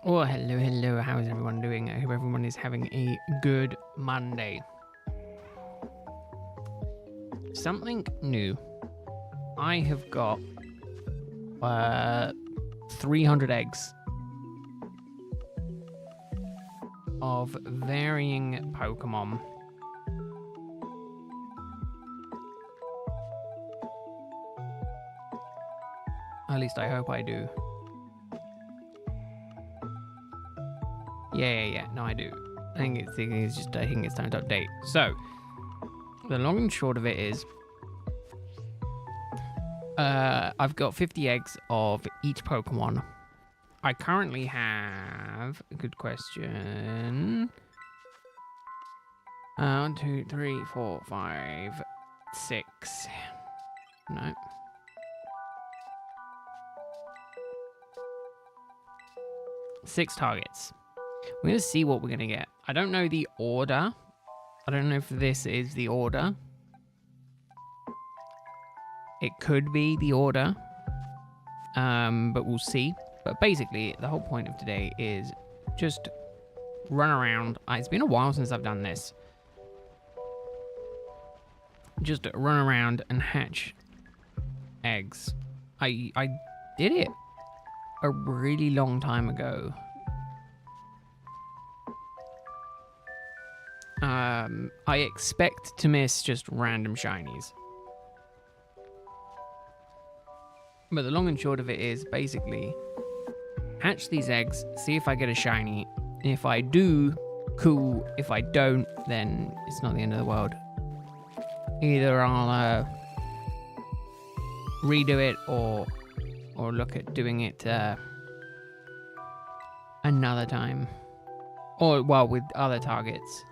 Oh, hello. How is everyone doing? I hope everyone is having a good Monday. Something new. I have got 300 eggs of varying Pokemon. At least I hope I do. Yeah. No, I do. I think it's time to update. So, the long and short of it is, I've got 50 eggs of each Pokemon. I currently have, good question, 1, 2, 3, 4, 5, 6. No. Six targets. We're going to see what we're going to get. I don't know the order. I don't know if this is the order. It could be the order. But we'll see. But basically, the whole point of today is just run around. It's been a while since I've done this. Just run around and hatch eggs. I did it a really long time ago. I expect to miss just random shinies. But the long and short of it is basically hatch these eggs, see if I get a shiny. If I do, cool. If I don't, then it's not the end of the world. Either I'll redo it or look at doing it another time. Or, well, with other targets.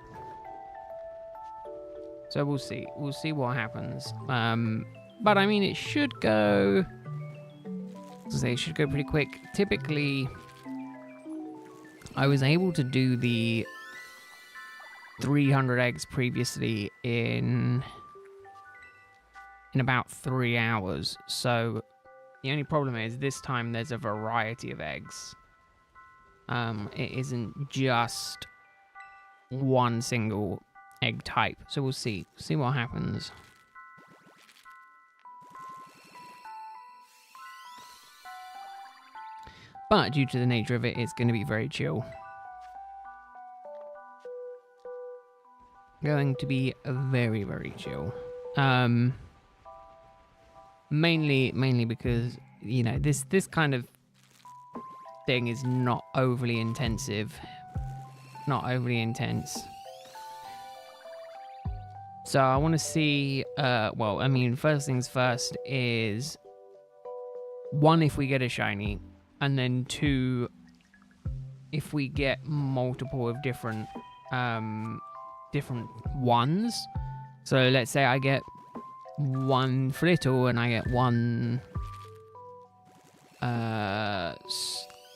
So we'll see. We'll see what happens. But I mean, it should go... it should go pretty quick. Typically, I was able to do the 300 eggs previously in about 3 hours. So the only problem is this time there's a variety of eggs. It isn't just one single egg type. So we'll see what happens. But due to the nature of it, it's going to be very chill. Going to be very, very chill. Mainly because, you know, this kind of thing is not overly intensive. Not overly intense. So I want to see, well, I mean, first things first is, 1, if we get a shiny, and then 2, if we get multiple of different ones. So let's say I get 1 Flittle and I get 1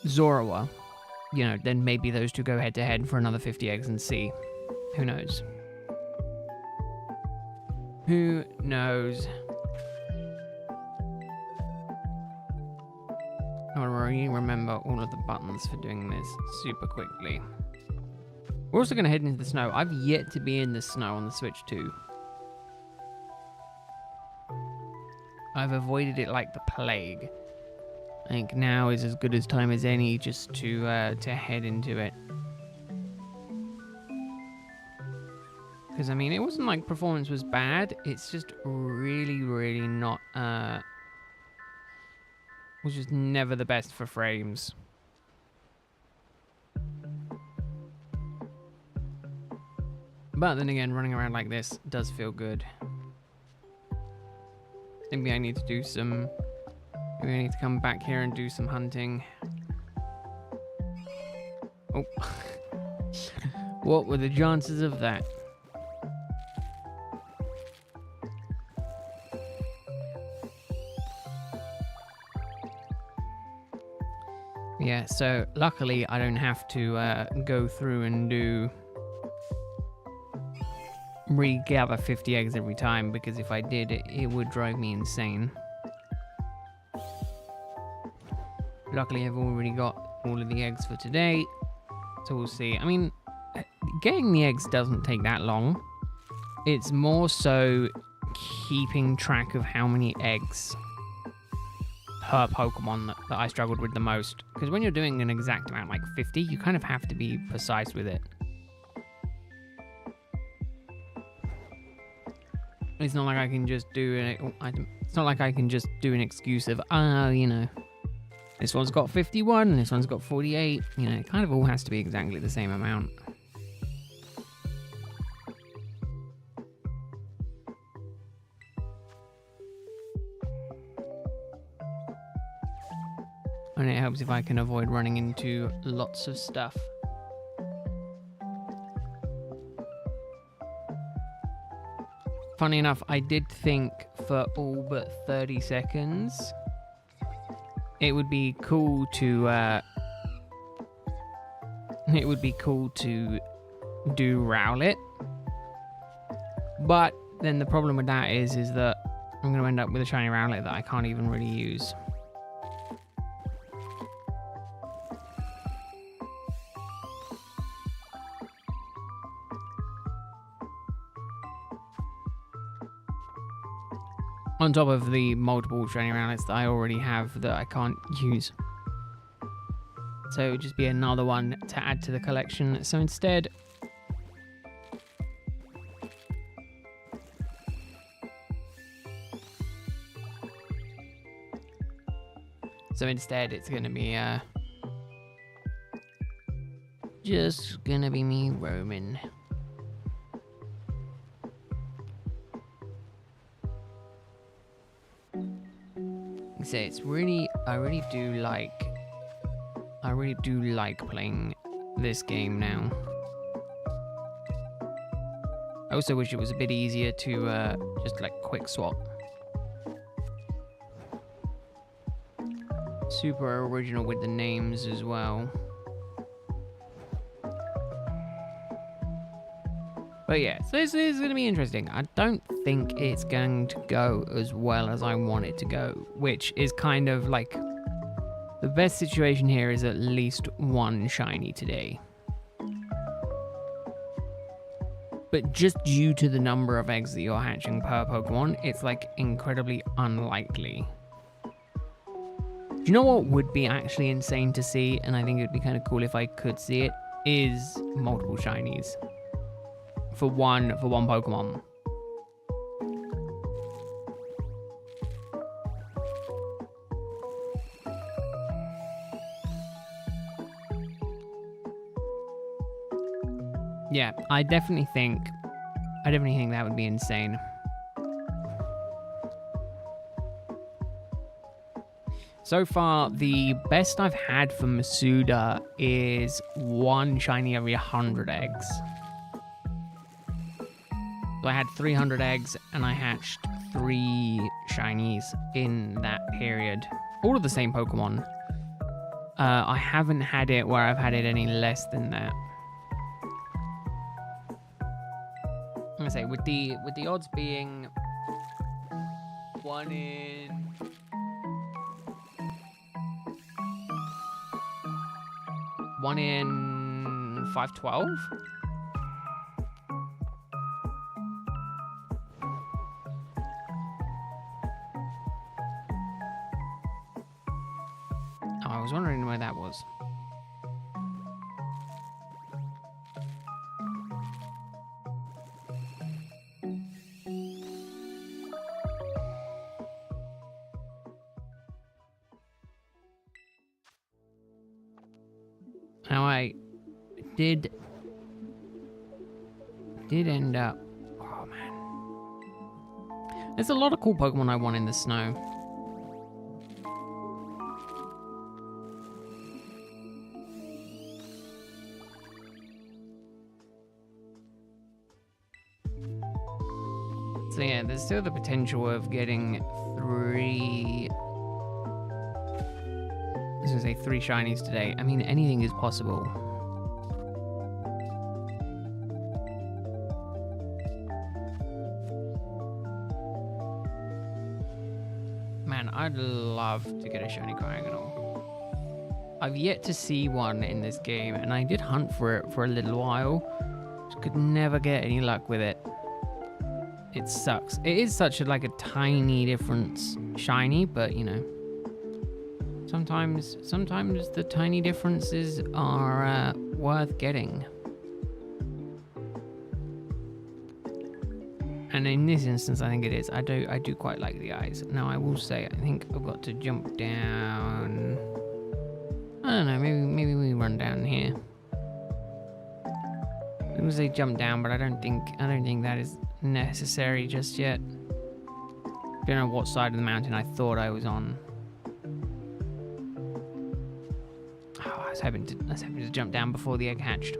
Zorua, you know, then maybe those two go head to head for another 50 eggs and see. Who knows? Who knows? I remember all of the buttons for doing this super quickly. We're also going to head into the snow. I've yet to be in the snow on the Switch 2. I've avoided it like the plague. I think now is as good as time as any just to head into it. Because, I mean, it wasn't like performance was bad. It's just really, really not... was just never the best for frames. But then again, running around like this does feel good. Maybe I need to do some... Maybe I need to come back here and do some hunting. Oh. What were the chances of that? Yeah, so luckily I don't have to go through and regather 50 eggs every time, because if I did, it would drive me insane. Luckily I've already got all of the eggs for today. So we'll see. I mean, getting the eggs doesn't take that long. It's more so keeping track of how many eggs per Pokemon that I struggled with the most. Because when you're doing an exact amount, like 50, you kind of have to be precise with it. It's not like I can just do it's not like I can just do an excuse of, you know, this one's got 51 and this one's got 48. You know, it kind of all has to be exactly the same amount. And it helps if I can avoid running into lots of stuff. Funny enough, I did think for all but 30 seconds it would be cool to do Rowlet. But then the problem with that is that I'm going to end up with a shiny Rowlet that I can't even really use. On top of the multiple shiny Rowlets that I already have that I can't use. So it would just be another one to add to the collection. So instead, it's going to be just going to be me roaming. So it's really, I really do like playing this game now. I also wish it was a bit easier to just like quick swap. Super original with the names as well. But yeah, so this is going to be interesting. I don't think it's going to go as well as I want it to go, which is kind of like the best situation here is at least one shiny today. But just due to the number of eggs that you're hatching per Pokemon, it's like incredibly unlikely. Do you know what would be actually insane to see, and I think it would be kind of cool if I could see it, is multiple shinies. For one Pokemon. Yeah, I definitely think that would be insane. So far, the best I've had for Masuda is one shiny every 100 eggs. So I had 300 eggs and I hatched 3 shinies in that period. All of the same Pokemon. I haven't had it where I've had it any less than that. I'm gonna say with the odds being 1 in 512. I was wondering where that was. Now I did end up... Oh man. There's a lot of cool Pokemon I want in the snow. So yeah, there's still the potential of getting 3... I was gonna say 3 shinies today. I mean, anything is possible. Man, I'd love to get a shiny Cryogonal. I've yet to see one in this game, and I did hunt for it for a little while. Just could never get any luck with it. It sucks. It is such a tiny difference shiny, but you know, sometimes the tiny differences are worth getting. And in this instance, I think it is. I do quite like the eyes. Now, I will say, I think I've got to jump down. I don't know. Maybe we run down here. I would say jump down, but I don't think that is necessary just yet. Don't know what side of the mountain I thought I was on. Oh, I was hoping to jump down before the egg hatched.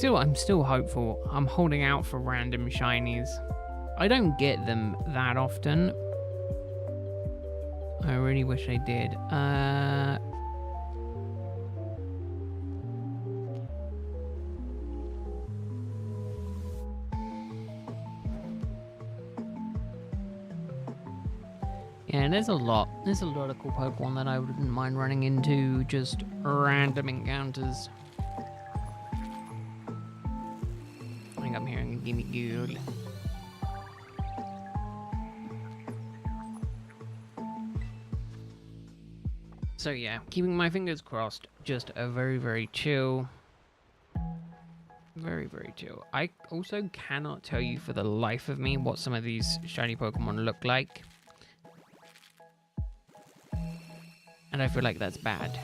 I'm still hopeful. I'm holding out for random shinies. I don't get them that often. I really wish I did. Yeah, there's a lot of cool Pokemon that I wouldn't mind running into, just random encounters. I think I'm hearing Gimme Ghoul. So yeah, keeping my fingers crossed, just a very, very chill. Very, very chill. I also cannot tell you for the life of me what some of these shiny Pokemon look like. And I feel like that's bad.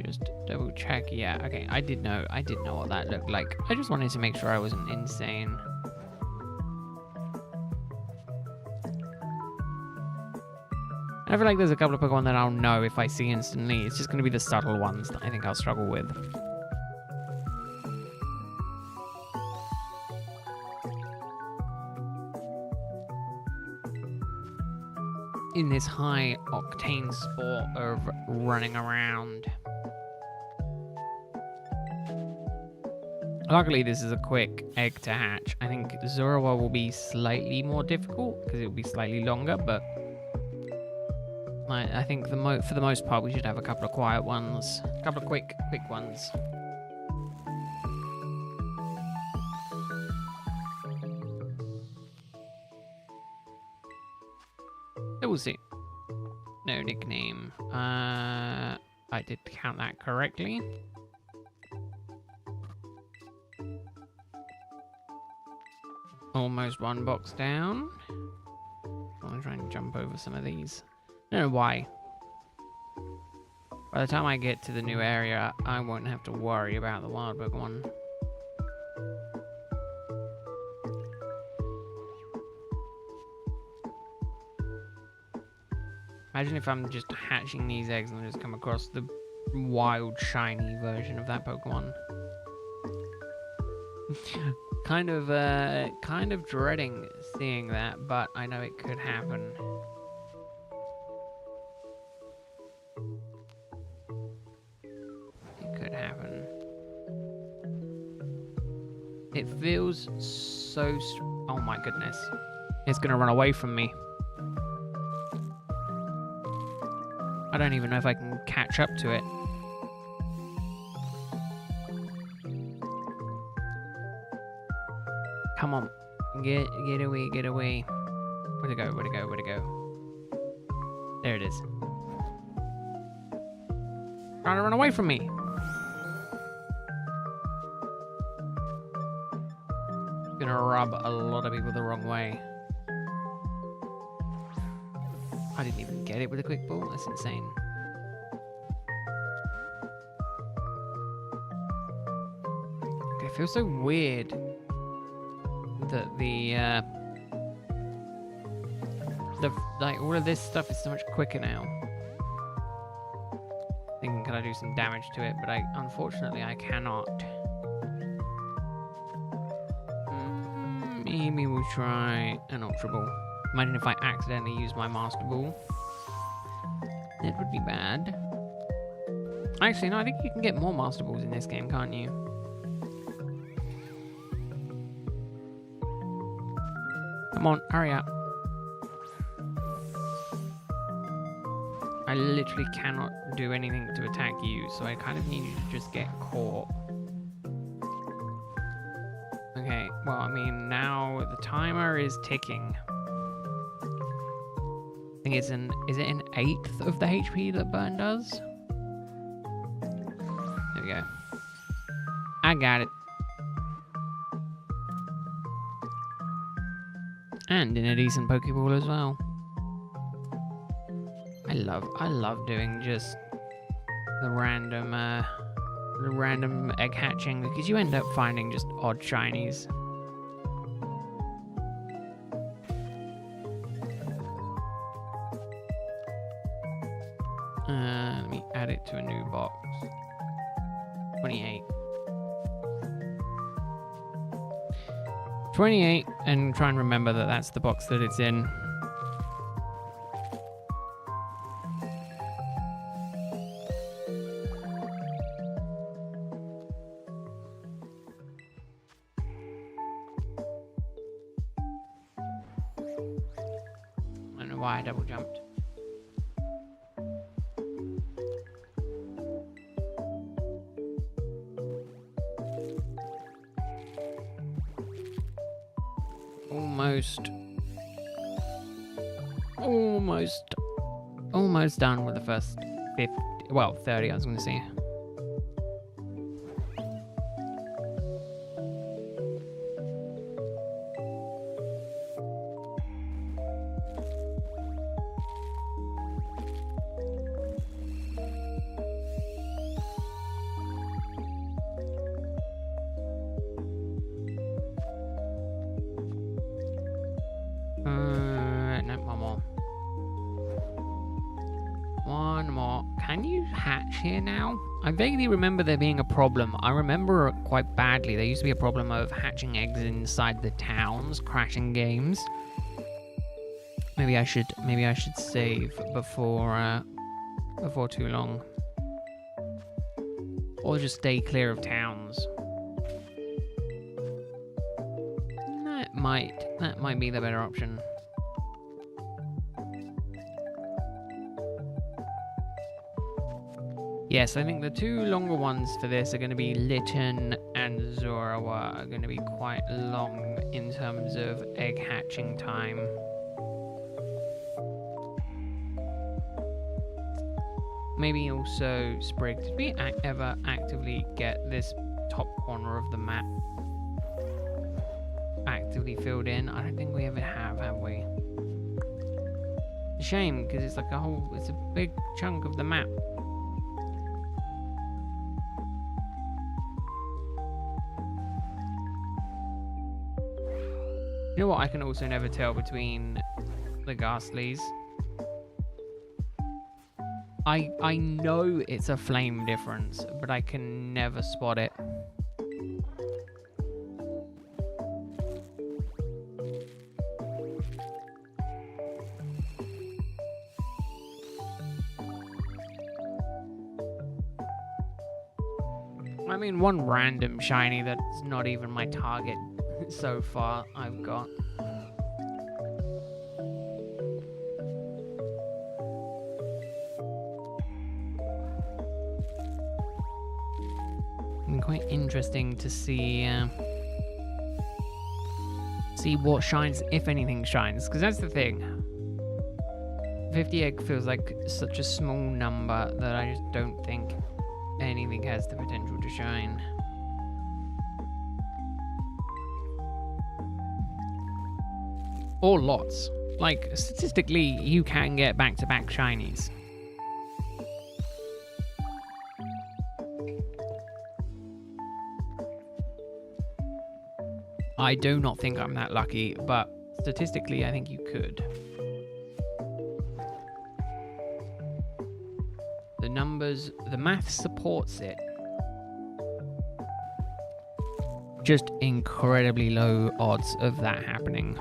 Just double check. Yeah, okay. I did know what that looked like. I just wanted to make sure I wasn't insane. I feel like there's a couple of Pokemon that I'll know if I see instantly. It's just going to be the subtle ones that I think I'll struggle with. In this high octane sport of running around. Luckily, this is a quick egg to hatch. I think Zorua will be slightly more difficult because it will be slightly longer, but I think for the most part, we should have a couple of quiet ones, a couple of quick ones. So we'll see. No nickname. I did count that correctly. Almost one box down. I'm gonna try and jump over some of these. I don't know why. By the time I get to the new area, I won't have to worry about the wild Pokemon. Imagine if I'm just hatching these eggs and I just come across the wild, shiny version of that Pokemon. kind of dreading seeing that, but I know it could happen. It feels so... Oh my goodness. It's gonna run away from me. I don't even know if I can catch up to it. Come on. Get away, get away. Where'd it go? Where'd it go? Where'd it go? There it is. Trying to run away from me. Gonna rub a lot of people the wrong way. I didn't even get it with a quick ball. That's insane. It feels so weird that like all of this stuff is so much quicker now. could I do some damage to it, but unfortunately I cannot. Maybe we'll try an Ultra Ball. Imagine if I accidentally use my Master Ball. It would be bad. Actually, no, I think you can get more Master Balls in this game, can't you? Come on, hurry up. I literally cannot do anything to attack you, so I kind of need you to just get caught. Okay, well, I mean, now the timer is ticking. I think it's is it an eighth of the HP that Burn does? There we go. I got it. And in a decent Pokeball as well. I love doing just the random egg hatching, because you end up finding just odd shinies. Let me add it to a new box. 28. 28, and try and remember that that's the box that it's in. I don't know why I double jumped. Almost done with the first 50, well, 30 I was going to say. No, one more. Can you hatch here now? I vaguely remember there being a problem. I remember it quite badly. There used to be a problem of hatching eggs inside the towns, crashing games. Maybe I should save before too long, or just stay clear of towns. That might be the better option. Yes, I think the two longer ones for this are going to be Litten and Zorawa are going to be quite long in terms of egg hatching time. Maybe also Sprig. Did we ever actively get this top corner of the map actively filled in? I don't think we ever have we? A shame, because it's like it's a big chunk of the map. You know what I can also never tell between the Ghastlies? I know it's a flame difference, but I can never spot it. I mean, one random shiny that's not even my target so far I've got. And quite interesting to see what shines, if anything shines, because that's the thing. 50 egg feels like such a small number that I just don't think anything has the potential to shine. Or lots. Like, statistically, you can get back-to-back shinies. I do not think I'm that lucky, but statistically, I think you could. The the numbers, the math supports it. Just incredibly low odds of that happening.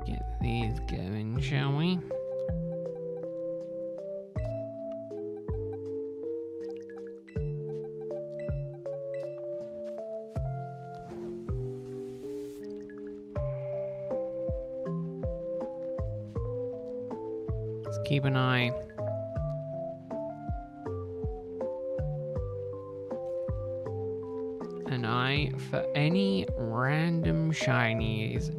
Get these going, shall we? Let's keep an eye. An eye for any random shinies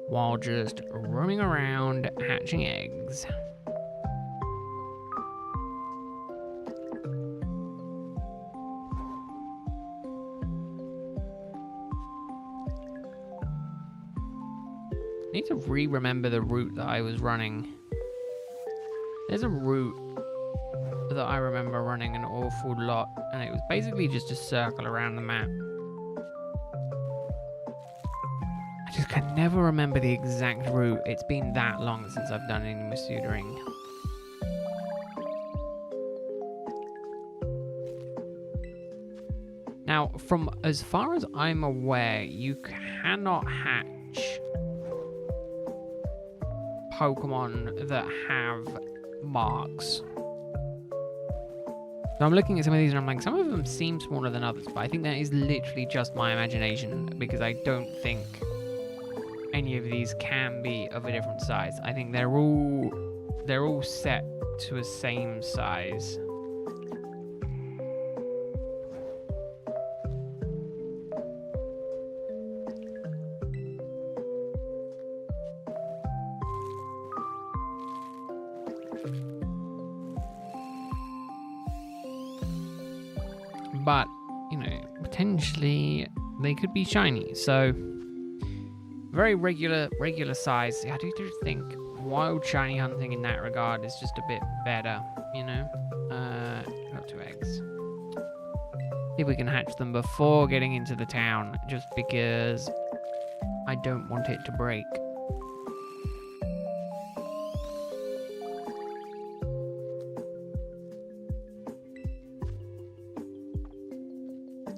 while just roaming around hatching eggs. I need to remember the route that I was running. There's a route that I remember running an awful lot, and it was basically just a circle around the map. I just can never remember the exact route. It's been that long since I've done any Masudering. Now, from as far as I'm aware, you cannot hatch Pokemon that have marks. So I'm looking at some of these and I'm like, some of them seem smaller than others, but I think that is literally just my imagination because I don't think any of these can be of a different size. I think they're all set to a same size. But, you know, potentially they could be shiny. So, very regular size. I do think wild shiny hunting in that regard is just a bit better, you know. Got 2 eggs. See if we can hatch them before getting into the town, just because I don't want it to break.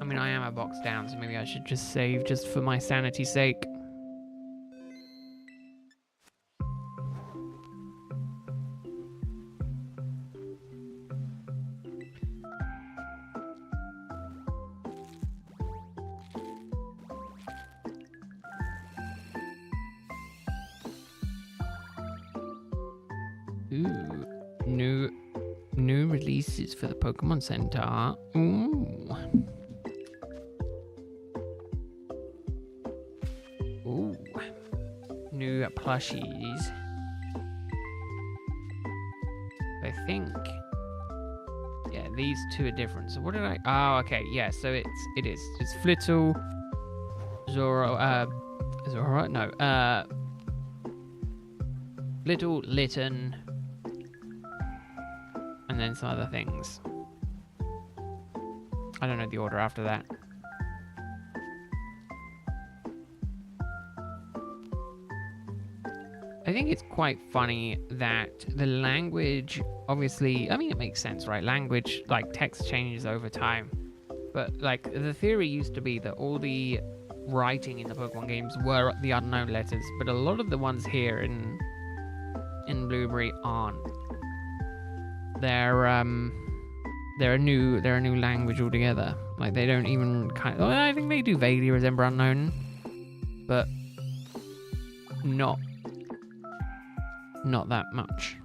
I mean, I am a box down, so maybe I should just save just for my sanity's sake. Ooh, new releases for the Pokemon Center. Ooh. Ooh. New plushies. I think. Yeah, these 2 are different. So what did I? Oh, okay. Yeah. So it is. It's Flittle, Zoro. No. Flittle, Litten, and then some other things. I don't know the order after that. I think it's quite funny that the language, obviously, I mean, it makes sense, right? Language, like text changes over time. But like the theory used to be that all the writing in the Pokemon games were the unknown letters, but a lot of the ones here in Blueberry aren't. They're a new language altogether. Like they don't even kind of, well, I think they do vaguely resemble unknown, but not that much.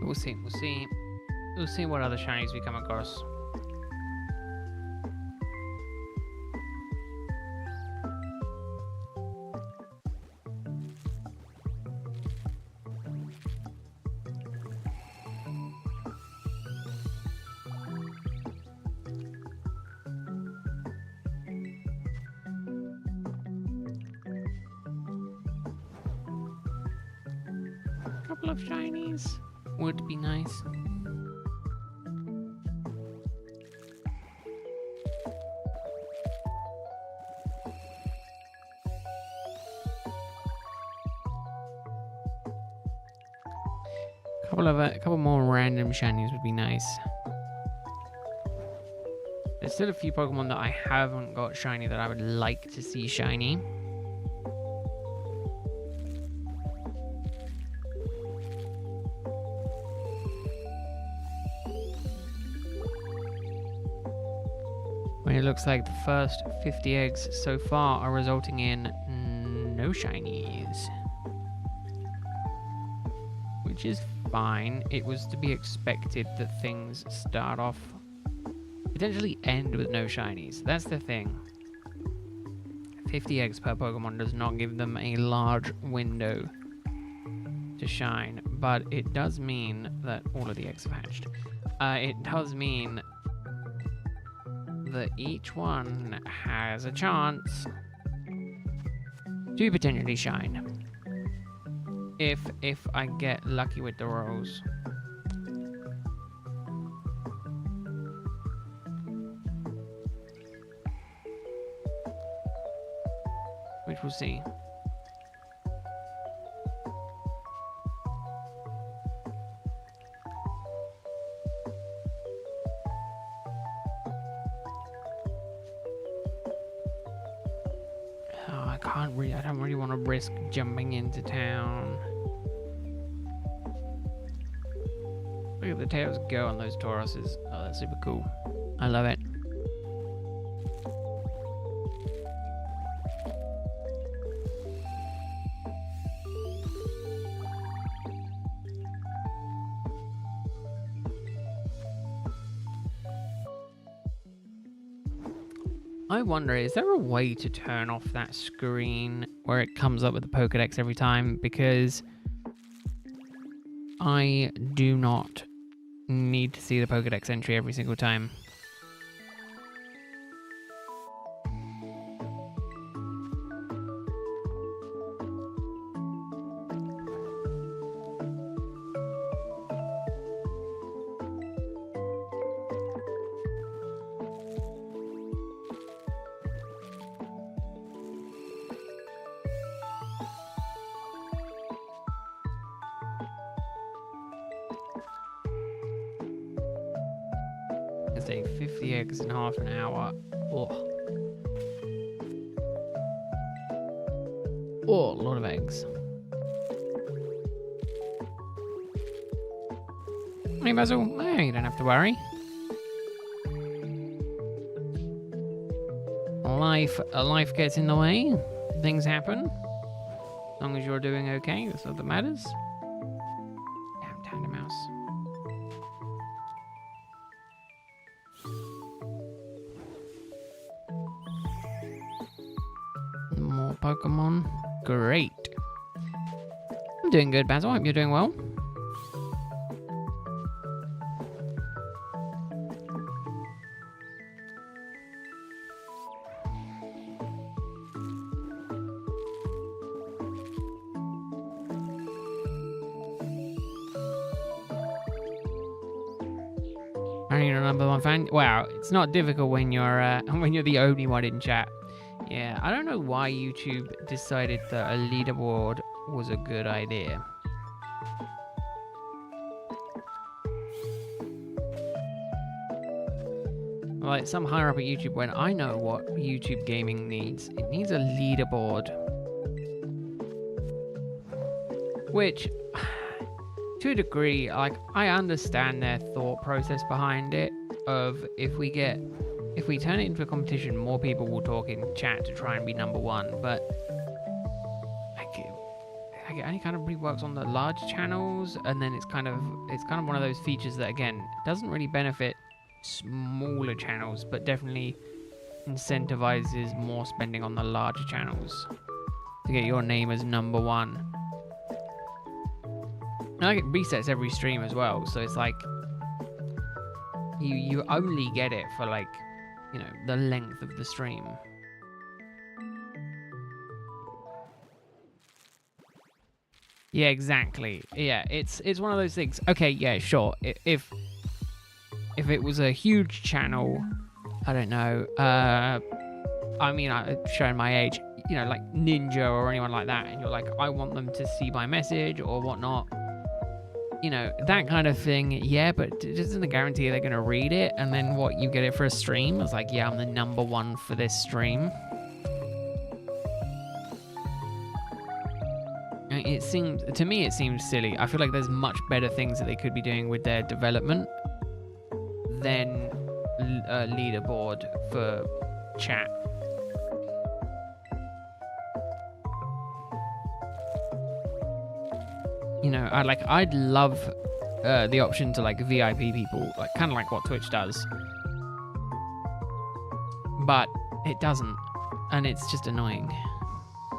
We'll see. We'll see. We'll see what other shinies we come across. Couple of shinies would be nice. A couple more random shinies would be nice. There's still a few Pokemon that I haven't got shiny that I would like to see shiny. When it looks like the first 50 eggs so far are resulting in no shinies. Which is fine. It was to be expected that things start off, potentially end with no shinies. That's the thing. 50 eggs per Pokemon does not give them a large window to shine, but it does mean that all of the eggs have hatched. It does mean that each one has a chance to potentially shine. If I get lucky with the rolls. Which we'll see. I don't really want to risk jumping into town. Look at the tails go on those Tauruses. Oh, that's super cool. I love it. I wonder, is there a way to turn off that screen where it comes up with the Pokédex every time? Because I do not need to see the Pokédex entry every single time. Take 50 eggs in half an hour. Oh, a lot of eggs. Hey, Basil. Hey, you don't have to worry. Life gets in the way. Things happen. As long as you're doing okay, that's all that matters. Damn tandem mouse. More Pokemon. Great. I'm doing good, Basil. I hope you're doing well. You're number one fan. Wow, it's not difficult when you're the only one in chat. Yeah, I don't know why YouTube decided that a leaderboard was a good idea. Like some higher up at YouTube, when I know what YouTube gaming needs, it needs a leaderboard. Which, to a degree, like, I understand their thought process behind it, of if we turn it into a competition, more people will talk in chat to try and be number one, but I like it only kind of really works on the large channels, and then it's kind of one of those features that again doesn't really benefit smaller channels, but definitely incentivizes more spending on the larger channels to get your name as #1. And like it resets every stream as well, so it's like you only get it for like, you know, the length of the stream. Yeah, exactly. Yeah, it's one of those things. Okay, yeah, sure. If it was a huge channel, I don't know. I mean, I'm showing my age. You know, like Ninja or anyone like that, and you're like, I want them to see my message or whatnot. You know, that kind of thing. Yeah, but it doesn't guarantee they're gonna read it. And then what? You get it for a stream? It's like, yeah, I'm the #1 for this stream. It seems, to me, it seems silly. I feel like there's much better things that they could be doing with their development than a leaderboard for chat. You know, I'd love the option to like VIP people, like kind of like what Twitch does, but it doesn't, and it's just annoying.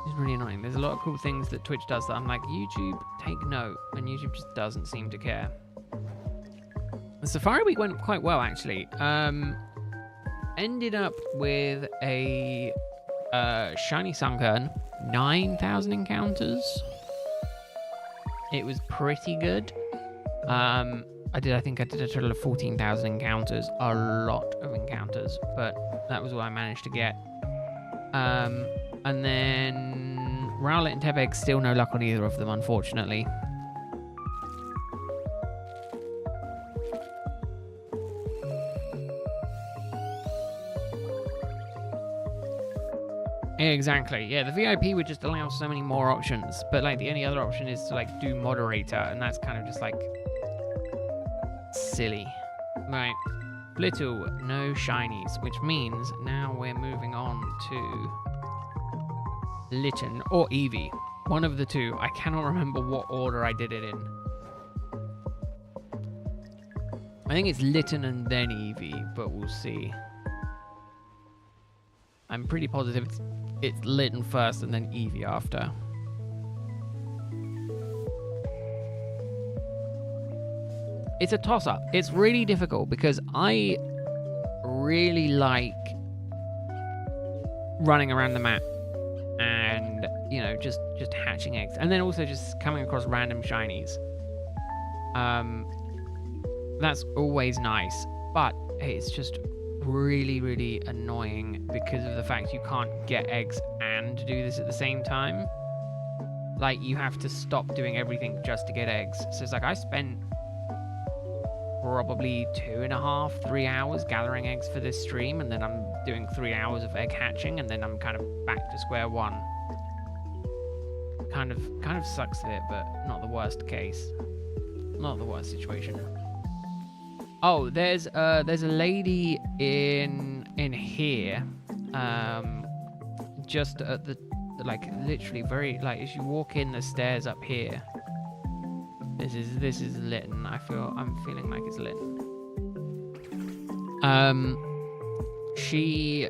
It's really annoying. There's a lot of cool things that Twitch does that I'm like, YouTube, take note, and YouTube just doesn't seem to care. The Safari Week went quite well, actually. Ended up with a shiny Sunkern, 9,000 encounters. It was pretty good. I think I did a total of 14,000 encounters, a lot of encounters, but that was what I managed to get. And then Rowlet and Tepeg, still no luck on either of them, unfortunately. Exactly. Yeah, the VIP would just allow so many more options, but like the only other option is to like do moderator, and that's kind of just like silly. Right. Blittle, no shinies, which means now we're moving on to Litten or Eevee. One of the two. I cannot remember what order I did it in. I think it's Litten and then Eevee, but we'll see. I'm pretty positive it's Litten first and then Eevee after. It's a toss-up. It's really difficult because I really like running around the map and, you know, just hatching eggs. And then also just coming across random shinies. That's always nice. But it's just really, really annoying because of the fact you can't get eggs and do this at the same time. Like, you have to stop doing everything just to get eggs. So it's like I spent probably 2.5, 3 hours gathering eggs for this stream, and then I'm doing 3 hours of egg hatching, and then I'm kind of back to square one. Kind of sucks a bit, but not the worst case. Not the worst situation. Oh, there's a lady in here, just at the, like, literally very, like, as you walk in the stairs up here. This is Litten. I'm feeling like it's Litten. She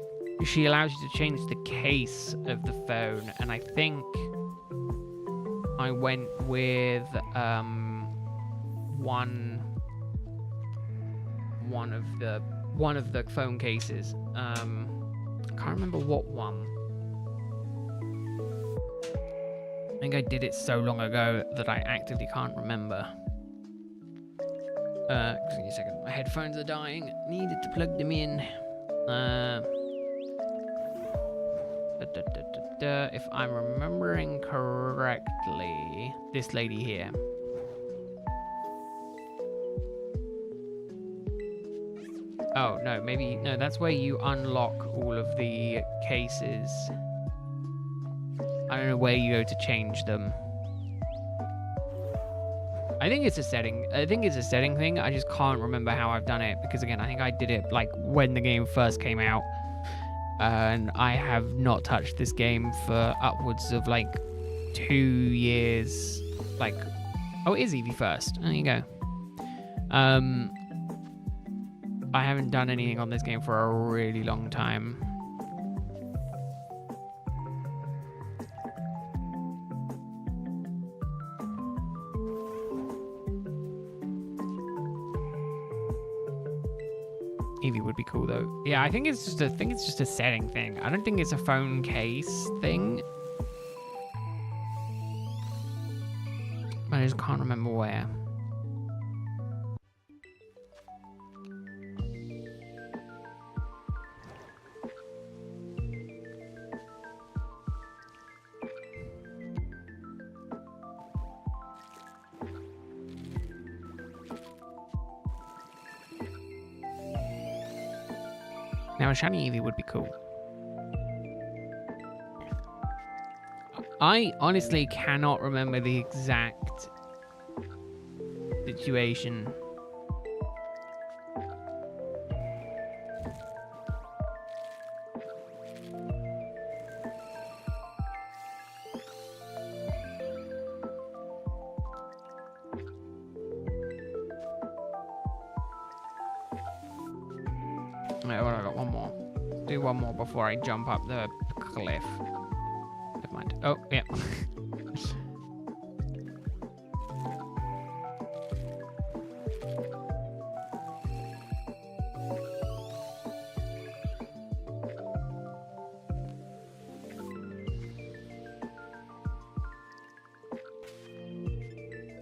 allows you to change the case of the phone, and I think I went with one of the phone cases. I can't remember what one. I think I did it so long ago that I actively can't remember. Just give me a second. My headphones are dying. Needed to plug them in. If I'm remembering correctly, this lady here. Oh, no, maybe... No, that's where you unlock all of the cases. I don't know where you go to change them. I think it's a setting. I think it's a setting thing. I just can't remember how I've done it. Because, again, I think I did it, like, when the game first came out. And I have not touched this game for upwards of, like, 2 years. Like, oh, it is Eevee first. There you go. I haven't done anything on this game for a really long time. Eevee would be cool though. Yeah, I think it's just a setting thing. I don't think it's a phone case thing. I just can't remember where. Now, a shiny Eevee would be cool. I honestly cannot remember the exact situation. Right, well, I got one more. Do one more before I jump up the cliff. Never mind. Oh, yeah.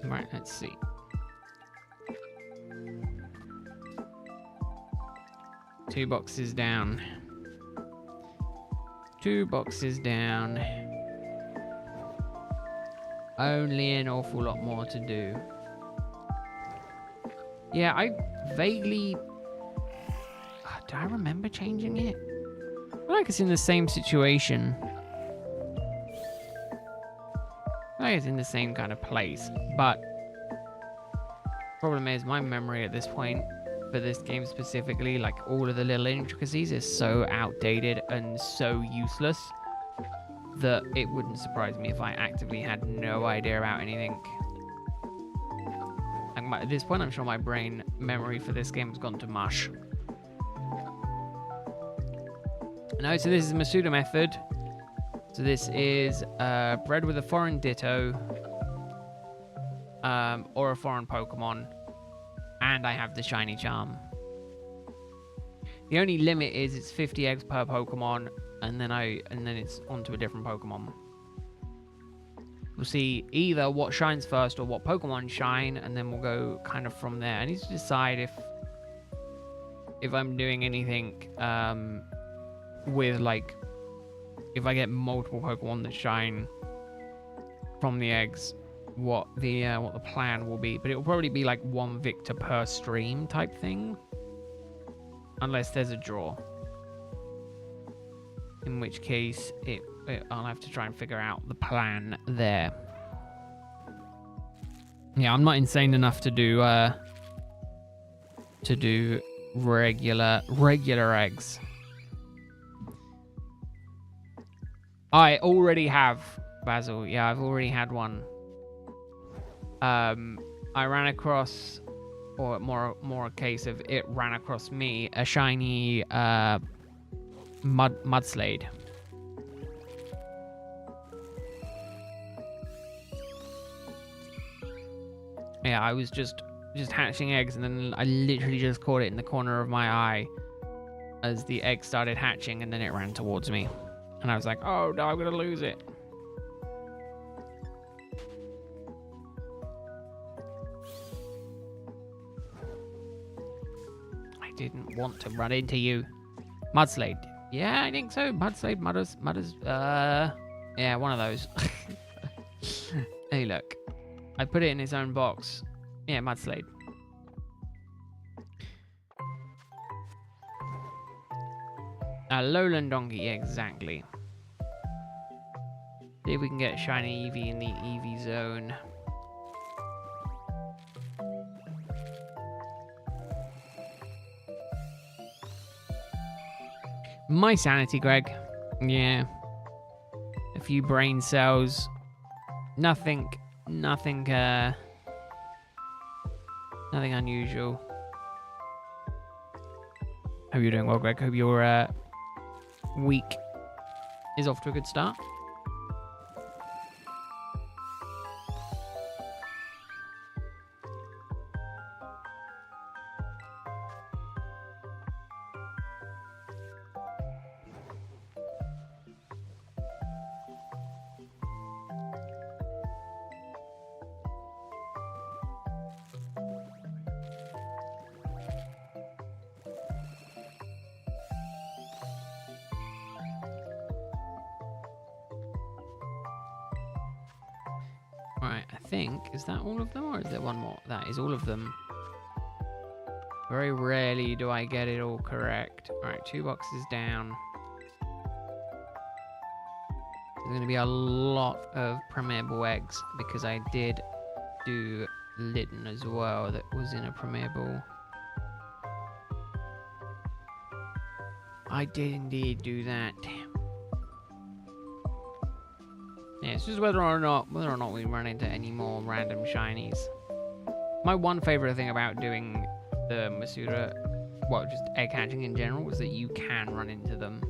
Right, let's see. Two boxes down. 2 boxes down. Only an awful lot more to do. Yeah, I vaguely... do I remember changing it? I feel like it's in the same situation. I feel like it's in the same kind of place. But... problem is, my memory at this point... for this game specifically, like all of the little intricacies is so outdated and so useless that it wouldn't surprise me if I actively had no idea about anything. And at this point, I'm sure my brain memory for this game has gone to mush. No, so this is Masuda Method. So this is bred with a foreign Ditto or a foreign Pokemon. And I have the shiny charm. The only limit is it's 50 eggs per Pokemon, and then it's onto a different Pokemon. We'll see either what shines first or what Pokemon shine, and then we'll go kind of from there. I need to decide if I'm doing anything with like if I get multiple Pokemon that shine from the eggs. What the plan will be, but it will probably be like 1 victor per stream type thing, unless there's a draw, in which case I'll have to try and figure out the plan there. Yeah, I'm not insane enough to do regular eggs. I already have Basil. Yeah, I've already had one. I ran across, or more a case of it ran across me, a shiny Mudslade. Yeah, I was just hatching eggs, and then I literally just caught it in the corner of my eye as the egg started hatching, and then it ran towards me, and I was like, oh no, I'm gonna lose it. Didn't want to run into you. Mudslade. Yeah, I think so. Mudslade, Mudders. Yeah, one of those. Hey, look. I put it in its own box. Yeah, Mudslade. A lowland donkey, yeah, exactly. See if we can get shiny Eevee in the Eevee zone. My sanity, Greg. Yeah. A few brain cells Nothing, nothing, nothing unusual. Hope you're doing well, Greg. Hope your week is off to a good start. Right, I think, is that all of them or is there one more? That is all of them. Very rarely do I get it all correct. Alright, 2 boxes down. There's going to be a lot of premierable eggs because I did do Litten as well that was in a premierable. I did indeed do that. Yeah, it's just whether or not we run into any more random shinies. My one favorite thing about doing the Masuda, well, just egg hatching in general, was that you can run into them.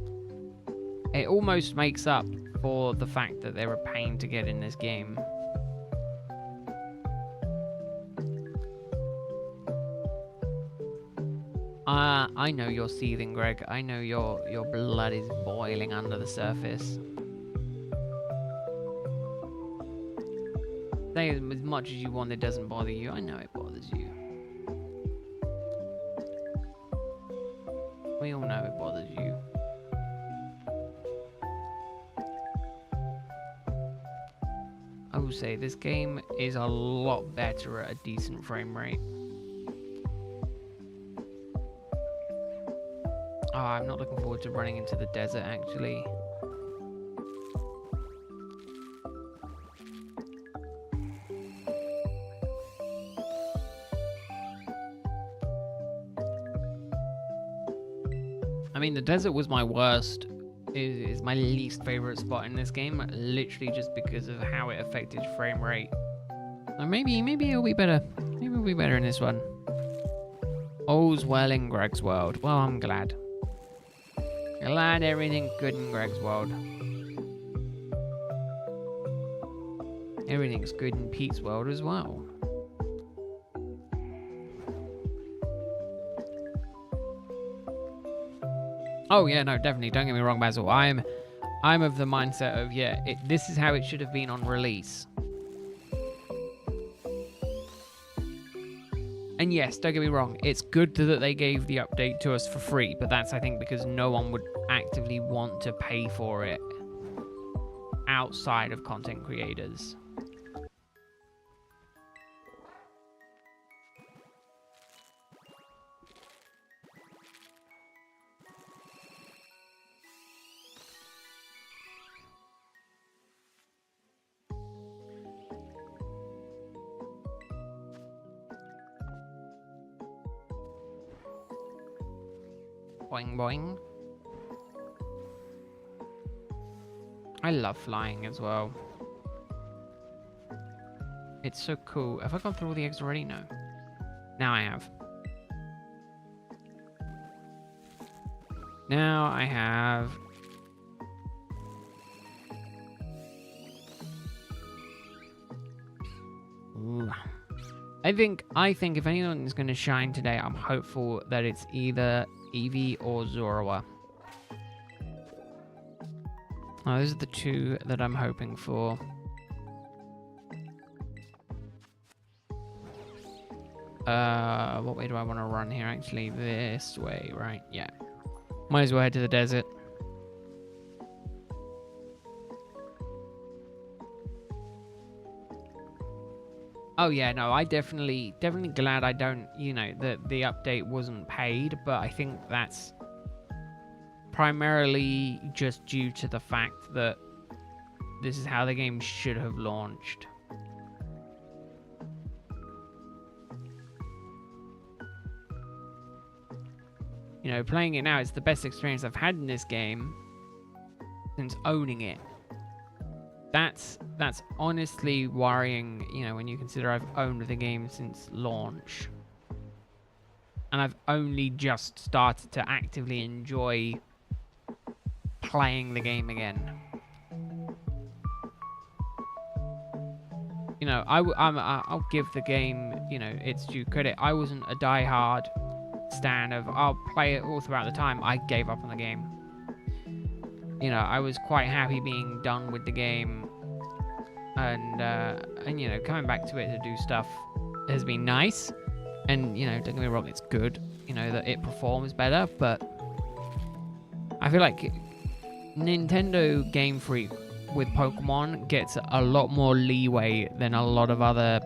It almost makes up for the fact that they're a pain to get in this game. I know you're seething, Greg. I know your blood is boiling under the surface. Say as much as you want, it doesn't bother you. I know it bothers you. We all know it bothers you. I will say this game is a lot better at a decent frame rate. Oh, I'm not looking forward to running into the desert, actually. I mean, the desert was my worst, is my least favorite spot in this game, literally just because of how it affected frame rate. Maybe it'll be better. Maybe it'll be better in this one. All's well in Greg's world. Well, I'm glad. Glad everything's good in Greg's world. Everything's good in Pete's world as well. Oh yeah, no, definitely. Don't get me wrong, Basil. I'm of the mindset of, yeah, this is how it should have been on release. And yes, don't get me wrong, it's good that they gave the update to us for free, but that's, I think, because no one would actively want to pay for it outside of content creators. Boing boing. I love flying as well. It's so cool. Have I gone through all the eggs already? No. Now I have. Now I have. Ooh. I think if anyone is going to shine today, I'm hopeful that it's either Eevee or Zorua. Oh, those are the two that I'm hoping for. What way do I want to run here? Actually, this way, right? Yeah. Might as well head to the desert. Oh yeah, no, I definitely glad I don't, that the update wasn't paid, but I think that's primarily just due to the fact that this is how the game should have launched. Playing it now, it's the best experience I've had in this game since owning it. That's honestly worrying, you know, when you consider I've owned the game since launch. And I've only just started to actively enjoy playing the game again. You know, I'll give the game, you know, its due credit. I wasn't a die-hard stan of I'll play it all throughout the time. I gave up on the game. You know, I was quite happy being done with the game, and you know, coming back to it to do stuff has been nice. And you know, don't get me wrong, it's good. You know that it performs better, but I feel like Nintendo Game Freak with Pokemon gets a lot more leeway than a lot of other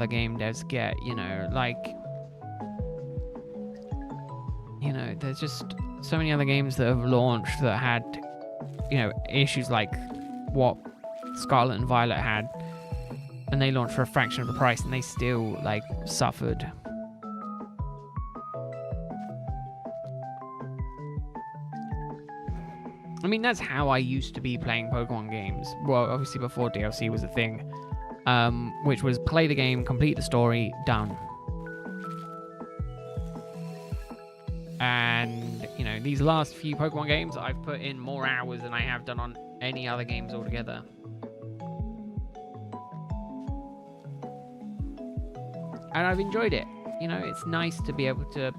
game devs get, you know, like, you know, there's just so many other games that have launched that had, you know, issues like what Scarlet and Violet had, and they launched for a fraction of the price and they still like suffered. I mean, that's how I used to be playing Pokemon games. Well, obviously before DLC was a thing, which was play the game, complete the story, done. And, you know, these last few Pokemon games, I've put in more hours than I have done on any other games altogether. And I've enjoyed it. You know, it's nice to be able to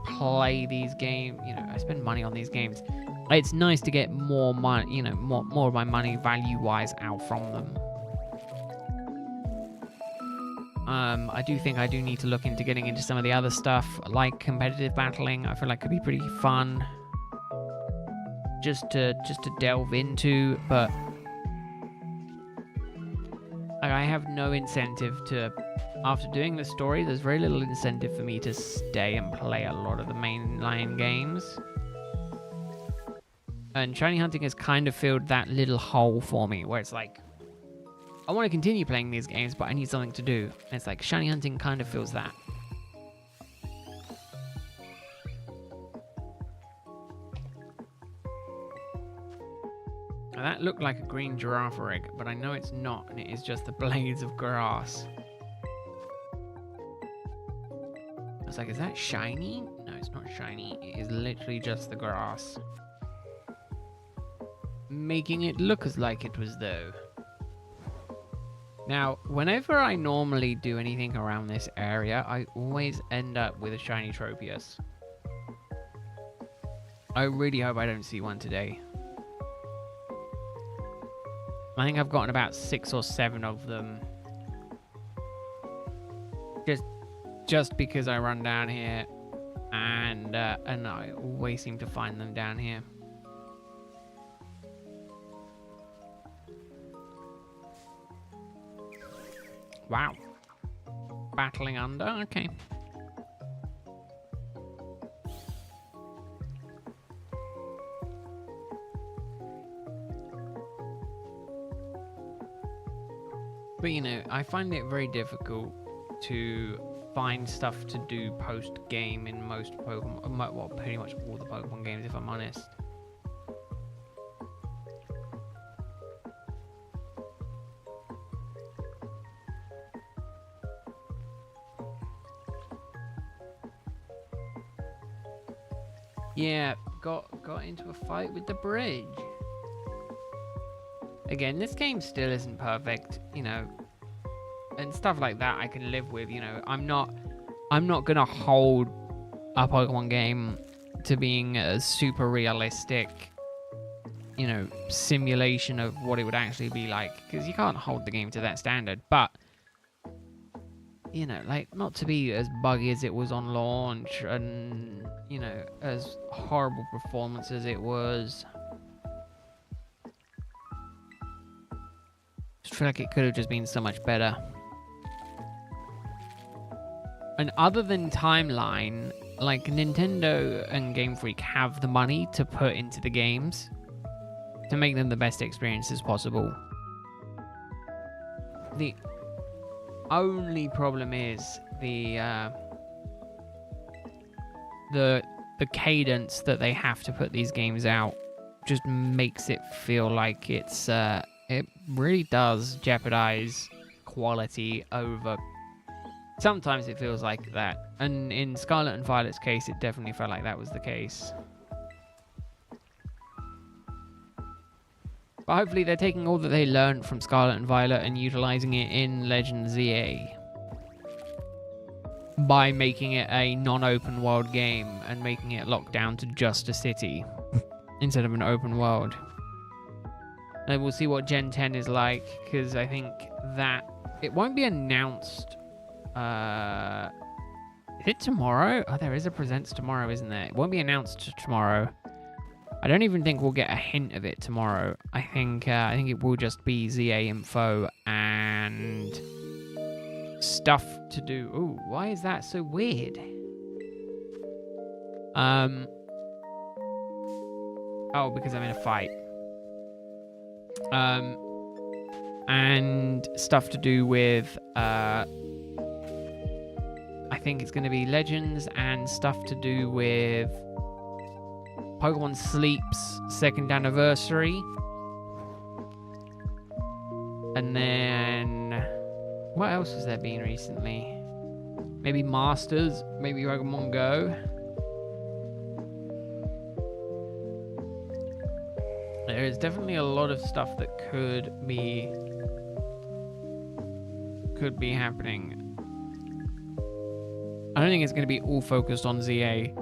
play these games. You know, I spend money on these games. It's nice to get more money, you know, more of my money value-wise out from them. I do think I do need to look into getting into some of the other stuff, like competitive battling. I feel like could be pretty fun just to delve into, but I have no incentive to. After doing the story, there's very little incentive for me to stay and play a lot of the mainline games. And shiny hunting has kind of filled that little hole for me, where it's like, I want to continue playing these games, but I need something to do. And it's like, shiny hunting kind of fills that. Now that looked like a green giraffe egg, but I know it's not, and it is just the blades of grass. I was like, is that shiny? No, it's not shiny. It is literally just the grass. Making it look as like it was, though. Now, whenever I normally do anything around this area, I always end up with a shiny Tropius. I really hope I don't see one today. I think I've gotten about 6 or 7 of them. Just because I run down here, and I always seem to find them down here. Wow. Battling under? Okay. But you know, I find it very difficult to find stuff to do post-game in most Pokemon, well, pretty much all the Pokemon games, if I'm honest. Yeah, got into a fight with the bridge. Again, this game still isn't perfect, you know, and stuff like that I can live with, you know. I'm not gonna hold a Pokemon game to being a super realistic, you know, simulation of what it would actually be like, because you can't hold the game to that standard. But you know, like, not to be as buggy as it was on launch, and you know, as horrible performance as it was. I feel like it could have just been so much better. And other than timeline, like, Nintendo and Game Freak have the money to put into the games to make them the best experiences possible. The only problem is the cadence that they have to put these games out just makes it feel like it's it really does jeopardize quality over. Sometimes it feels like that, and in Scarlet and Violet's case, it definitely felt like that was the case. But hopefully they're taking all that they learned from Scarlet and Violet and utilizing it in Legend ZA by making it a non-open world game and making it locked down to just a city instead of an open world. And we'll see what Gen 10 is like, because I think that it won't be announced. Is it tomorrow? Oh, there is a Presents tomorrow, isn't there? It won't be announced tomorrow. I don't even think we'll get a hint of it tomorrow. I think it will just be ZA info and stuff to do. Ooh, why is that so weird? Oh, because I'm in a fight. And stuff to do with I think it's going to be Legends and stuff to do with Pokemon Sleep's 2nd anniversary. And then what else has there been recently? Maybe Masters, maybe Pokemon Go. There is definitely a lot of stuff that could be happening. I don't think it's going to be all focused on ZA.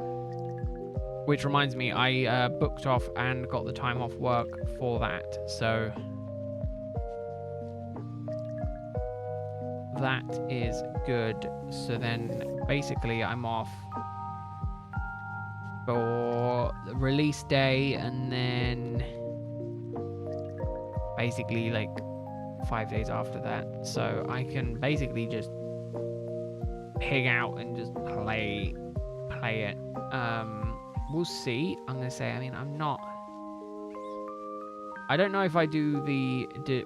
Which reminds me, I booked off and got the time off work for that. So that is good. So then basically I'm off for the release day and then basically like 5 days after that. So I can basically just pig out and just play it. We'll see. I'm gonna say, I mean, I don't know if I do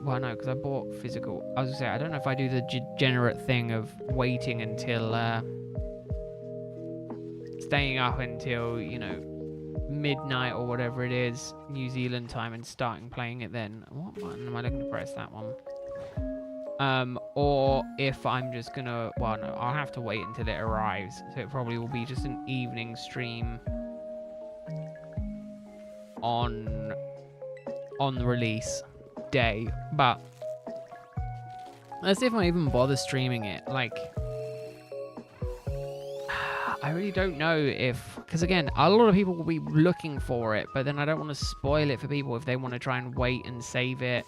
well, no, because I bought physical. I was gonna say, I don't know if I do the degenerate thing of waiting until staying up until, you know, midnight or whatever it is, New Zealand time, and starting playing it then. What button am I looking to press? That one. Or if I'm just gonna, well, no, I'll have to wait until it arrives. So it probably will be just an evening stream on the release day. But let's see if I even bother streaming it. Like, I really don't know if, because again, a lot of people will be looking for it, but then I don't want to spoil it for people if they want to try and wait and save it.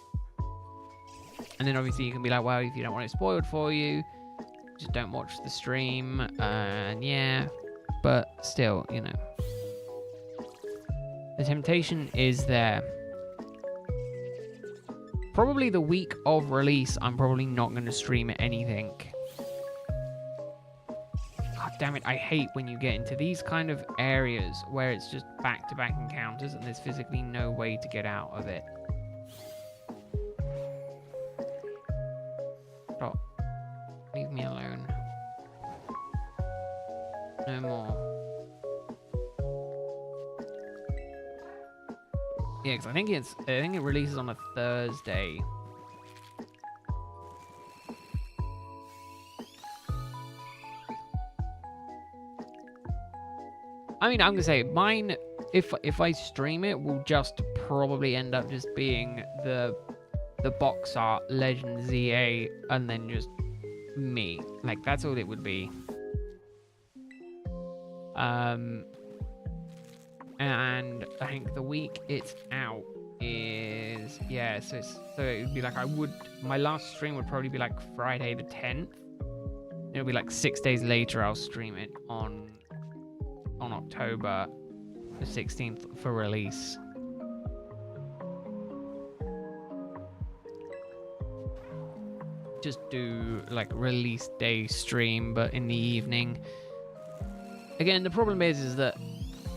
And then obviously you can be like, well, if you don't want it spoiled for you, just don't watch the stream. And yeah, but still, you know, the temptation is there. Probably the week of release, I'm probably not going to stream anything. God damn it, I hate when you get into these kind of areas where it's just back-to-back encounters and there's physically no way to get out of it. Stop. Leave me alone. No more. Yeah, because I think it releases on a Thursday. I mean, I'm gonna say mine. If I stream it, will just probably end up just being the box art Legend ZA and then just me. Like, that's all it would be. And I think the week it's out is, yeah, so it would be like, my last stream would probably be like Friday the 10th. It'll be like 6 days later I'll stream it on October the 16th for release. Just do like release day stream, but in the evening. Again, the problem is that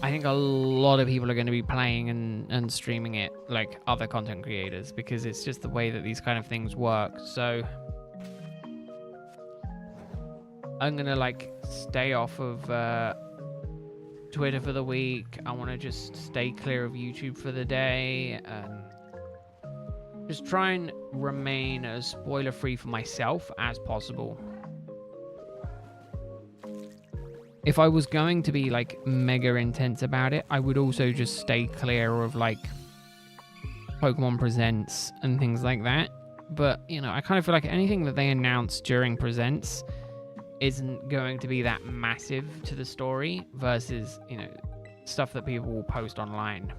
I think a lot of people are going to be playing and streaming it, like other content creators, because it's just the way that these kind of things work. So I'm going to like stay off of Twitter for the week. I want to just stay clear of YouTube for the day. Just try and remain as spoiler-free for myself as possible. If I was going to be like mega intense about it, I would also just stay clear of like Pokemon Presents and things like that. But, you know, I kind of feel like anything that they announce during Presents isn't going to be that massive to the story versus, you know, stuff that people will post online.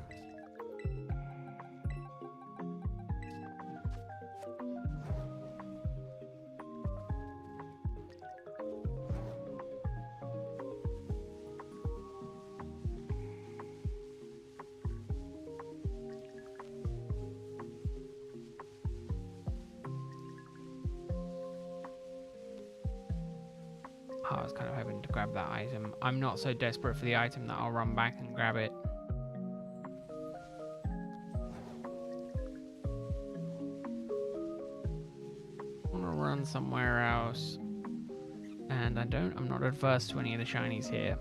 I was kind of hoping to grab that item. I'm not so desperate for the item that I'll run back and grab it. I want to run somewhere else. And I'm not adverse to any of the shinies here.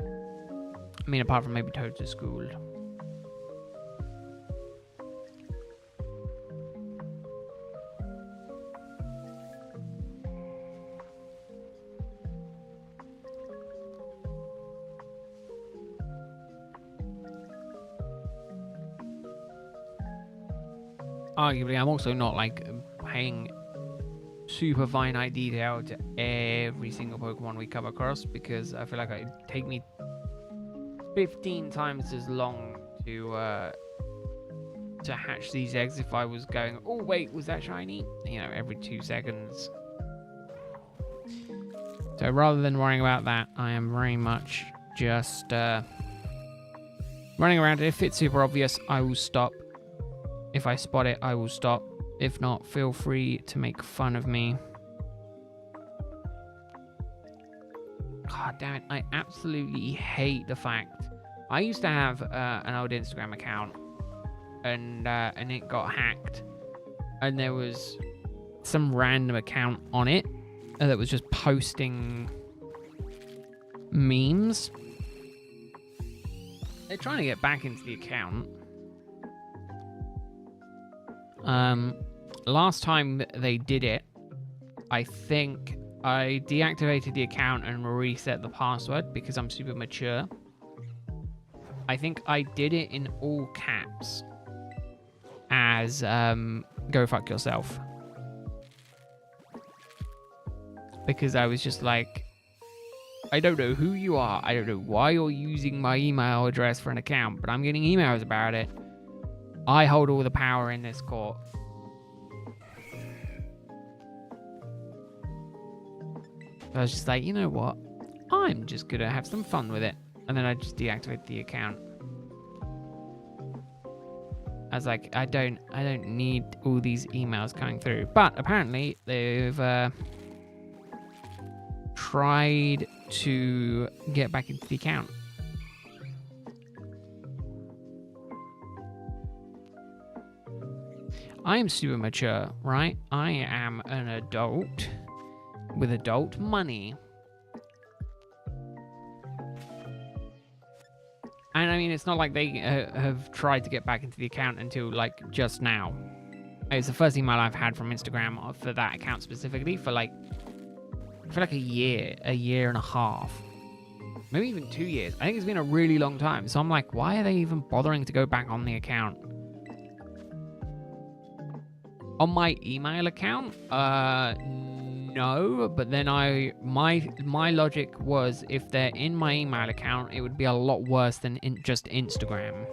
I mean, apart from maybe Toad's School. Arguably, I'm also not like paying super finite detail to every single Pokemon we come across, because I feel like it'd take me 15 times as long to hatch these eggs if I was going, oh wait, was that shiny? You know, every 2 seconds. So rather than worrying about that, I am very much just running around. If it's super obvious, I will stop. If I spot it, I will stop. If not, feel free to make fun of me. God damn it, I absolutely hate the fact. I used to have an old Instagram account, and it got hacked. And there was some random account on it that was just posting memes. They're trying to get back into the account. Last time they did it, I think I deactivated the account and reset the password because I'm super mature. I think I did it in all caps as go fuck yourself. Because I was just like, I don't know who you are. I don't know why you're using my email address for an account, but I'm getting emails about it. I hold all the power in this court. I was just like, you know what? I'm just gonna have some fun with it. And then I just deactivate the account. I was like, I don't need all these emails coming through. But apparently they've tried to get back into the account. I am super mature, right? I am an adult with adult money. And I mean, it's not like they have tried to get back into the account until like just now. It's the first email I've had from Instagram for that account specifically for like a year and a half. Maybe even 2 years. I think it's been a really long time. So I'm like, why are they even bothering to go back on the account? On my email account? No, but then my logic was if they're in my email account, it would be a lot worse than just Instagram.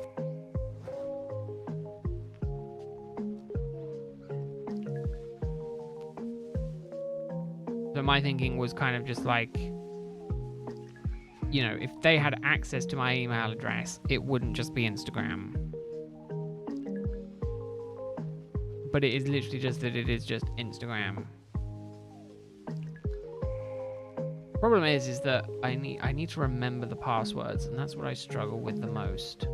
So my thinking was kind of just like, you know, if they had access to my email address, it wouldn't just be Instagram. But it is literally just that it is just Instagram. Problem is that I need to remember the passwords, and that's what I struggle with the most.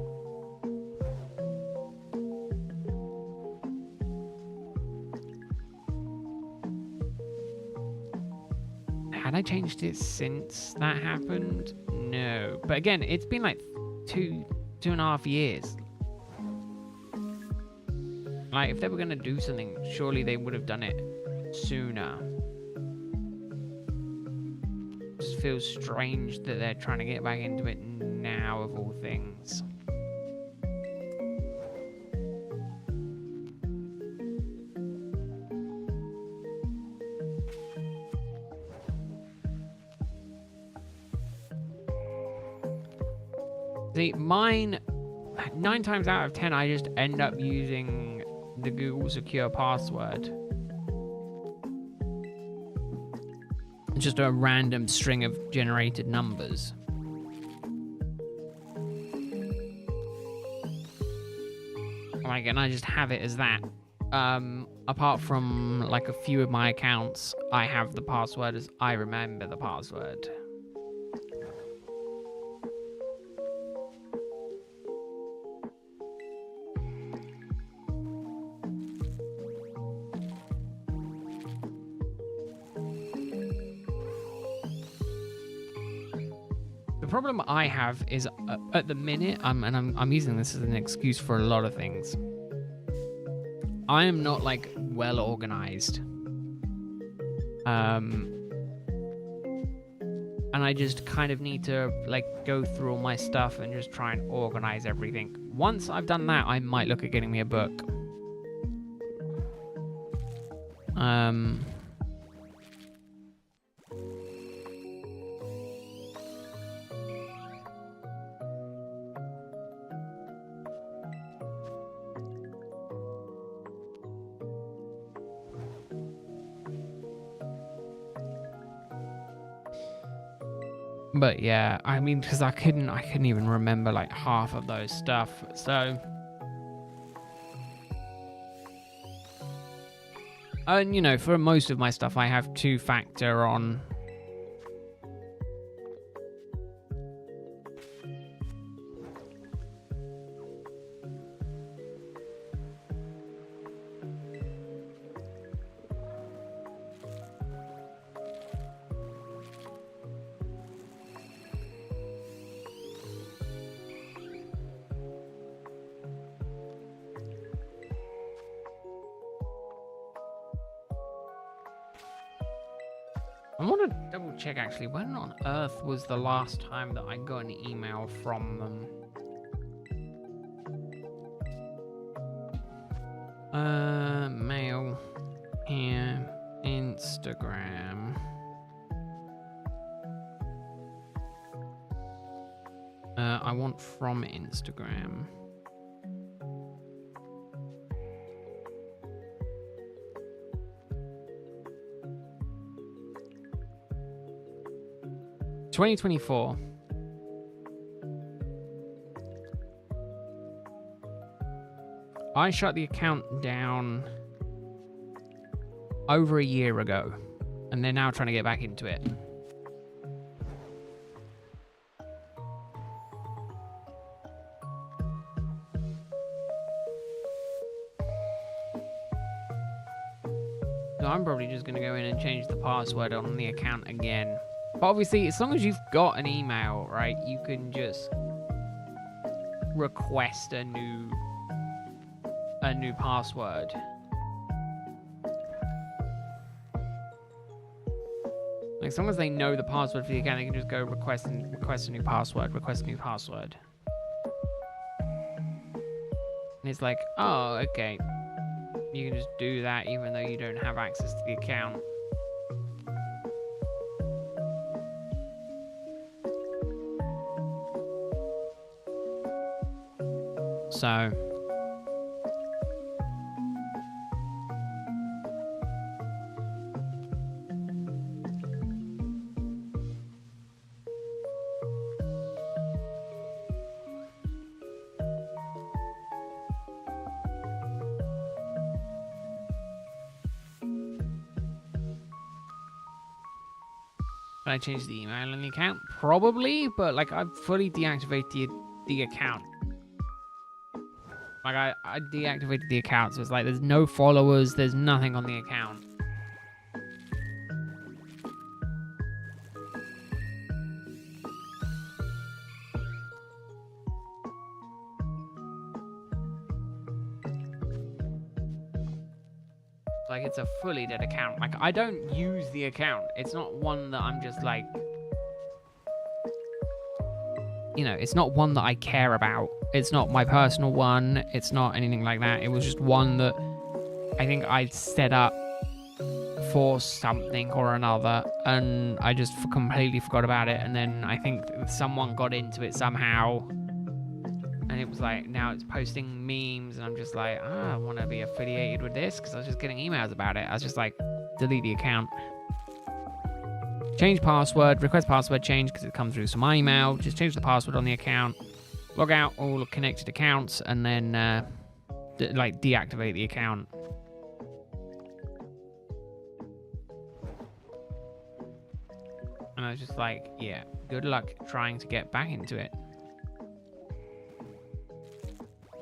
Had I changed it since that happened? no. But again, it's been like 2.5 years. Like, if they were going to do something, surely they would have done it sooner. It just feels strange that they're trying to get back into it now, of all things. See, mine, 9 times out of 10, I just end up using the Google Secure Password. Just a random string of generated numbers. Like, and I just have it as that. Apart from like a few of my accounts, I have the password as I remember the password. The problem I have is at the minute, I'm using this as an excuse for a lot of things. I am not like well organized, and I just kind of need to like go through all my stuff and just try and organize everything. Once I've done that, I might look at getting me a book. But yeah, I mean, because I couldn't even remember like half of those stuff. So, and you know, for most of my stuff, I have 2-factor on. I want to double check actually, when on earth was the last time that I got an email from them? Mail and Instagram. I want from Instagram. $2024. I shut the account down over a year ago, and they're now trying to get back into it. So I'm probably just going to go in and change the password on the account again. But obviously, as long as you've got an email, right, you can just request a new password. Like, as long as they know the password for the account, they can just go request a new password, request a new password. And it's like, oh, okay. You can just do that even though you don't have access to the account. So can I change the email in the account? Probably, but like I've fully deactivated the account. Like I deactivated the account, so it's like there's no followers, there's nothing on the account. Like, it's a fully dead account. Like, I don't use the account. It's not one that I'm just like, you know, it's not one that I care about. It's not my personal one. It's not anything like that. It was just one that I think I'd set up for something or another, and I just completely forgot about it. And then I think someone got into it somehow, and it was like, now it's posting memes, and I'm just like, I want to be affiliated with this, because I was just getting emails about it. I was just like, delete the account. Change password, request password change, because it comes through to my email. Just change the password on the account, log out all connected accounts, and then deactivate the account. And I was just like, yeah, good luck trying to get back into it.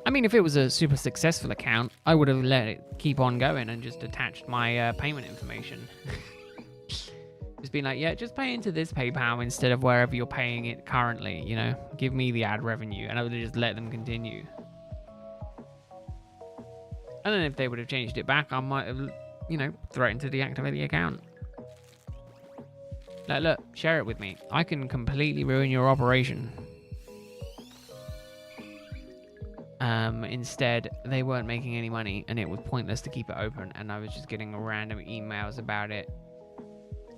I mean, if it was a super successful account, I would have let it keep on going and just attached my payment information. Just being like, yeah, just pay into this PayPal instead of wherever you're paying it currently, you know? Give me the ad revenue, and I would have just let them continue. And then if they would have changed it back, I might have, you know, threatened to deactivate the account. Like, look, share it with me. I can completely ruin your operation. Instead, they weren't making any money, and it was pointless to keep it open, and I was just getting random emails about it.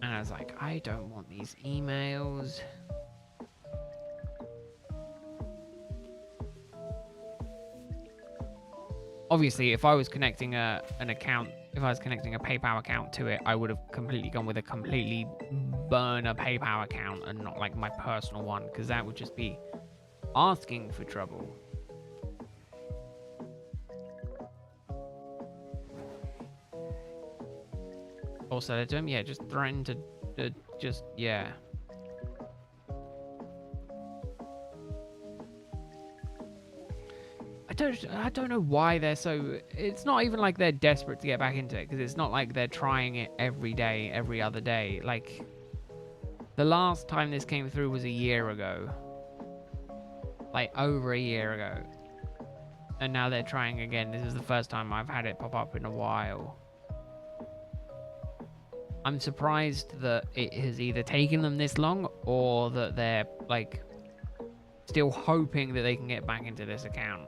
And I was like, I don't want these emails. Obviously, if I was connecting an account, if I was connecting a PayPal account to it, I would have completely gone with a completely burner PayPal account and not like my personal one, because that would just be asking for trouble. Also, they do, yeah, just threaten to just, yeah. I don't know why they're so... It's not even like they're desperate to get back into it, because it's not like they're trying it every day, every other day. Like, the last time this came through was a year ago. Like, over a year ago. And now they're trying again. This is the first time I've had it pop up in a while. I'm surprised that it has either taken them this long, or that they're, like, still hoping that they can get back into this account.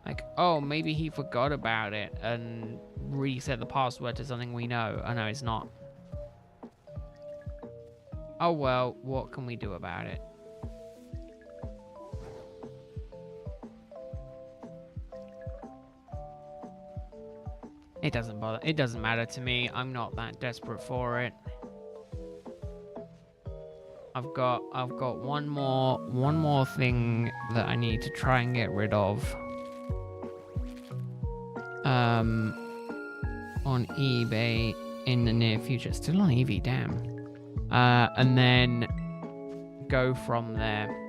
Like, oh, maybe he forgot about it and reset the password to something we know. Oh, no, it's not. Oh, well, what can we do about it? It doesn't bother. It doesn't matter to me. I'm not that desperate for it. I've got one more thing that I need to try and get rid of. On eBay in the near future. Still on eBay, damn. And then go from there.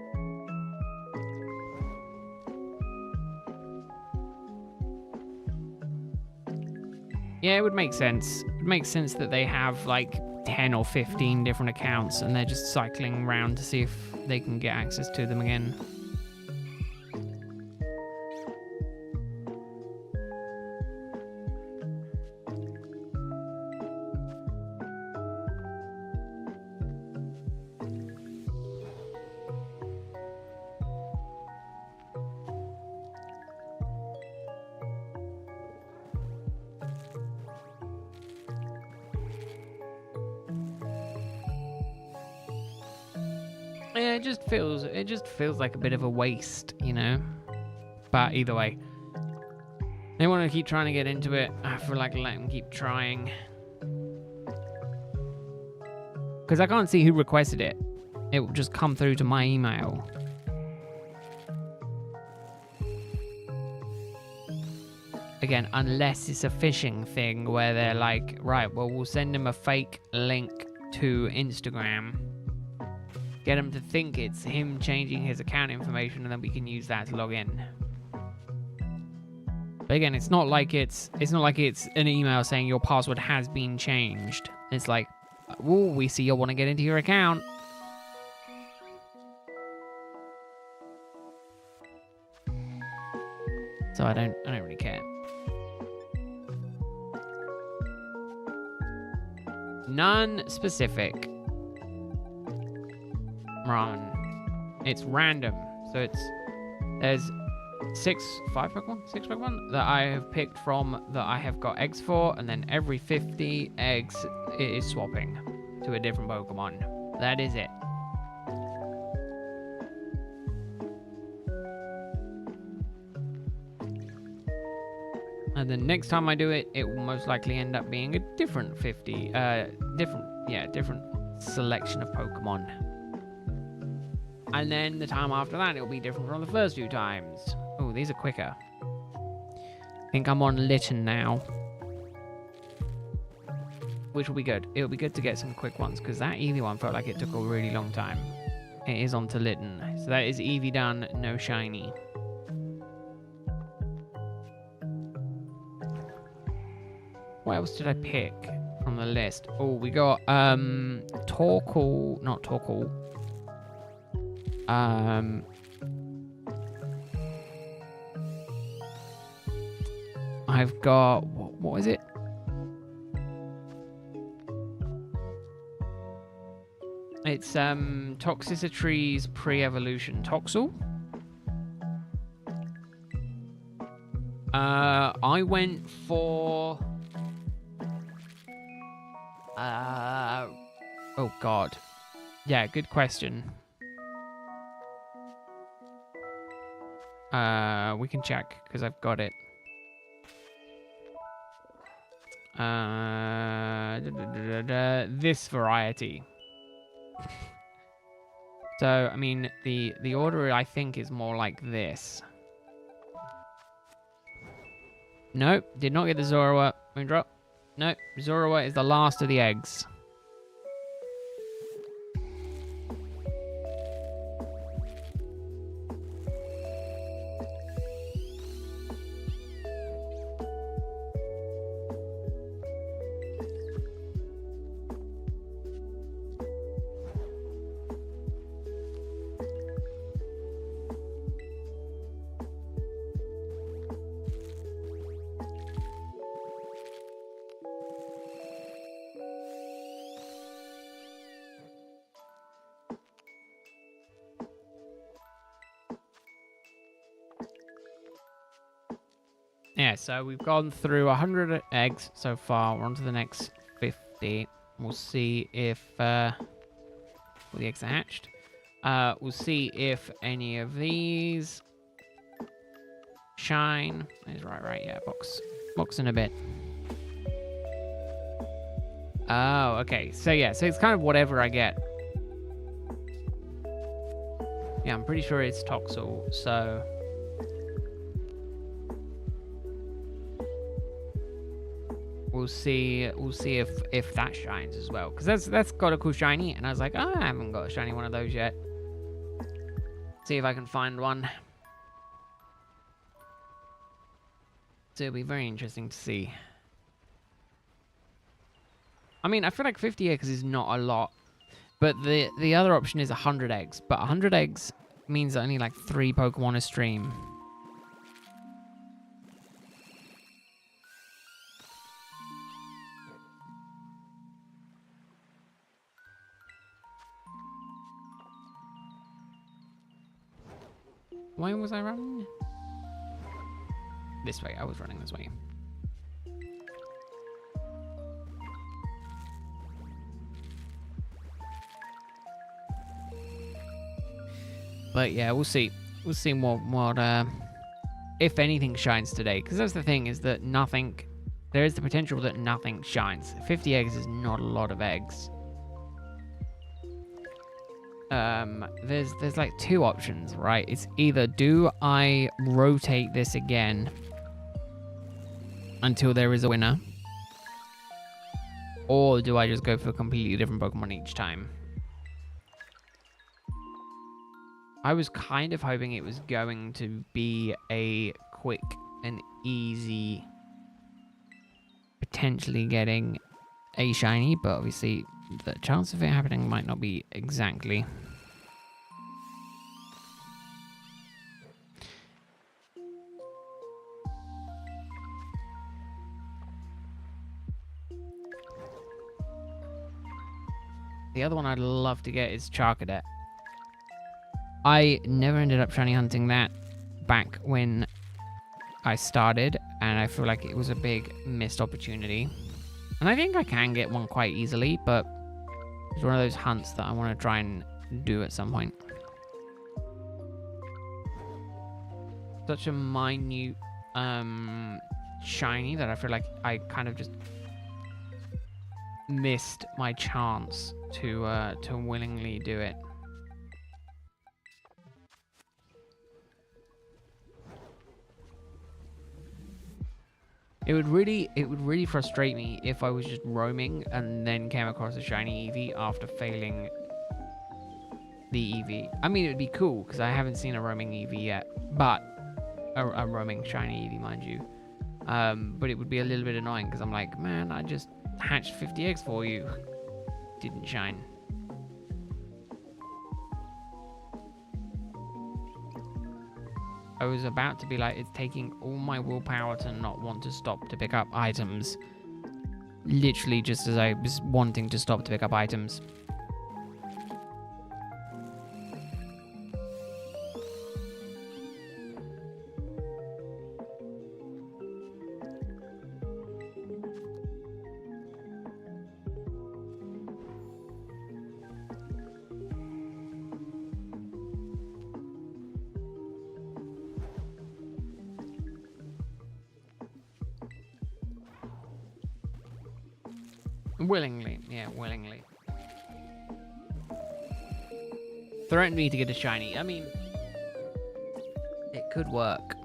Yeah, it would make sense. It makes sense that they have like 10 or 15 different accounts and they're just cycling around to see if they can get access to them again. Yeah, it just feels like a bit of a waste, you know? But either way, they want to keep trying to get into it. I feel like let them keep trying. Because I can't see who requested it. It will just come through to my email. Again, unless it's a phishing thing where they're like, right, well, we'll send them a fake link to Instagram. Get him to think it's him changing his account information, and then we can use that to log in. But again, it's not like it's an email saying your password has been changed. It's like, oh, we see you want to get into your account. So I don't really care. Non-specific. Run. It's random. So there's 6 Pokemon that I have picked from that I have got eggs for, and then every 50 eggs it is swapping to a different Pokemon. That is it. And then next time I do it, it will most likely end up being a different different selection of Pokemon. And then the time after that, it'll be different from the first few times. Oh, these are quicker. I think I'm on Litten now. Which will be good. It'll be good to get some quick ones, because that Eevee one felt like it took a really long time. It is on to Litten. So that is Eevee done, no shiny. What else did I pick from the list? Oh, we got Torkoal, not Torkoal. I've got what was it? It's Toxicitry's pre-evolution Toxel. I went for oh god. Yeah, good question. We can check because I've got it. This variety. So, I mean, the order I think is more like this. Nope, did not get the Zorua. Moondrop. Nope, Zorua is the last of the eggs. Yeah, so we've gone through 100 eggs so far. We're on to the next 50. We'll see if the eggs are hatched. We'll see if any of these shine. Is right, yeah, box in a bit. Oh, okay. So yeah, so it's kind of whatever I get. Yeah, I'm pretty sure it's Toxel, so we'll see if that shines as well, because that's got a cool shiny, and I was like, oh, I haven't got a shiny one of those yet. See if I can find one. So it'll be very interesting to see. I mean, I feel like 50 eggs is not a lot, but the other option is 100 eggs. But 100 eggs means only like 3 Pokemon a stream. Why was I running? This way. I was running this way. But yeah, we'll see. We'll see what if anything shines today. Because that's the thing, is that nothing... There is the potential that nothing shines. 50 eggs is not a lot of eggs. There's like 2 options, right? It's either do I rotate this again until there is a winner, or do I just go for a completely different Pokemon each time? I was kind of hoping it was going to be a quick and easy, potentially getting a shiny, but obviously the chance of it happening might not be exactly. The other one I'd love to get is Charcadet. I never ended up shiny hunting that back when I started, and I feel like it was a big missed opportunity. And I think I can get one quite easily, but it's one of those hunts that I want to try and do at some point. Such a minute shiny that I feel like I kind of just missed my chance to willingly do it. It would really frustrate me if I was just roaming and then came across a shiny Eevee after failing the Eevee. I mean, it would be cool because I haven't seen a roaming Eevee yet, but a roaming shiny Eevee, mind you. But it would be a little bit annoying because I'm like, man, I just hatched 50 eggs for you. Didn't shine. I was about to be like, it's taking all my willpower to not want to stop to pick up items. Literally just as I was wanting to stop to pick up items. Willingly, yeah, willingly. Threatened me to get a shiny. I mean, it could work.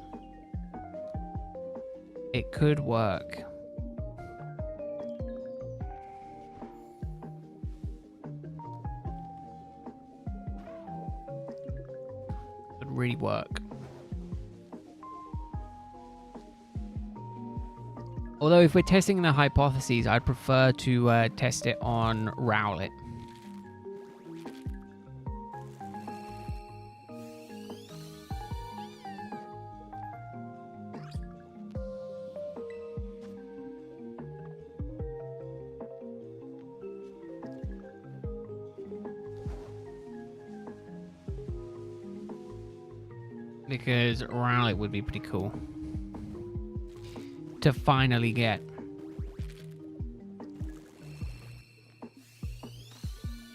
It could work. It would really work. Although if we're testing the hypotheses, I'd prefer to test it on Rowlet. Because Rowlet would be pretty cool to finally get.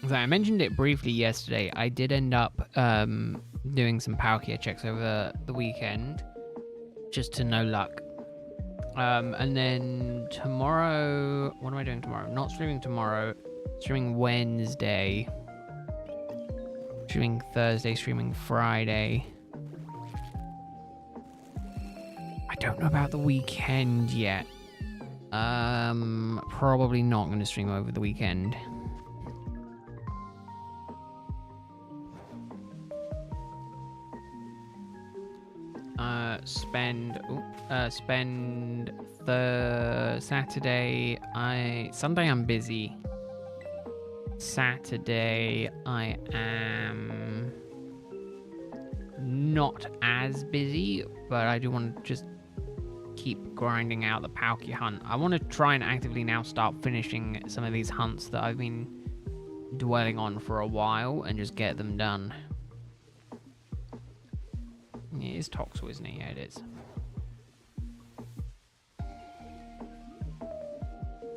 So I mentioned it briefly yesterday. I did end up doing some Palkia checks over the weekend, just to no luck. And then tomorrow, what am I doing tomorrow? Not streaming tomorrow, streaming Wednesday, streaming Thursday, streaming Friday. I don't know about the weekend yet. Probably not going to stream over the weekend. Spend the Saturday. Sunday I'm busy. Saturday I am not as busy, but I do want to just keep grinding out the Palkia hunt. I want to try and actively now start finishing some of these hunts that I've been dwelling on for a while and just get them done. It is Toxel, isn't it? Yeah, it is.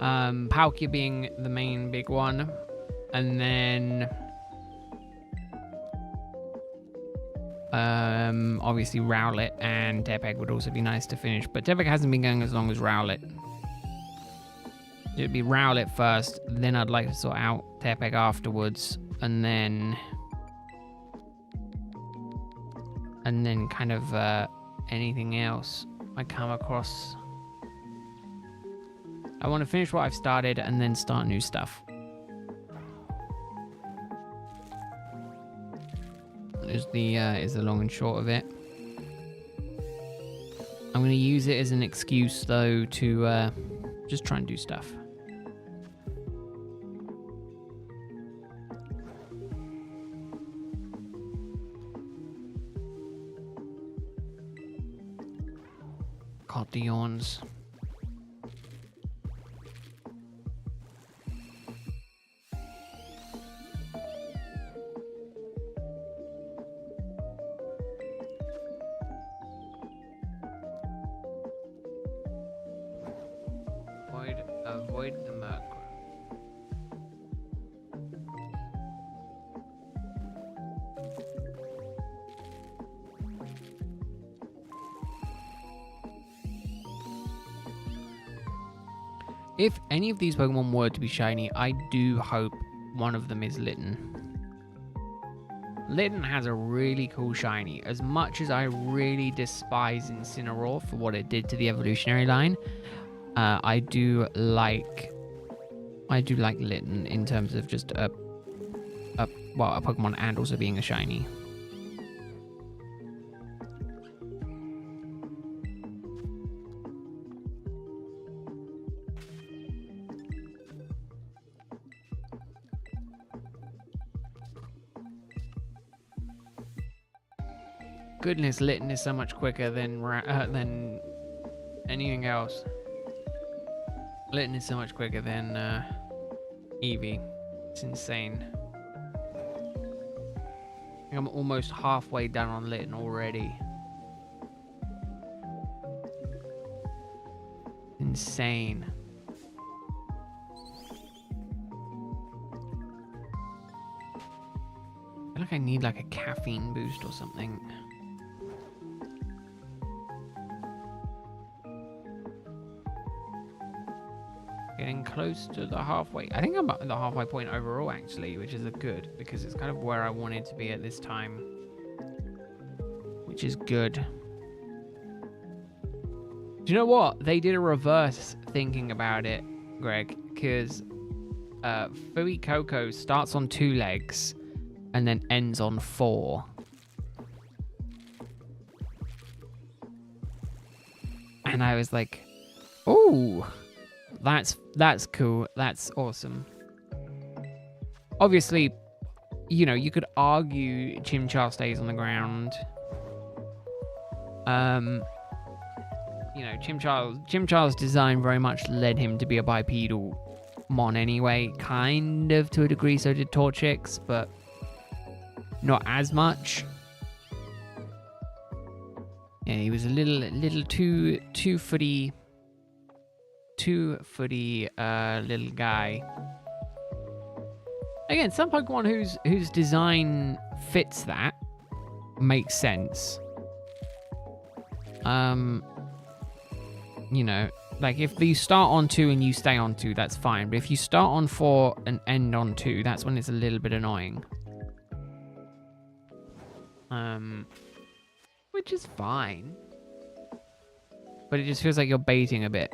Palkia being the main big one, and then obviously Rowlet and Tepeg would also be nice to finish, but Tepeg hasn't been going as long as Rowlet. It would be Rowlet first, then I'd like to sort out Tepeg afterwards, and then kind of anything else I come across. I want to finish what I've started and then start new stuff. Is the long and short of it. I'm going to use it as an excuse though to just try and do stuff. God, the yawns. avoid the Murkrow. If any of these Pokemon were to be shiny, I do hope one of them is Litten. Litten has a really cool shiny. As much as I really despise Incineroar for what it did to the evolutionary line, I do like Litten in terms of just a Pokemon and also being a shiny. Goodness, Litten is so much quicker than anything else. Litten is so much quicker than Eevee. It's insane. I think I'm almost halfway done on Litten already. Insane. I feel like I need like a caffeine boost or something. Getting close to the halfway. I think I'm at the halfway point overall, actually, which is a good, because it's kind of where I wanted to be at this time, which is good. Do you know what? They did a reverse thinking about it, Greg, because Fuecoco starts on 2 legs and then ends on 4. And I was like, oh, that's cool. That's awesome. Obviously, you know, you could argue Chimchar stays on the ground. You know, Chimchar's design very much led him to be a bipedal mon anyway, kind of to a degree. So did Torchic, but not as much. Yeah, he was a little too footy little guy. Again, some Pokemon whose design fits that makes sense. You know, like if you start on 2 and you stay on 2, that's fine. But if you start on 4 and end on 2, that's when it's a little bit annoying. Which is fine. But it just feels like you're baiting a bit.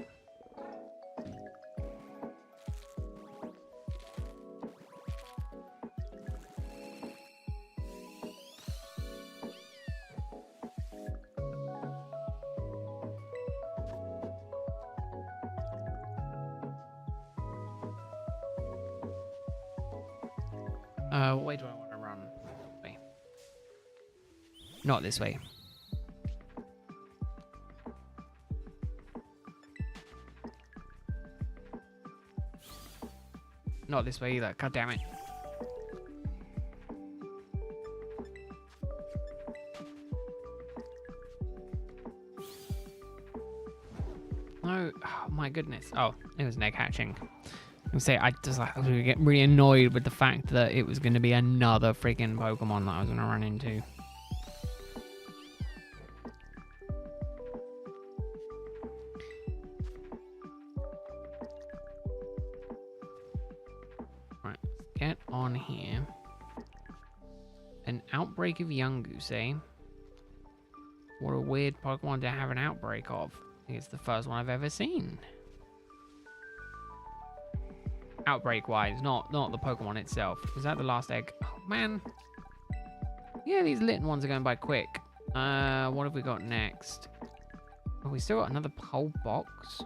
What way do I want to run? Wait. Not this way. Not this way either. God damn it. No. Oh, my goodness. Oh, it was egg hatching. I was going to get really annoyed with the fact that it was going to be another freaking Pokemon that I was going to run into. Right, let's get on here. An outbreak of Yungoos, eh? What a weird Pokemon to have an outbreak of. I think it's the first one I've ever seen. Outbreak-wise, not the Pokemon itself. Was that the last egg? Oh, man. Yeah, these Litten ones are going by quick. What have we got next? Oh, we still got another whole box.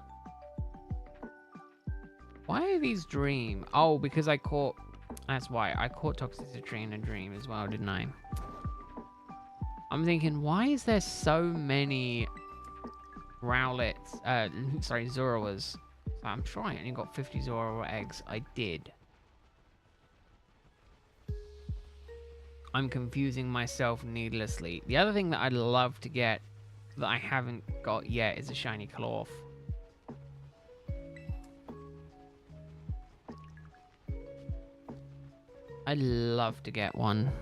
Why are these Dream? Oh, because I caught... That's why. I caught Toxicity in a Dream as well, didn't I? I'm thinking, why is there so many Rowlets? Sorry, Zoroas. I'm sure I only got 50 Zoroark eggs. I did. I'm confusing myself needlessly. The other thing that I'd love to get that I haven't got yet is a shiny Cloth. I'd love to get one.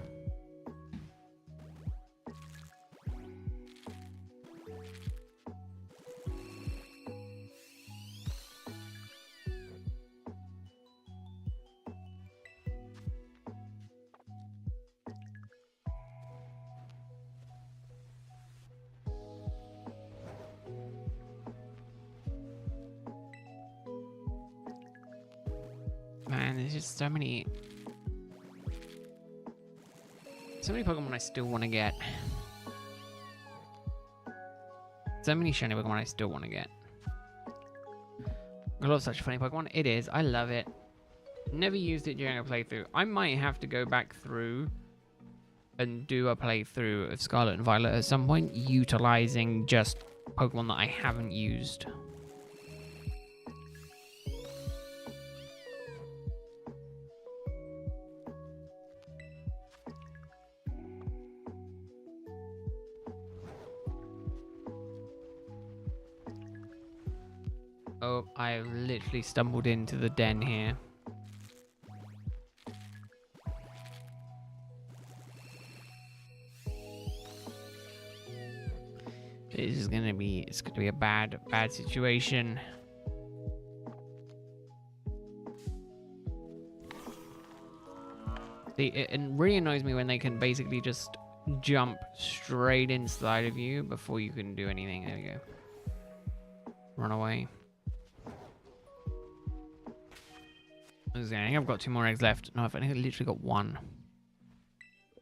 Man, there's just so many Pokemon I still want to get. So many shiny Pokemon I still want to get. I love such a funny Pokemon. It is. I love it. Never used it during a playthrough. I might have to go back through and do a playthrough of Scarlet and Violet at some point, utilizing just Pokemon that I haven't used. Oh, I literally stumbled into the den here. It's gonna be a bad situation. It really annoys me when they can basically just jump straight inside of you before you can do anything. There we go. Run away. I think I've got 2 more eggs left. No, I think I literally got 1.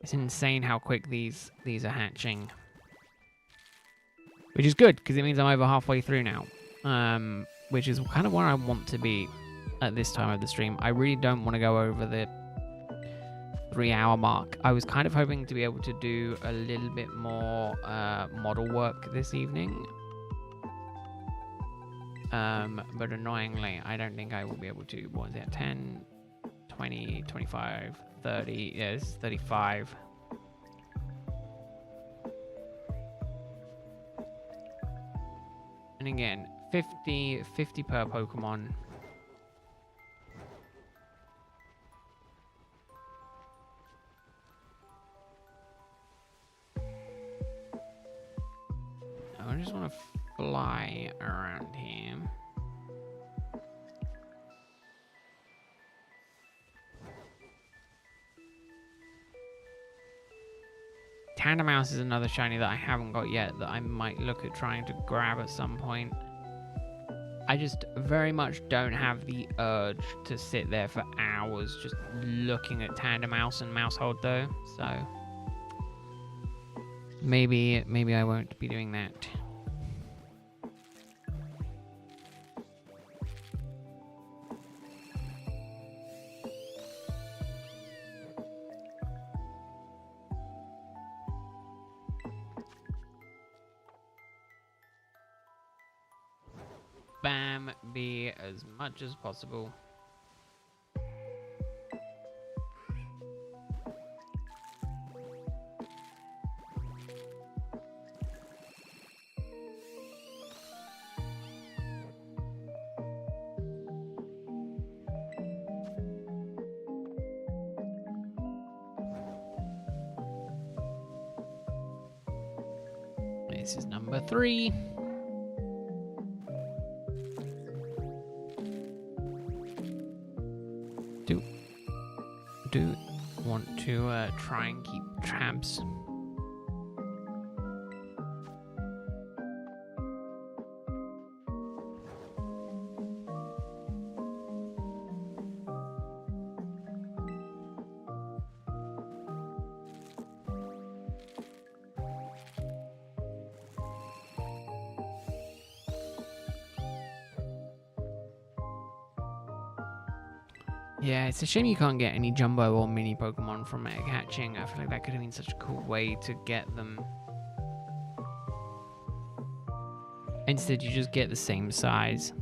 It's insane how quick these are hatching. Which is good, because it means I'm over halfway through now. Which is kind of where I want to be at this time of the stream. I really don't want to go over the 3-hour mark. I was kind of hoping to be able to do a little bit more model work this evening. But annoyingly, I don't think I will be able to. What is it? 10, 20, 25, 30. Yes, 35. And again, 50 per Pokemon. I just want to fly around here. Tandemaus is another shiny that I haven't got yet that I might look at trying to grab at some point. I just very much don't have the urge to sit there for hours just looking at Tandemaus and Mousehold though, so maybe I won't be doing that. Bam, be as much as possible. This is number 3. Do want to try and keep tabs. Yeah, it's a shame you can't get any Jumbo or Mini Pokemon from egg hatching. I feel like that could have been such a cool way to get them. Instead, you just get the same size.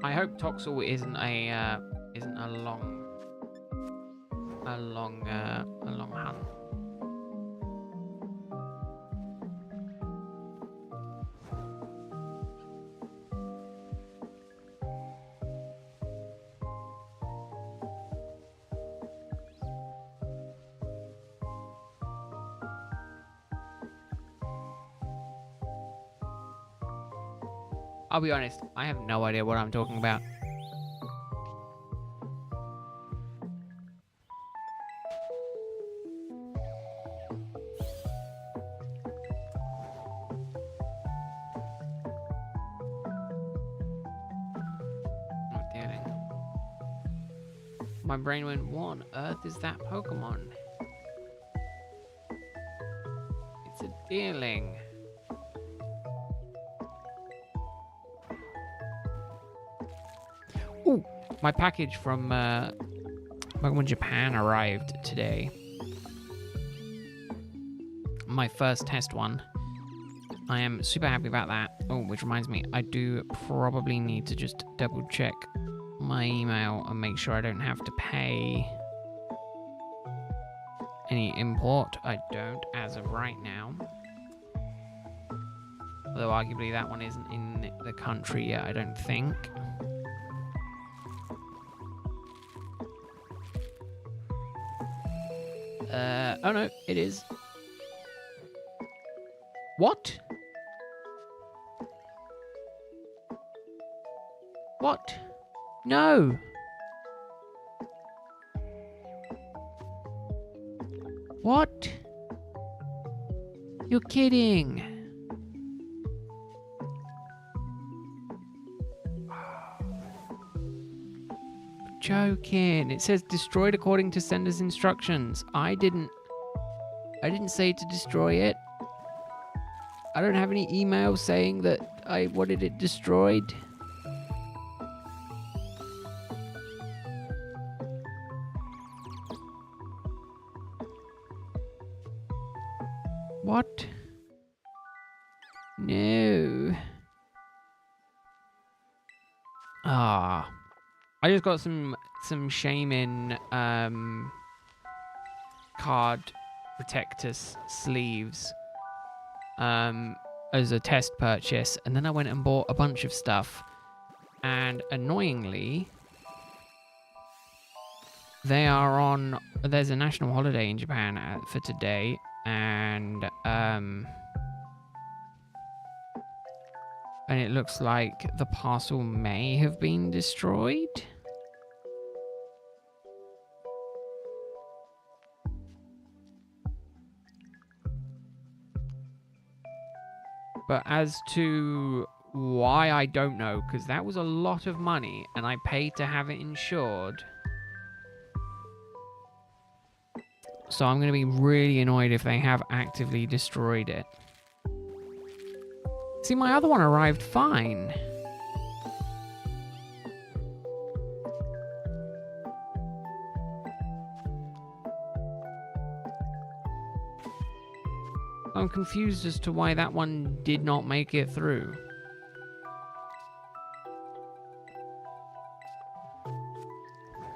I hope Toxel isn't a long hunt. I'll be honest, I have no idea what I'm talking about. Not dealing. My brain went, what on earth is that Pokemon? It's a dealing. Ooh, my package from Pokemon Japan arrived today. My first test one. I am super happy about that. Oh, which reminds me, I do probably need to just double check my email and make sure I don't have to pay any import. I don't as of right now. Although arguably that one isn't in the country yet, I don't think. Oh no, it is. What? What? No. What? You're kidding. Joking. It says destroyed according to sender's instructions. I didn't say to destroy it. I don't have any email saying that I wanted it destroyed. What? No. Ah. I just got some Shaman card protector sleeves as a test purchase, and then I went and bought a bunch of stuff, and annoyingly there's a national holiday in Japan for today, and it looks like the parcel may have been destroyed. But as to why, I don't know, because that was a lot of money and I paid to have it insured. So I'm going to be really annoyed if they have actively destroyed it. See, my other one arrived fine. I'm confused as to why that one did not make it through.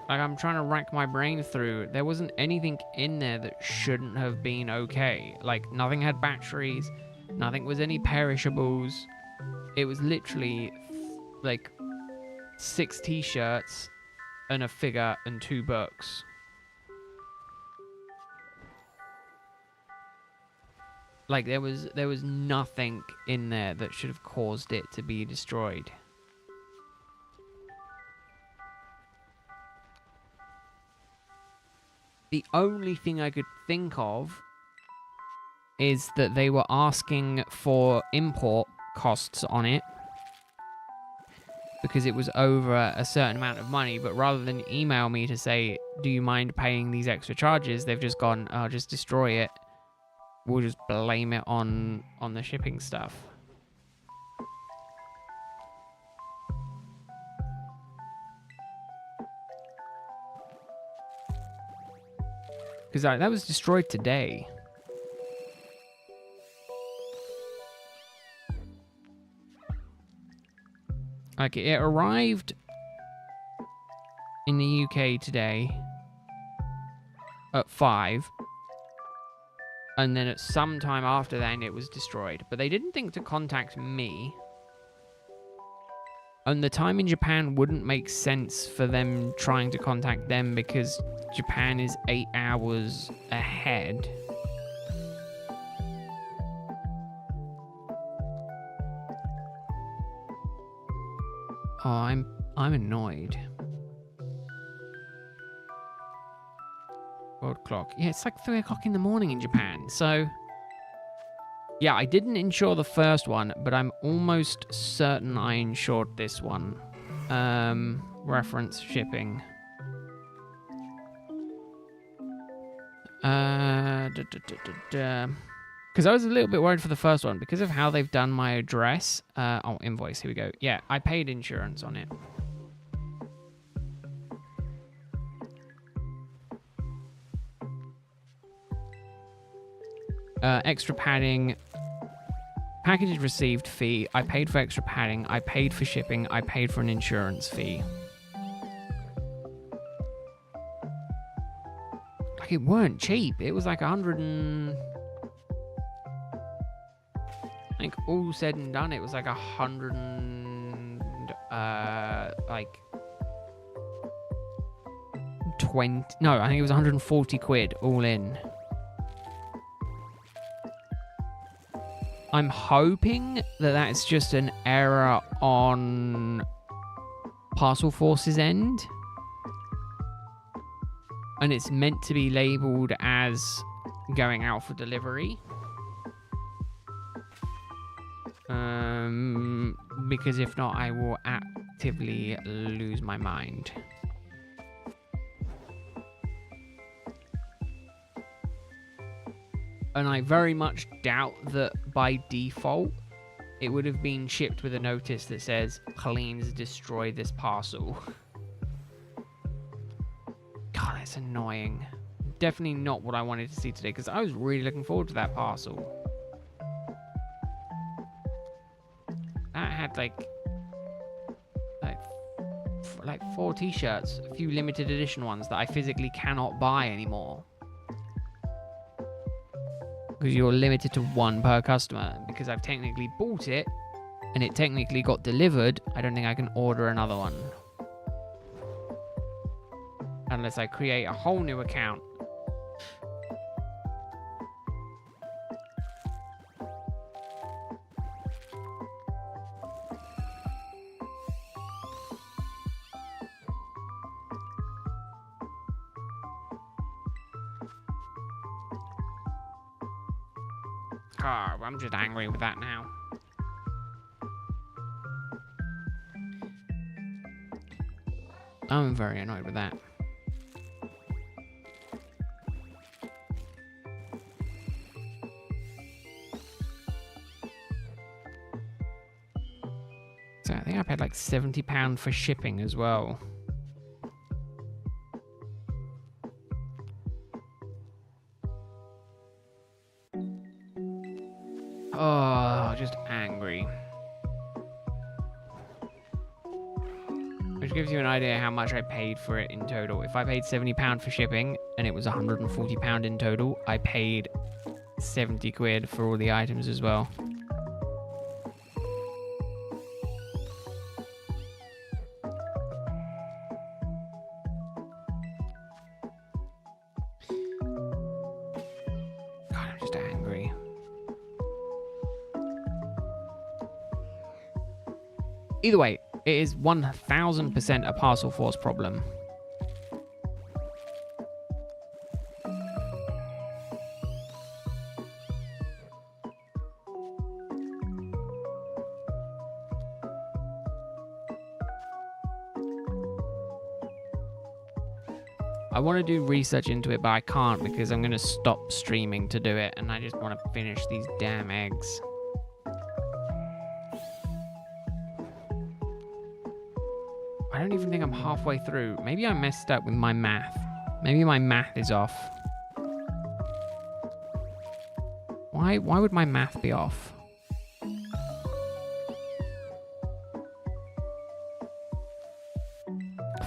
Like, I'm trying to rack my brain through. There wasn't anything in there that shouldn't have been okay. Like, nothing had batteries. Nothing was any perishables. It was literally, like, 6 t-shirts and a figure and 2 books. Like, there was nothing in there that should have caused it to be destroyed. The only thing I could think of is that they were asking for import costs on it because it was over a certain amount of money, but rather than email me to say, do you mind paying these extra charges, they've just gone, oh, just destroy it. We'll just blame it on the shipping stuff. Because that was destroyed today. Like, it arrived in the UK today at 5. And then at some time after then, it was destroyed. But they didn't think to contact me. And the time in Japan wouldn't make sense for them trying to contact them because Japan is 8 hours ahead. Oh, I'm annoyed. World clock. Yeah, it's like 3 o'clock in the morning in Japan. So, yeah, I didn't insure the first one, but I'm almost certain I insured this one. Reference shipping. Because I was a little bit worried for the first one because of how they've done my address. Oh, invoice. Here we go. Yeah, I paid insurance on it. Extra padding. Packages received fee. I paid for extra padding. I paid for shipping. I paid for an insurance fee. Like, it weren't cheap. It was like 100 and... I think all said and done, it was like 100 and... like... 20... No, I think it was 140 quid all in. I'm hoping that that's just an error on Parcel Force's end. And it's meant to be labeled as going out for delivery. Because if not, I will actively lose my mind. And I very much doubt that by default, it would have been shipped with a notice that says, "Please destroy this parcel." God, that's annoying. Definitely not what I wanted to see today, because I was really looking forward to that parcel. That had like 4 t-shirts, a few limited edition ones that I physically cannot buy anymore. Because you're limited to 1 per customer. Because I've technically bought it, and it technically got delivered, I don't think I can order another one. Unless I create a whole new account. Oh, I'm just angry with that now. I'm very annoyed with that. So I think I paid like £70 for shipping as well. Oh, just angry. Which gives you an idea how much I paid for it in total. If I paid £70 for shipping and it was £140 in total, I paid 70 quid for all the items as well. God, I'm just angry. Either way, it is 1000% a Parcel Force problem. I want to do research into it, but I can't because I'm going to stop streaming to do it, and I just want to finish these damn eggs. I don't even think I'm halfway through. Maybe I messed up with my math. Maybe my math is off. Why would my math be off?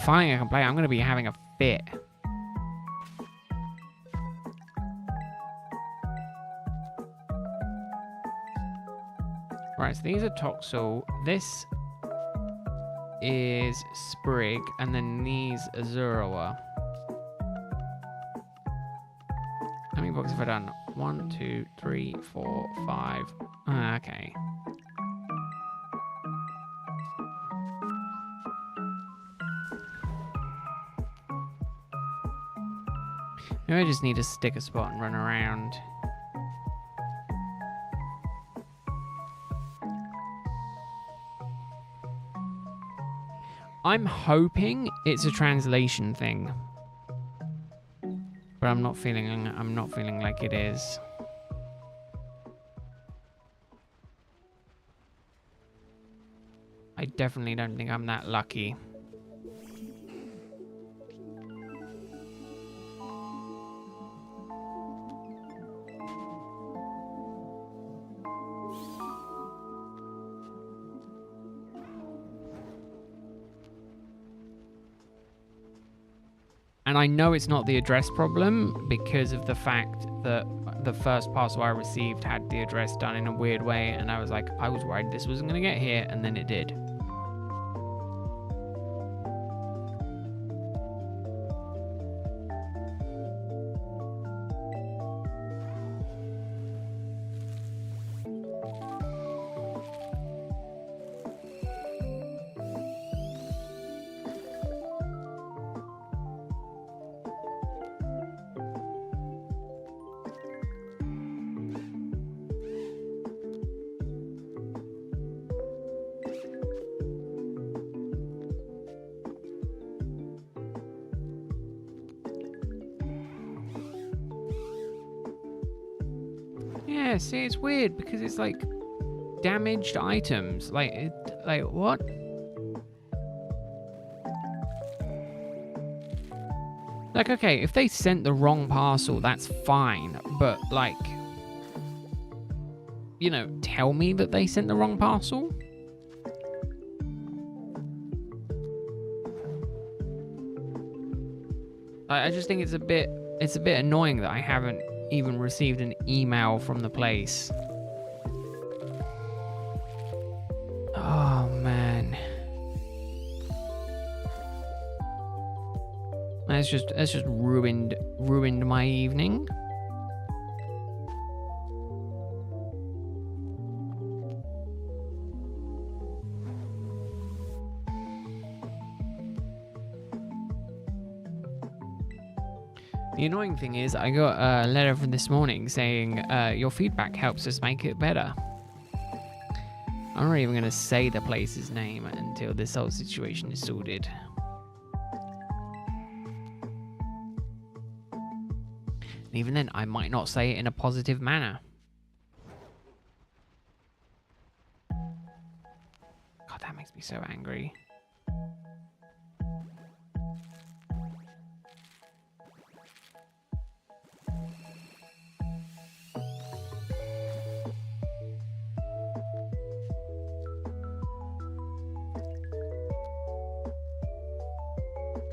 find a complaint, I'm going to be having a fit. Right, so these are Toxel. This is Sprig, and then these Azurawa. How many boxes have I done? 1, 2, 3, 4, 5. Okay. Maybe I just need to stick a spot and run around. I'm hoping it's a translation thing, but I'm not feeling like it is. I definitely don't think I'm that lucky. And I know it's not the address problem because of the fact that the first parcel I received had the address done in a weird way, and I was like, I was worried this wasn't going to get here, and then it did. Yeah, see, it's weird because it's like damaged items. Like what? Like, okay, if they sent the wrong parcel, that's fine. But like, you know, tell me that they sent the wrong parcel. I just think it's a bit annoying that I haven't even received an email from the place. Oh man, that's just ruined my evening. The annoying thing is, I got a letter from this morning saying, your feedback helps us make it better. I'm not even going to say the place's name until this whole situation is sorted. And even then, I might not say it in a positive manner. God, that makes me so angry.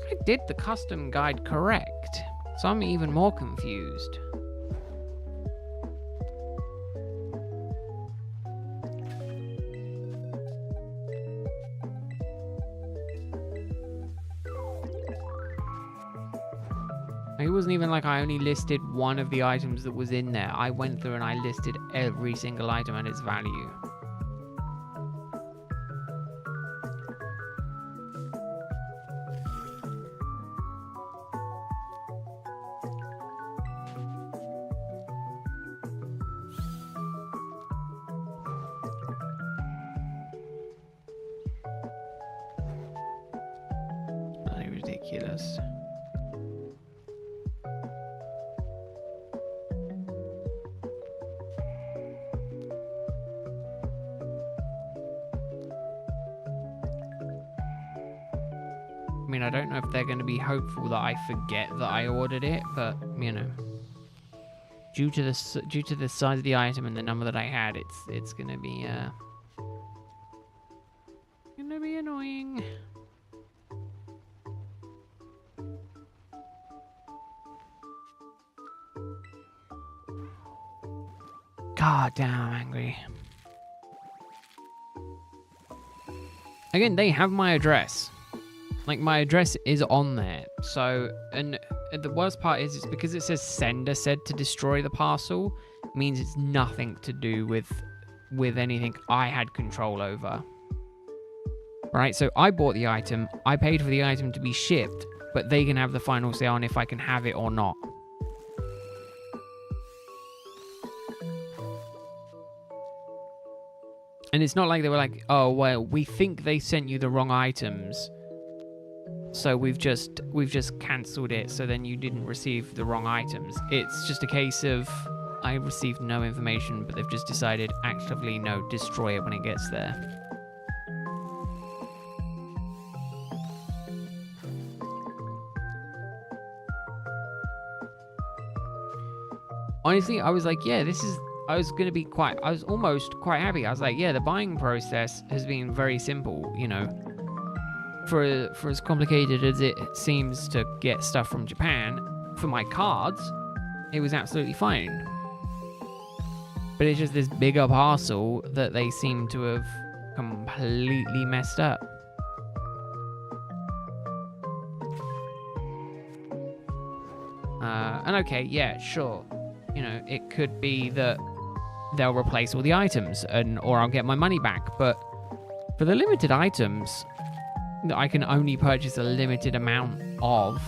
I did the custom guide correct, so I'm even more confused. It wasn't even like I only listed one of the items that was in there. I went through and I listed every single item and its value. Bloody ridiculous. I mean, I don't know if they're going to be hopeful that I forget that I ordered it, but you know, due to the size of the item and the number that I had, it's going to be annoying. God damn, I'm angry. Again, they have my address. Like, my address is on there. So, and the worst part is because it says sender said to destroy the parcel, means it's nothing to do with anything I had control over. Right, so I bought the item, I paid for the item to be shipped, but they can have the final say on if I can have it or not. And it's not like they were like, oh, well, we think they sent you the wrong items, so we've just cancelled it, so then you didn't receive the wrong items. It's just a case of, I received no information, but they've just decided, actively, no, destroy it when it gets there. Honestly, I was like, yeah, I was almost quite happy. I was like, yeah, the buying process has been very simple, you know. For as complicated as it seems to get stuff from Japan, for my cards, it was absolutely fine. But it's just this bigger parcel that they seem to have completely messed up. And okay, yeah, sure. You know, it could be that they'll replace all the items or I'll get my money back. But for the limited items that I can only purchase a limited amount of,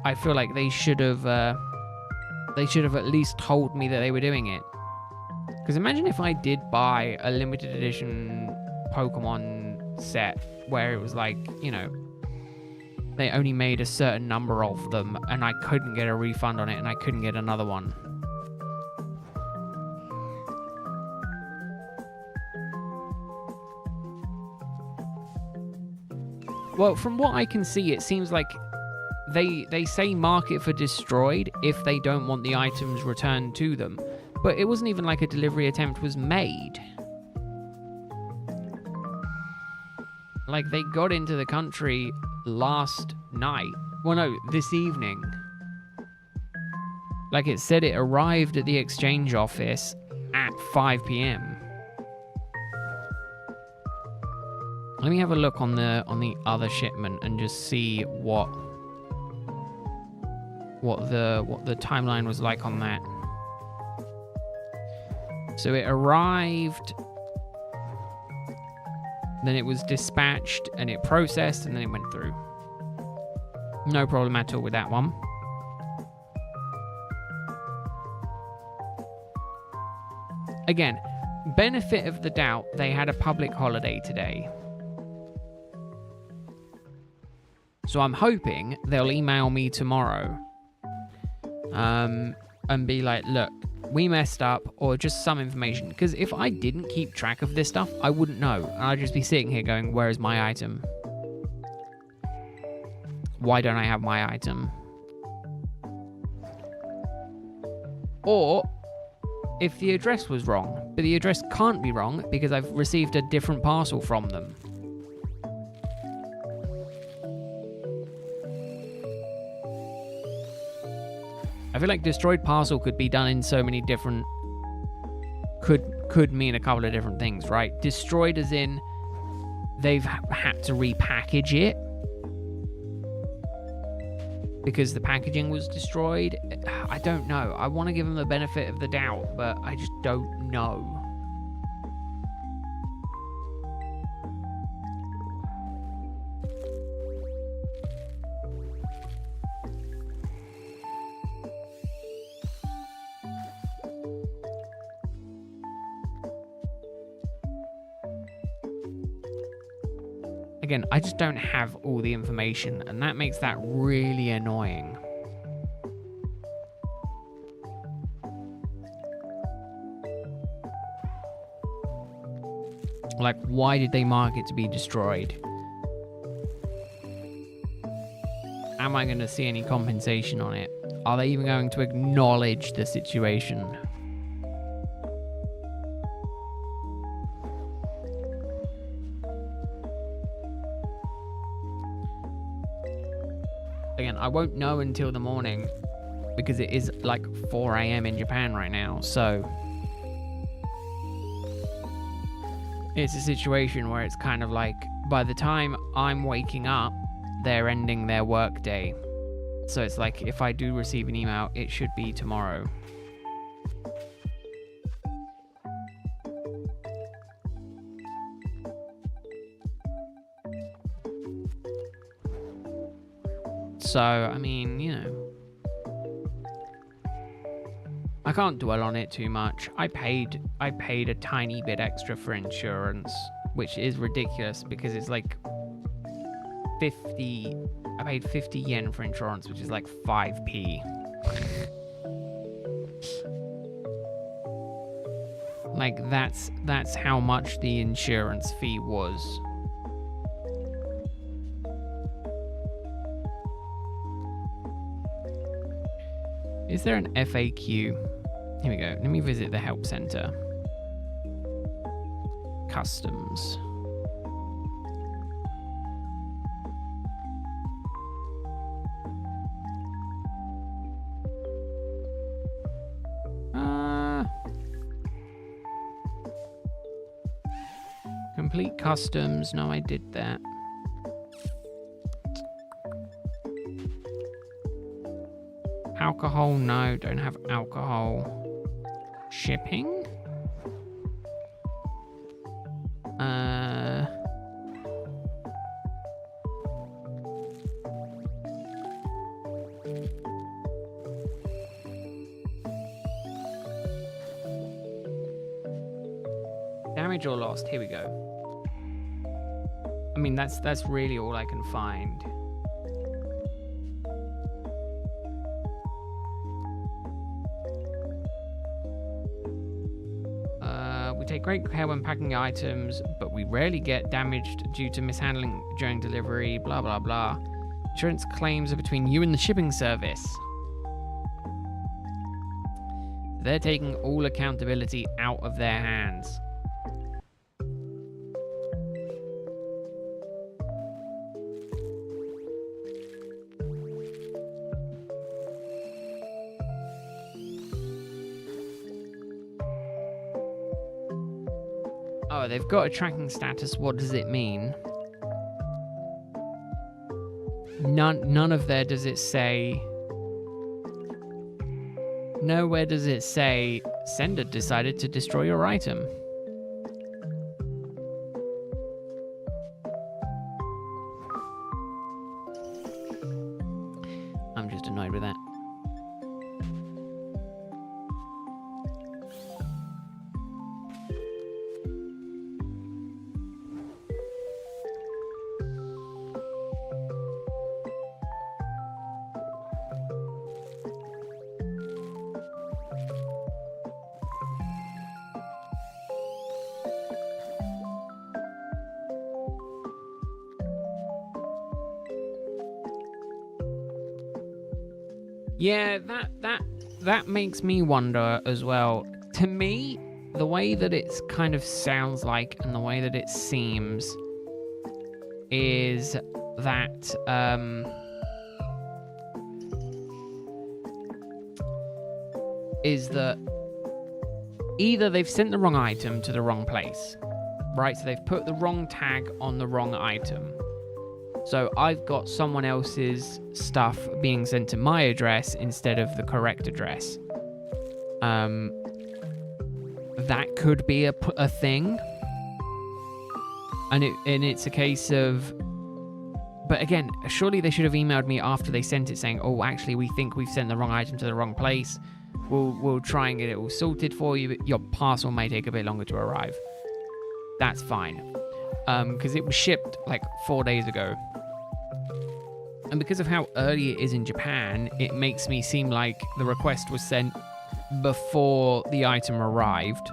I feel like they should have at least told me that they were doing it. Because imagine if I did buy a limited edition Pokemon set where it was like, you know, they only made a certain number of them and I couldn't get a refund on it and I couldn't get another one. Well, from what I can see, it seems like they say mark it for destroyed if they don't want the items returned to them. But it wasn't even like a delivery attempt was made. Like, they got into the country last night. Well, no, this evening. Like, it said it arrived at the exchange office at 5 p.m. Let me have a look on the other shipment and just see what the timeline was like on that. So it arrived, then it was dispatched, and it processed, and then it went through. No problem at all with that one. Again, benefit of the doubt, they had a public holiday today. So I'm hoping they'll email me tomorrow and be like, look, we messed up, or just some information. Because if I didn't keep track of this stuff, I wouldn't know. And I'd just be sitting here going, where is my item? Why don't I have my item? Or if the address was wrong, but the address can't be wrong because I've received a different parcel from them. I feel like destroyed parcel could be done in so many different... Could mean a couple of different things, right? Destroyed as in they've had to repackage it because the packaging was destroyed. I don't know. I want to give them the benefit of the doubt, but I just don't know. Again, I just don't have all the information, and that makes that really annoying. Like, why did they mark it to be destroyed? Am I going to see any compensation on it? Are they even going to acknowledge the situation? Again, I won't know until the morning because it is like 4 a.m. in Japan right now. So it's a situation where it's kind of like by the time I'm waking up, they're ending their work day. So it's like if I do receive an email, it should be tomorrow. So, I mean, you know, I can't dwell on it too much. I paid a tiny bit extra for insurance, which is ridiculous because it's like 50. I paid 50 yen for insurance, which is like 5p. Like that's how much the insurance fee was. Is there an FAQ? Here we go. Let me visit the help center. Customs. Complete customs. No, I did that. Alcohol, no, don't have alcohol. Shipping? Damage or lost, here we go. I mean, that's really all I can find. We take great care when packing items, but we rarely get damaged due to mishandling during delivery, blah, blah, blah. Insurance claims are between you and the shipping service. They're taking all accountability out of their hands. Oh, they've got a tracking status. What does it mean? None of there does it say. Nowhere does it say sender decided to destroy your item. I'm just annoyed with that. Yeah, that makes me wonder as well. To me, the way that it kind of sounds like and the way that it seems is that either they've sent the wrong item to the wrong place, right? So they've put the wrong tag on the wrong item. So I've got someone else's stuff being sent to my address instead of the correct address. That could be a thing. And it's a case of... But again, surely they should have emailed me after they sent it saying, oh, actually, we think we've sent the wrong item to the wrong place. We'll try and get it all sorted for you, but your parcel may take a bit longer to arrive. That's fine. Because it was shipped like 4 days ago. And because of how early it is in Japan, it makes me seem like the request was sent before the item arrived.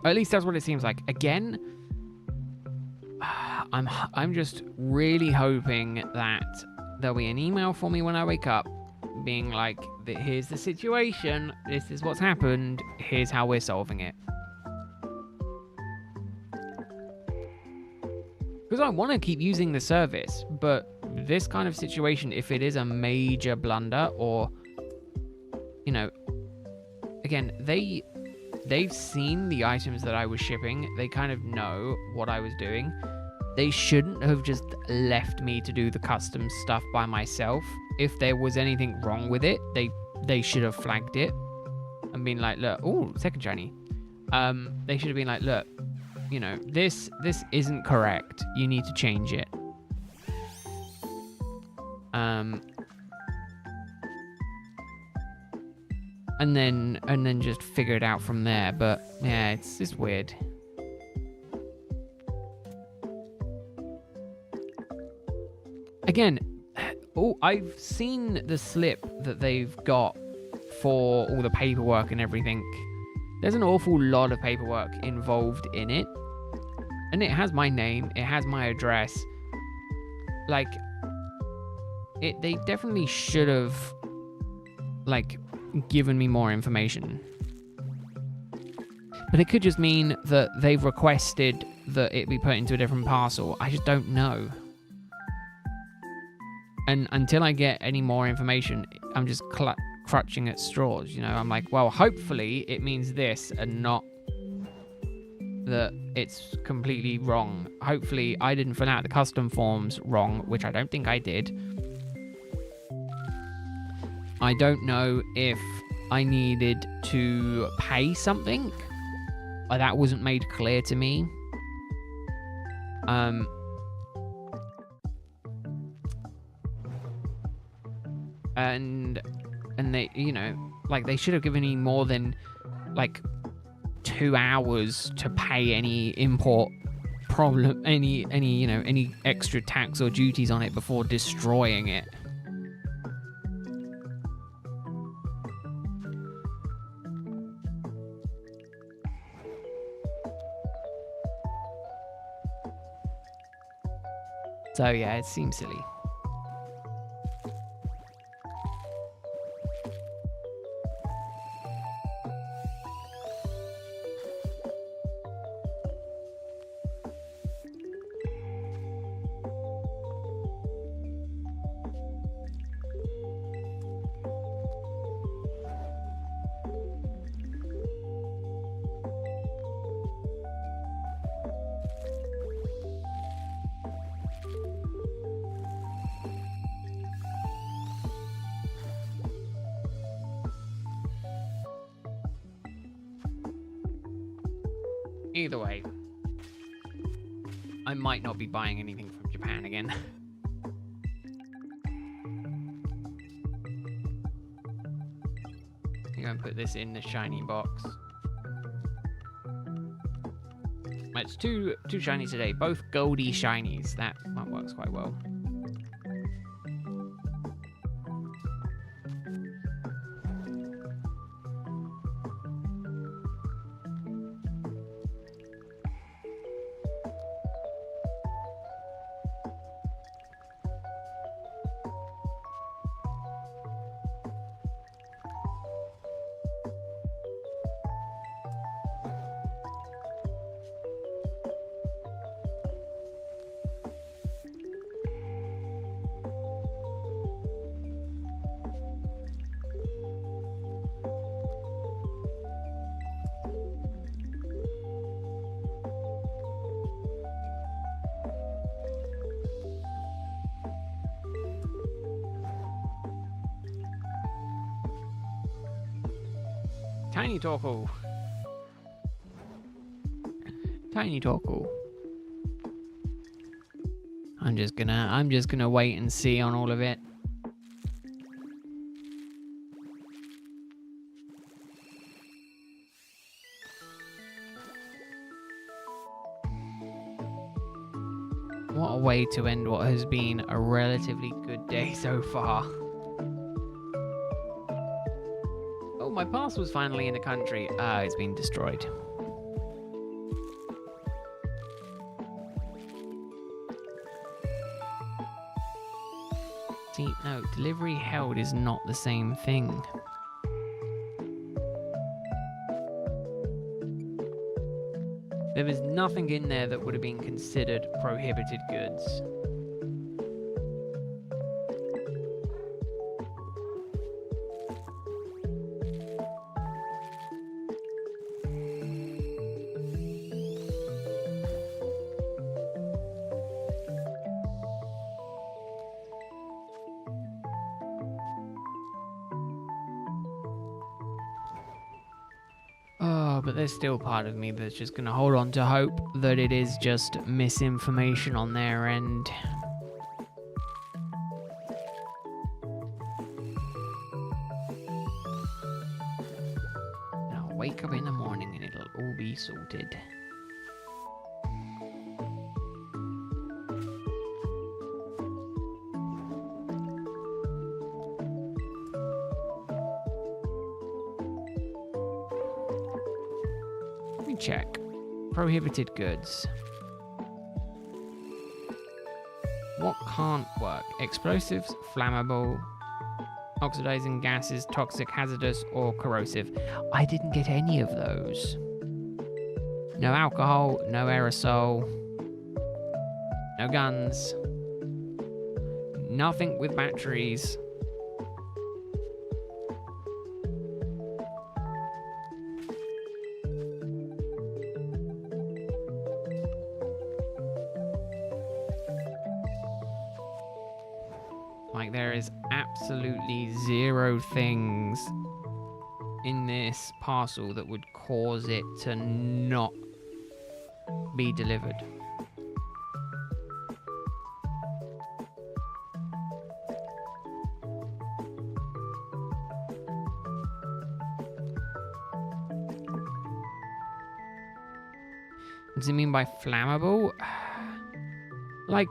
At least that's what it seems like. Again, I'm just really hoping that there'll be an email for me when I wake up being like, here's the situation, this is what's happened, here's how we're solving it. Because I want to keep using the service, but this kind of situation, if it is a major blunder or, you know, again, they've seen the items that I was shipping. They kind of know what I was doing. They shouldn't have just left me to do the custom stuff by myself. If there was anything wrong with it, they should have flagged it and been like, look, oh, second shiny. They should have been like, look, you know, this isn't correct. You need to change it. And then just figure it out from there. But yeah, it's just weird. Again, I've seen the slip that they've got for all the paperwork and everything. There's an awful lot of paperwork involved in it. And it has my name, it has my address. Like, they definitely should have, like, given me more information. But it could just mean that they've requested that it be put into a different parcel. I just don't know. And until I get any more information, I'm just clutching at straws, you know? I'm like, well, hopefully it means this and not that it's completely wrong. Hopefully I didn't fill out the custom forms wrong, which I don't think I did. I don't know if I needed to pay something. That wasn't made clear to me. And they, you know, like, they should have given me more than like 2 hours to pay any import problem, any you know, any extra tax or duties on it before destroying it. So yeah, it seems silly. Either way, I might not be buying anything from Japan again. I'm going to put this in the shiny box. It's two shinies today, both goldy shinies. That works quite well. Tiny Torkoal. Tiny Torkoal. I'm just gonna wait and see on all of it. What a way to end what has been a relatively good day so far. Oh, my parcel's finally in the country. It's been destroyed. See, no, delivery held is not the same thing. There was nothing in there that would have been considered prohibited goods. Oh, but there's still part of me that's just going to hold on to hope that it is just misinformation on their end. And I'll wake up in the morning and it'll all be sorted. Check. Prohibited goods. What can't work? Explosives, flammable, oxidizing gases, toxic, hazardous, or corrosive. I didn't get any of those. No alcohol, no aerosol, no guns, nothing with batteries. Like, there is absolutely zero things in this parcel that would cause it to not be delivered. What does it mean by flammable? Like,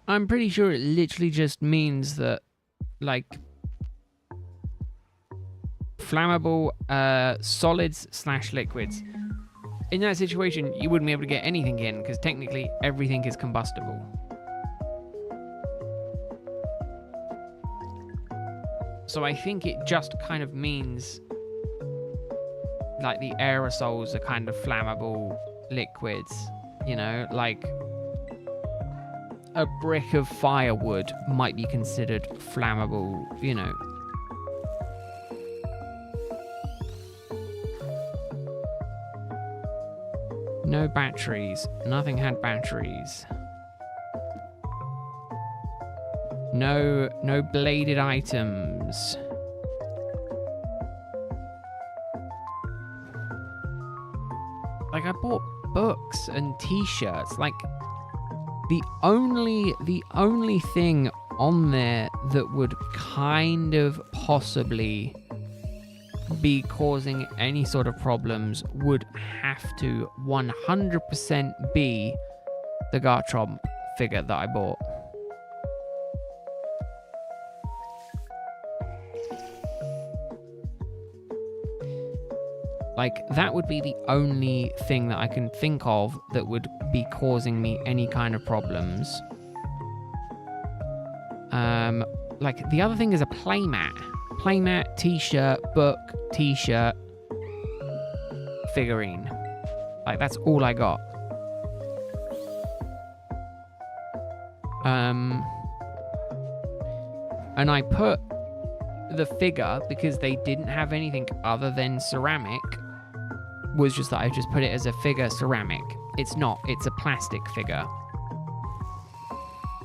I'm pretty sure it literally just means that, like, flammable solids/liquids. In that situation, you wouldn't be able to get anything in because technically everything is combustible. So I think it just kind of means like the aerosols are kind of flammable liquids, you know, like a brick of firewood might be considered flammable, you know. No batteries. Nothing had batteries. No bladed items. Like, I bought books and t-shirts. Like, the only thing on there that would kind of possibly be causing any sort of problems would have to 100% be the Garchomp figure that I bought. Like, that would be the only thing that I can think of that would be causing me any kind of problems. Like, the other thing is a playmat. Playmat, t-shirt, book, t-shirt, figurine. Like, that's all I got. And I put the figure, because they didn't have anything other than ceramic, was just that I just put it as a figure ceramic. It's not, it's a plastic figure.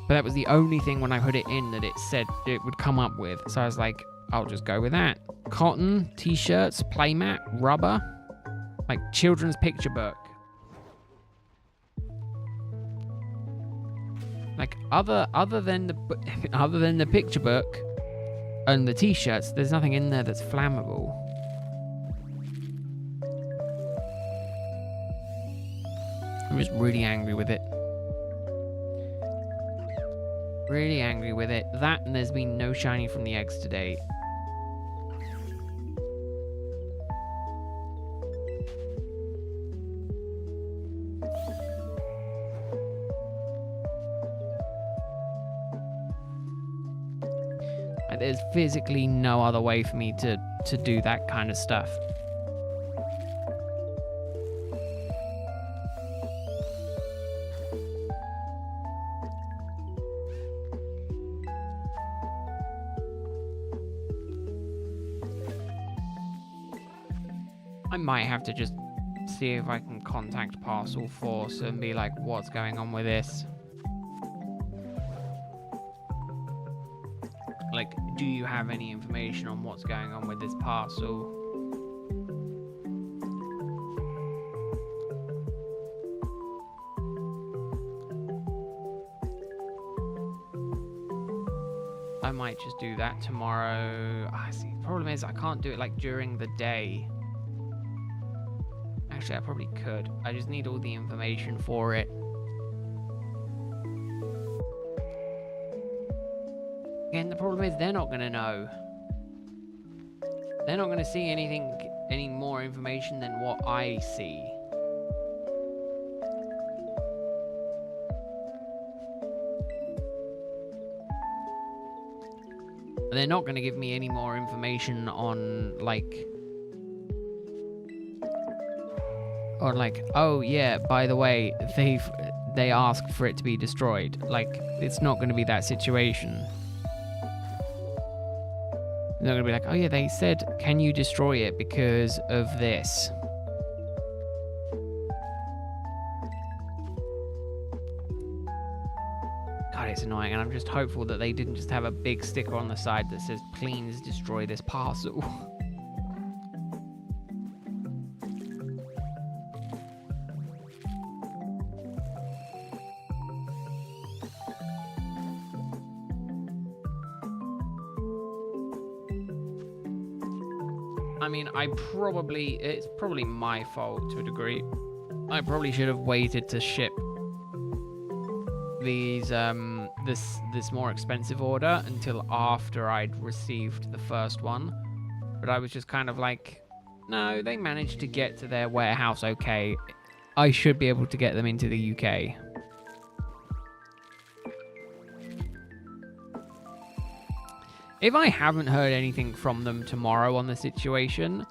But that was the only thing when I put it in that it said it would come up with. So I was like, I'll just go with that. Cotton, t-shirts, playmat, rubber, like children's picture book. Like other than the picture book and the t-shirts, there's nothing in there that's flammable. I'm just really angry with it. Really angry with it. That, and there's been no shiny from the eggs today. Like, there's physically no other way for me to do that kind of stuff. I might have to just see if I can contact Parcel Force and be like, what's going on with this? Like, do you have any information on what's going on with this parcel? I might just do that tomorrow. See, the problem is I can't do it like during the day. Actually, I probably could. I just need all the information for it. Again, the problem is they're not going to know. They're not going to see any more information than what I see. They're not going to give me any more information on, like, oh yeah, by the way, they asked for it to be destroyed. Like, it's not going to be that situation. They're going to be like, oh yeah, they said, can you destroy it because of this? God, it's annoying, and I'm just hopeful that they didn't just have a big sticker on the side that says, please destroy this parcel. I mean, it's probably my fault to a degree. I probably should have waited to ship these, this more expensive order until after I'd received the first one. But I was just kind of like, no, they managed to get to their warehouse okay. I should be able to get them into the UK. If I haven't heard anything from them tomorrow on the situation,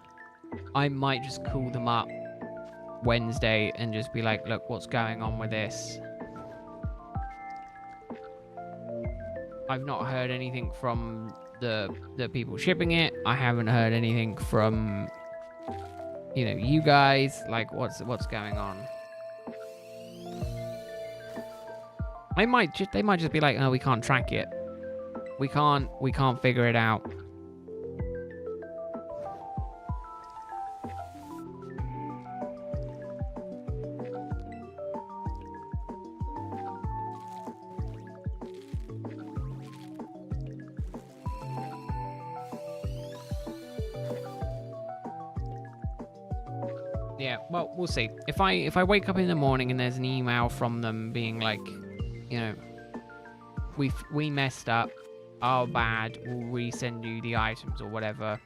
I might just call them up Wednesday and just be like, look, what's going on with this? I've not heard anything from the people shipping it. I haven't heard anything from, you guys. Like, what's going on? They might just be like, oh, we can't track it. We can't figure it out. Yeah, well, we'll see. If I wake up in the morning and there's an email from them being like, we messed up. Oh, bad, we'll resend you the items or whatever.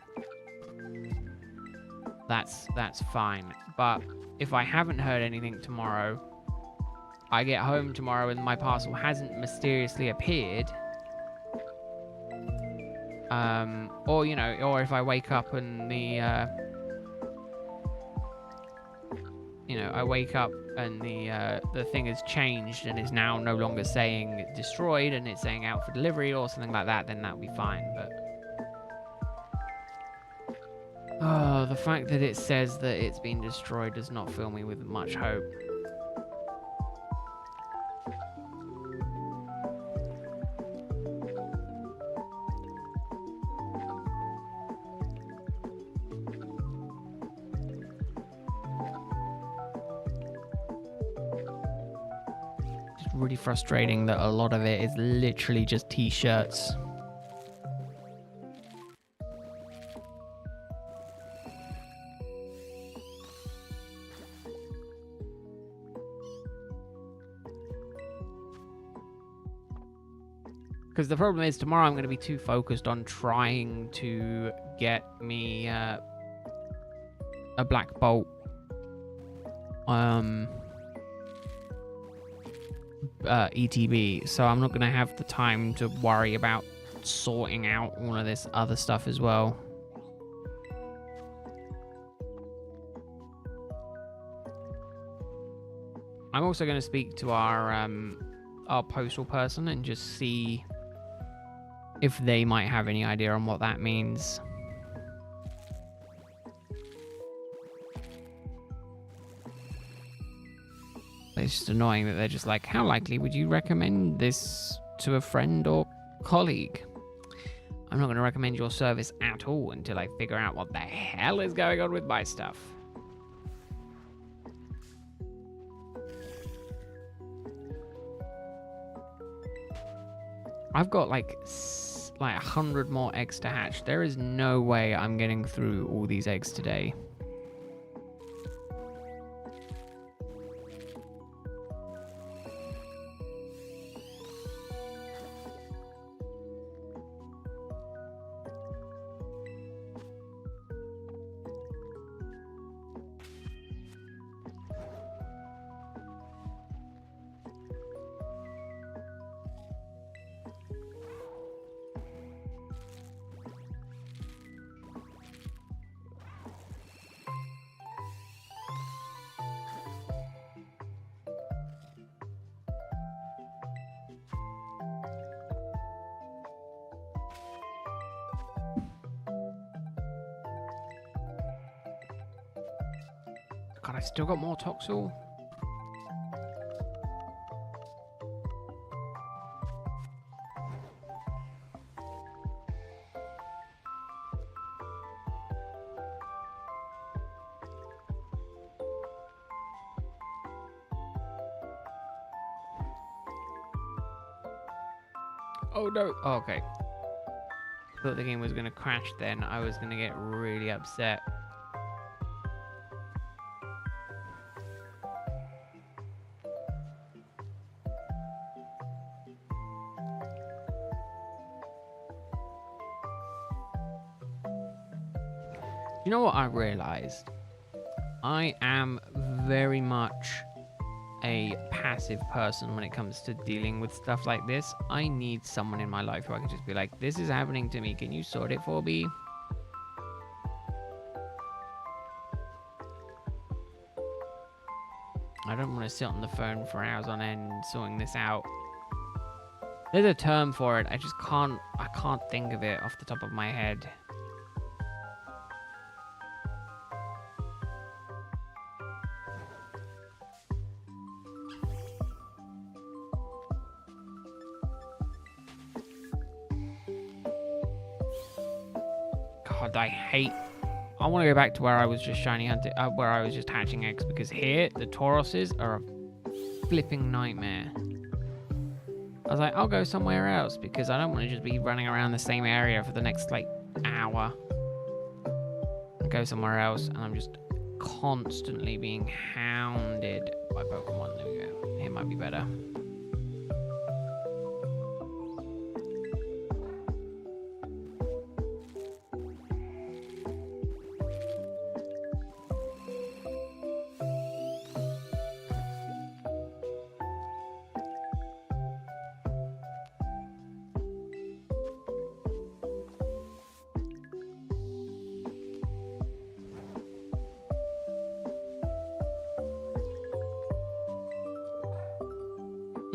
That's fine. But if I haven't heard anything tomorrow, I get home tomorrow and my parcel hasn't mysteriously appeared. Or if I wake up and I wake up and the thing has changed and is now no longer saying destroyed and it's saying out for delivery or something like that, then that would be fine. But the fact that it says that it's been destroyed does not fill me with much hope. Really frustrating that a lot of it is literally just t-shirts. Because the problem is tomorrow I'm going to be too focused on trying to get me a black bolt ETB, so I'm not going to have the time to worry about sorting out all of this other stuff as well. I'm also going to speak to our postal person and just see if they might have any idea on what that means. It's just annoying that they're just like, how likely would you recommend this to a friend or colleague? I'm not going to recommend your service at all until I figure out what the hell is going on with my stuff. I've got like 100 more eggs to hatch. There is no way I'm getting through all these eggs today. God, I've still got more Toxel. Oh no. Oh, okay. Thought the game was going to crash then. I was going to get really upset. You know what I realized? I am very much a passive person when it comes to dealing with stuff like this. I need someone in my life who I can just be like, this is happening to me. Can you sort it for me? I don't want to sit on the phone for hours on end sorting this out. There's a term for it. I can't think of it off the top of my head. God, I want to go back to where I was just shiny hunting, where I was just hatching eggs, because here the Tauroses are a flipping nightmare. I was like, I'll go somewhere else because I don't want to just be running around the same area for the next like hour. I'll go somewhere else, and I'm just constantly being hounded by Pokemon. There we go. It might be better.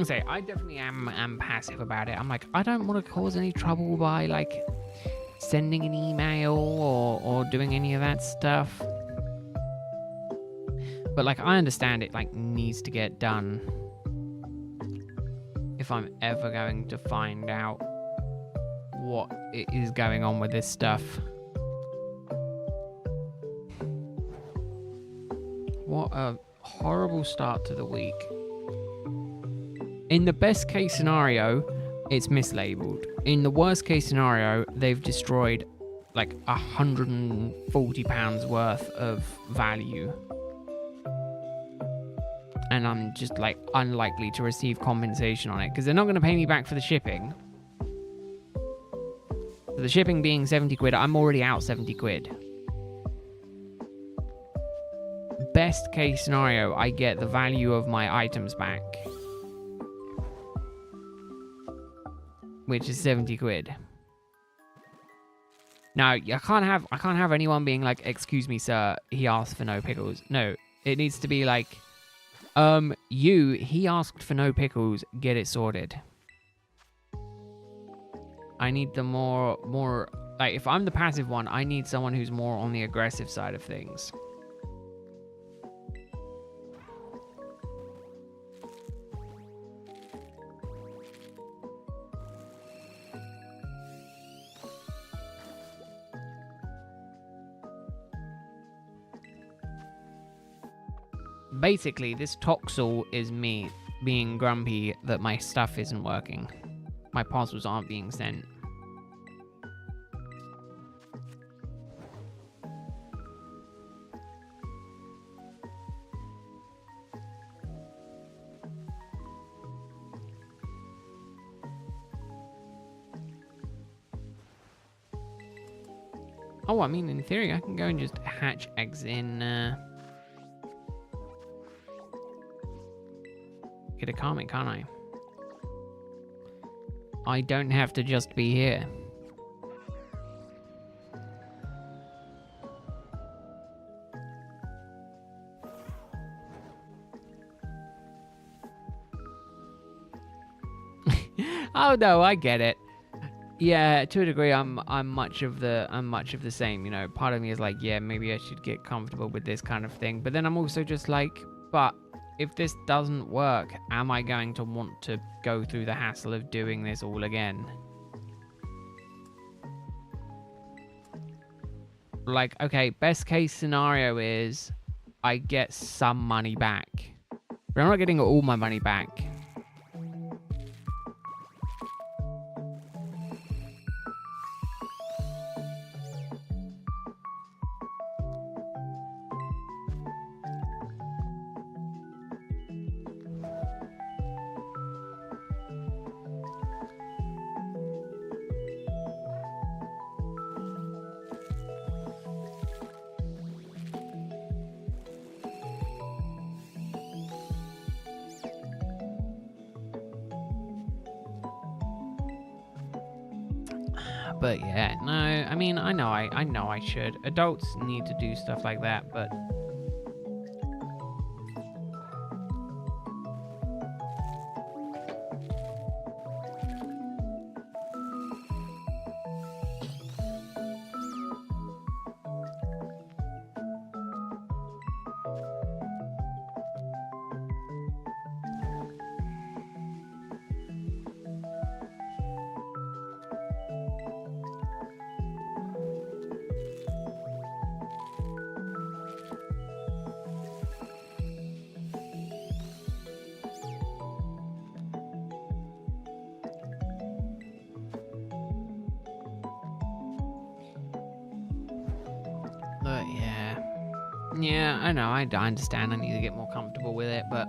Say, I definitely am passive about it. I'm like, I don't want to cause any trouble by like sending an email or doing any of that stuff. But like, I understand it like needs to get done if I'm ever going to find out what is going on with this stuff. What a horrible start to the week. In the best case scenario, it's mislabeled. In the worst case scenario, they've destroyed like £140 worth of value. And I'm just like unlikely to receive compensation on it because they're not going to pay me back for the shipping. For the shipping being 70 quid, I'm already out 70 quid. Best case scenario, I get the value of my items back, which is 70 quid. No, I can't have anyone being like, "Excuse me, sir, he asked for no pickles." No, it needs to be like, he asked for no pickles, get it sorted. I need the more like, if I'm the passive one, I need someone who's more on the aggressive side of things. Basically, this Toxel is me being grumpy that my stuff isn't working. My parcels aren't being sent. Oh, I mean, in theory, I can go and just hatch eggs in, get a comment, can't I? I don't have to just be here. Oh no, I get it. Yeah, to a degree, I'm much of the same. You know, part of me is like, yeah, maybe I should get comfortable with this kind of thing. But then I'm also just like, but if this doesn't work, am I going to want to go through the hassle of doing this all again? Like, okay, best case scenario is I get some money back, but I'm not getting all my money back. But yeah, no, I mean, I know I should. Adults need to do stuff like that, but yeah. Yeah, I know, I understand I need to get more comfortable with it, but...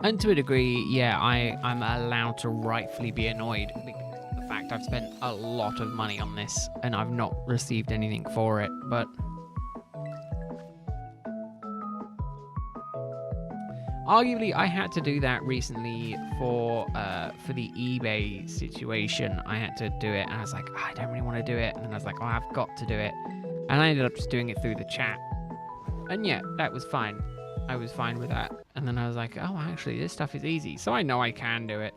And to a degree, yeah, I'm allowed to rightfully be annoyed because of the fact I've spent a lot of money on this and I've not received anything for it, but... Arguably, I had to do that recently for the eBay situation. I had to do it, and I was like, oh, I don't really want to do it. And then I was like, oh, I've got to do it. And I ended up just doing it through the chat. And yeah, that was fine. I was fine with that. And then I was like, oh, actually, this stuff is easy. So I know I can do it.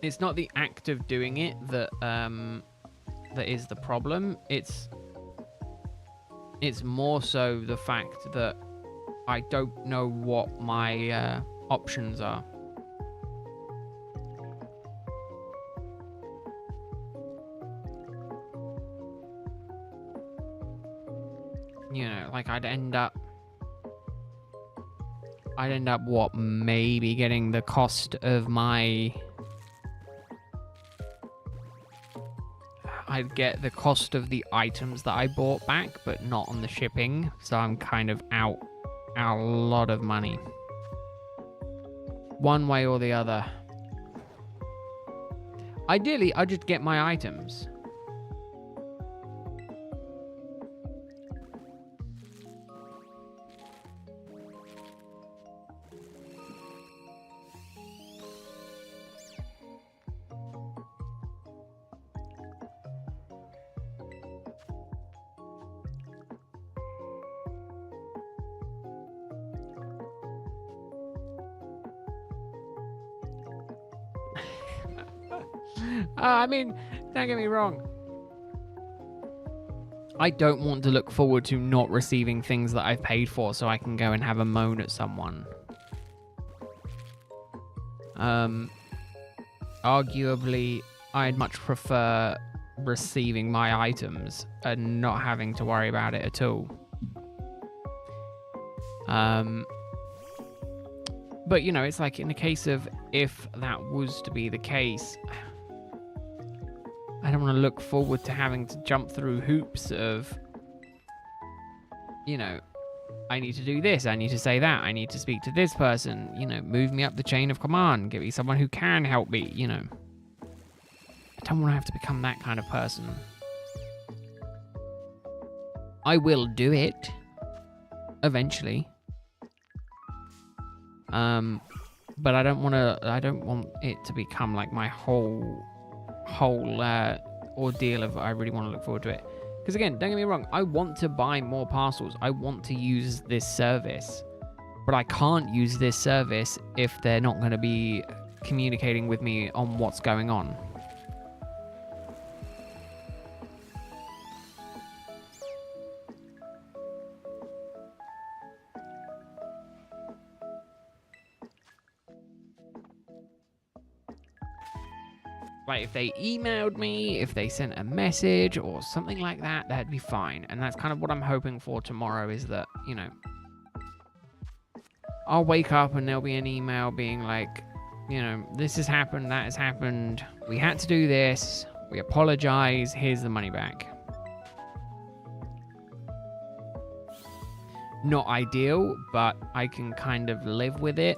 It's not the act of doing it that that is the problem. It's more so the fact that I don't know what my options are. You know, like I'd end up what, maybe getting the cost of my... I'd get the cost of the items that I bought back, but not on the shipping. So I'm kind of out a lot of money. One way or the other. Ideally, I'd just get my items. I mean, don't get me wrong. I don't want to look forward to not receiving things that I've paid for so I can go and have a moan at someone. Arguably, I'd much prefer receiving my items and not having to worry about it at all. But, you know, it's like in the case of if that was to be the case, I don't want to look forward to having to jump through hoops of, you know, I need to do this, I need to say that, I need to speak to this person, you know, move me up the chain of command, give me someone who can help me, you know. I don't want to have to become that kind of person. I will do it eventually. But I don't want it to become like my whole ordeal of I really want to look forward to it. Because again, don't get me wrong, I want to buy more parcels. I want to use this service. But I can't use this service if they're not going to be communicating with me on what's going on. Like, if they emailed me, if they sent a message or something like that, that'd be fine. And that's kind of what I'm hoping for tomorrow is that, you know, I'll wake up and there'll be an email being like, you know, this has happened, that has happened, we had to do this, we apologize, here's the money back. Not ideal, but I can kind of live with it.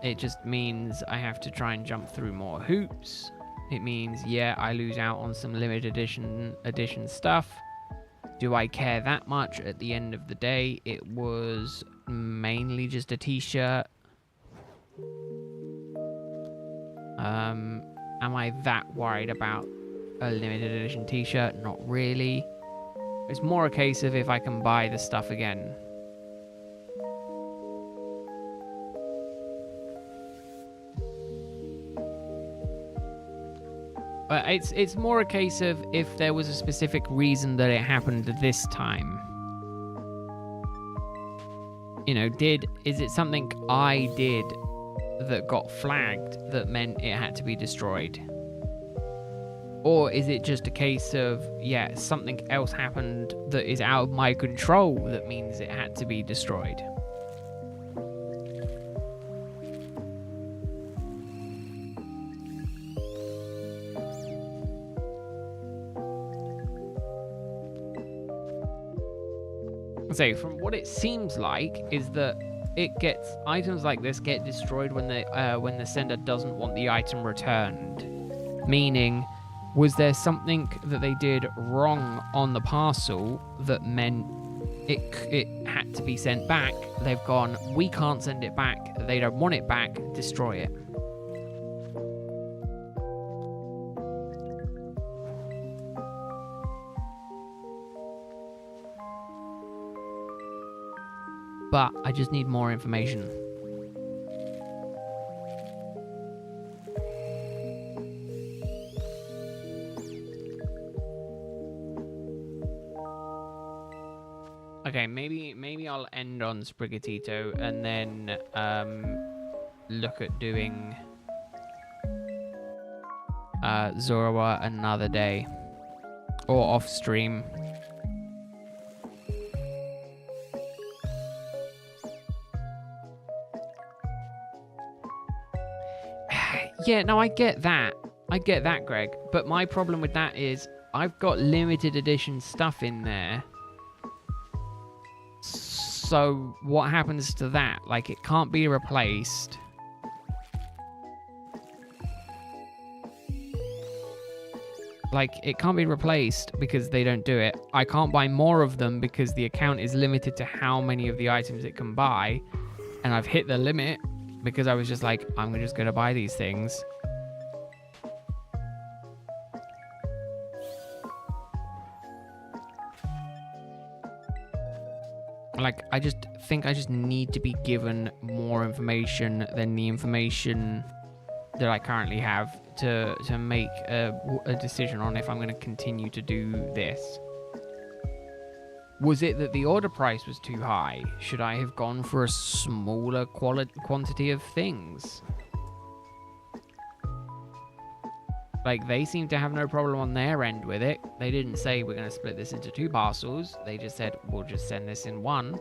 It just means I have to try and jump through more hoops. It means, yeah, I lose out on some limited edition stuff. Do I care that much? At the end of the day, it was mainly just a t-shirt. Am I that worried about a limited edition t-shirt? Not really. It's more a case of if I can buy the stuff again. But it's more a case of if there was a specific reason that it happened this time. You know, is it something I did that got flagged that meant it had to be destroyed? Or is it just a case of, yeah, something else happened that is out of my control that means it had to be destroyed? So from what it seems like is that items like this get destroyed when the sender doesn't want the item returned. Meaning, was there something that they did wrong on the parcel that meant it had to be sent back? They've gone, we can't send it back. They don't want it back. Destroy it. But I just need more information. Okay, maybe I'll end on Sprigatito and then look at doing Zoroa another day or off stream. Yeah, no, I get that. I get that, Greg. But my problem with that is I've got limited edition stuff in there. So what happens to that? Like, it can't be replaced. Like, it can't be replaced because they don't do it. I can't buy more of them because the account is limited to how many of the items it can buy. And I've hit the limit because I was just like, I'm just going to buy these things. Like, I just think I just need to be given more information than the information that I currently have to make a decision on if I'm going to continue to do this. Was it that the order price was too high? Should I have gone for a smaller quantity of things? Like, they seem to have no problem on their end with it. They didn't say we're going to split this into 2 parcels. They just said we'll just send this in 1.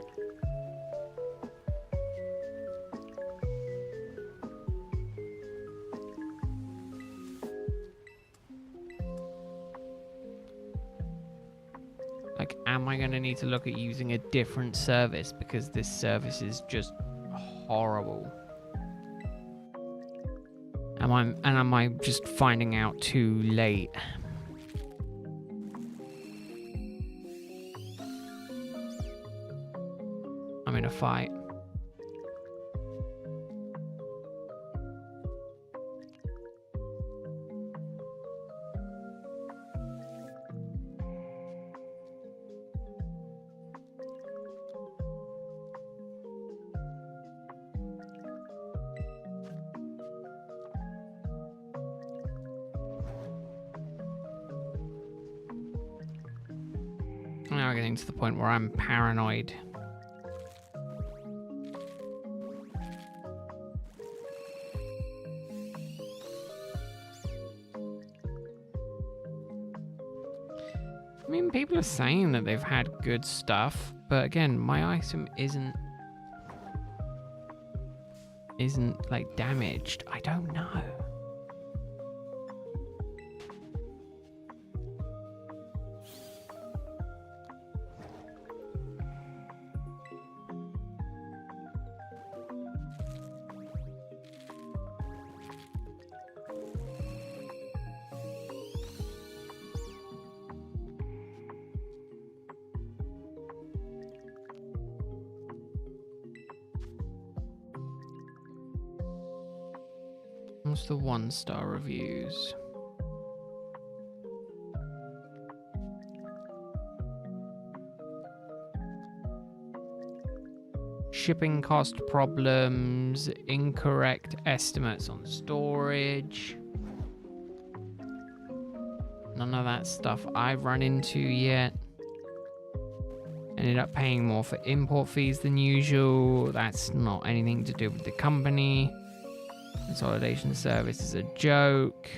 Like, am I going to need to look at using a different service because this service is just horrible? Am I just finding out too late? I'm in a fight. Now we're getting to the point where I'm paranoid. I mean, people are saying that they've had good stuff, but again, my item isn't like damaged. I don't know. What's the 1-star reviews? Shipping cost problems, incorrect estimates on storage. None of that stuff I've run into yet. Ended up paying more for import fees than usual. That's not anything to do with the company. Consolidation service is a joke.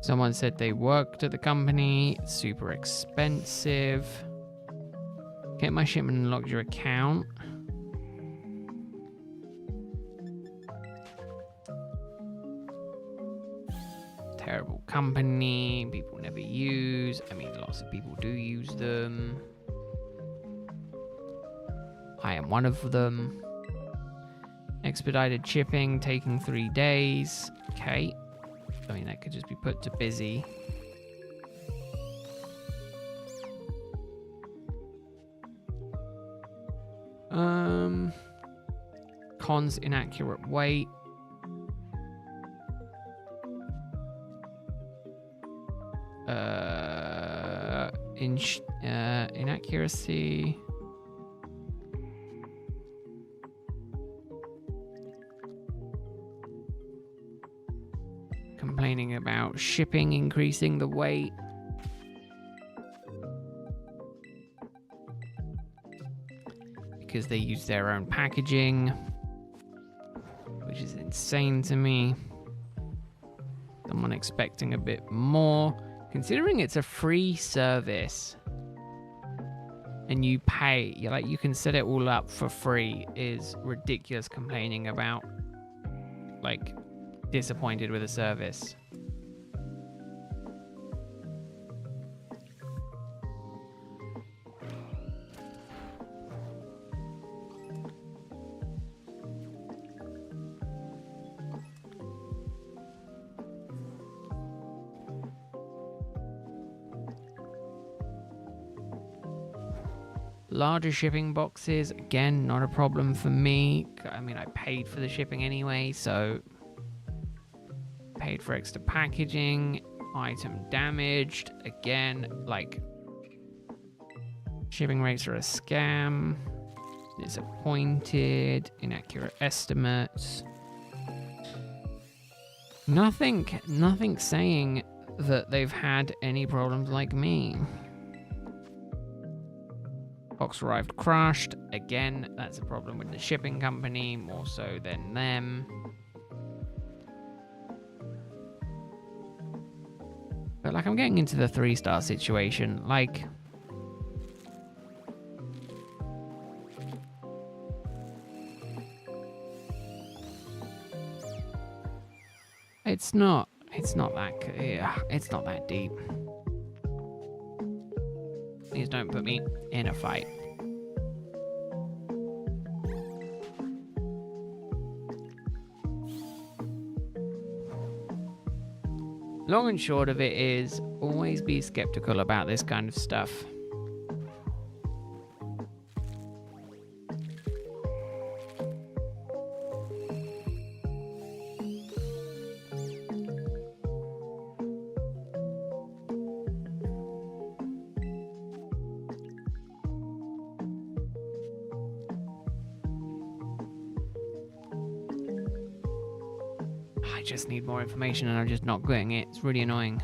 Someone said they worked at the company. It's super expensive. Get my shipment and lock your account. Terrible company. People never use. I mean, lots of people do use them. I am one of them. Expedited shipping taking 3 days. Okay. I mean, that could just be put to busy. Cons, inaccurate weight. Inaccuracy. Complaining about shipping increasing the weight. Because they use their own packaging, which is insane to me. Someone expecting a bit more. Considering it's a free service and you pay, you can set it all up for free, is ridiculous. Complaining about, like, disappointed with a service. Larger shipping boxes, again, not a problem for me. I mean, I paid for the shipping anyway, so paid for extra packaging. Item damaged, again, like, shipping rates are a scam. Disappointed. Inaccurate estimates. Nothing saying that they've had any problems like me. Box arrived crushed. Again, that's a problem with the shipping company, more so than them. But like, I'm getting into the 3-star situation. Like, it's not that deep. Please don't put me in a fight. Long and short of it is, always be skeptical about this kind of stuff. I just need more information and I'm just not getting it. It's really annoying.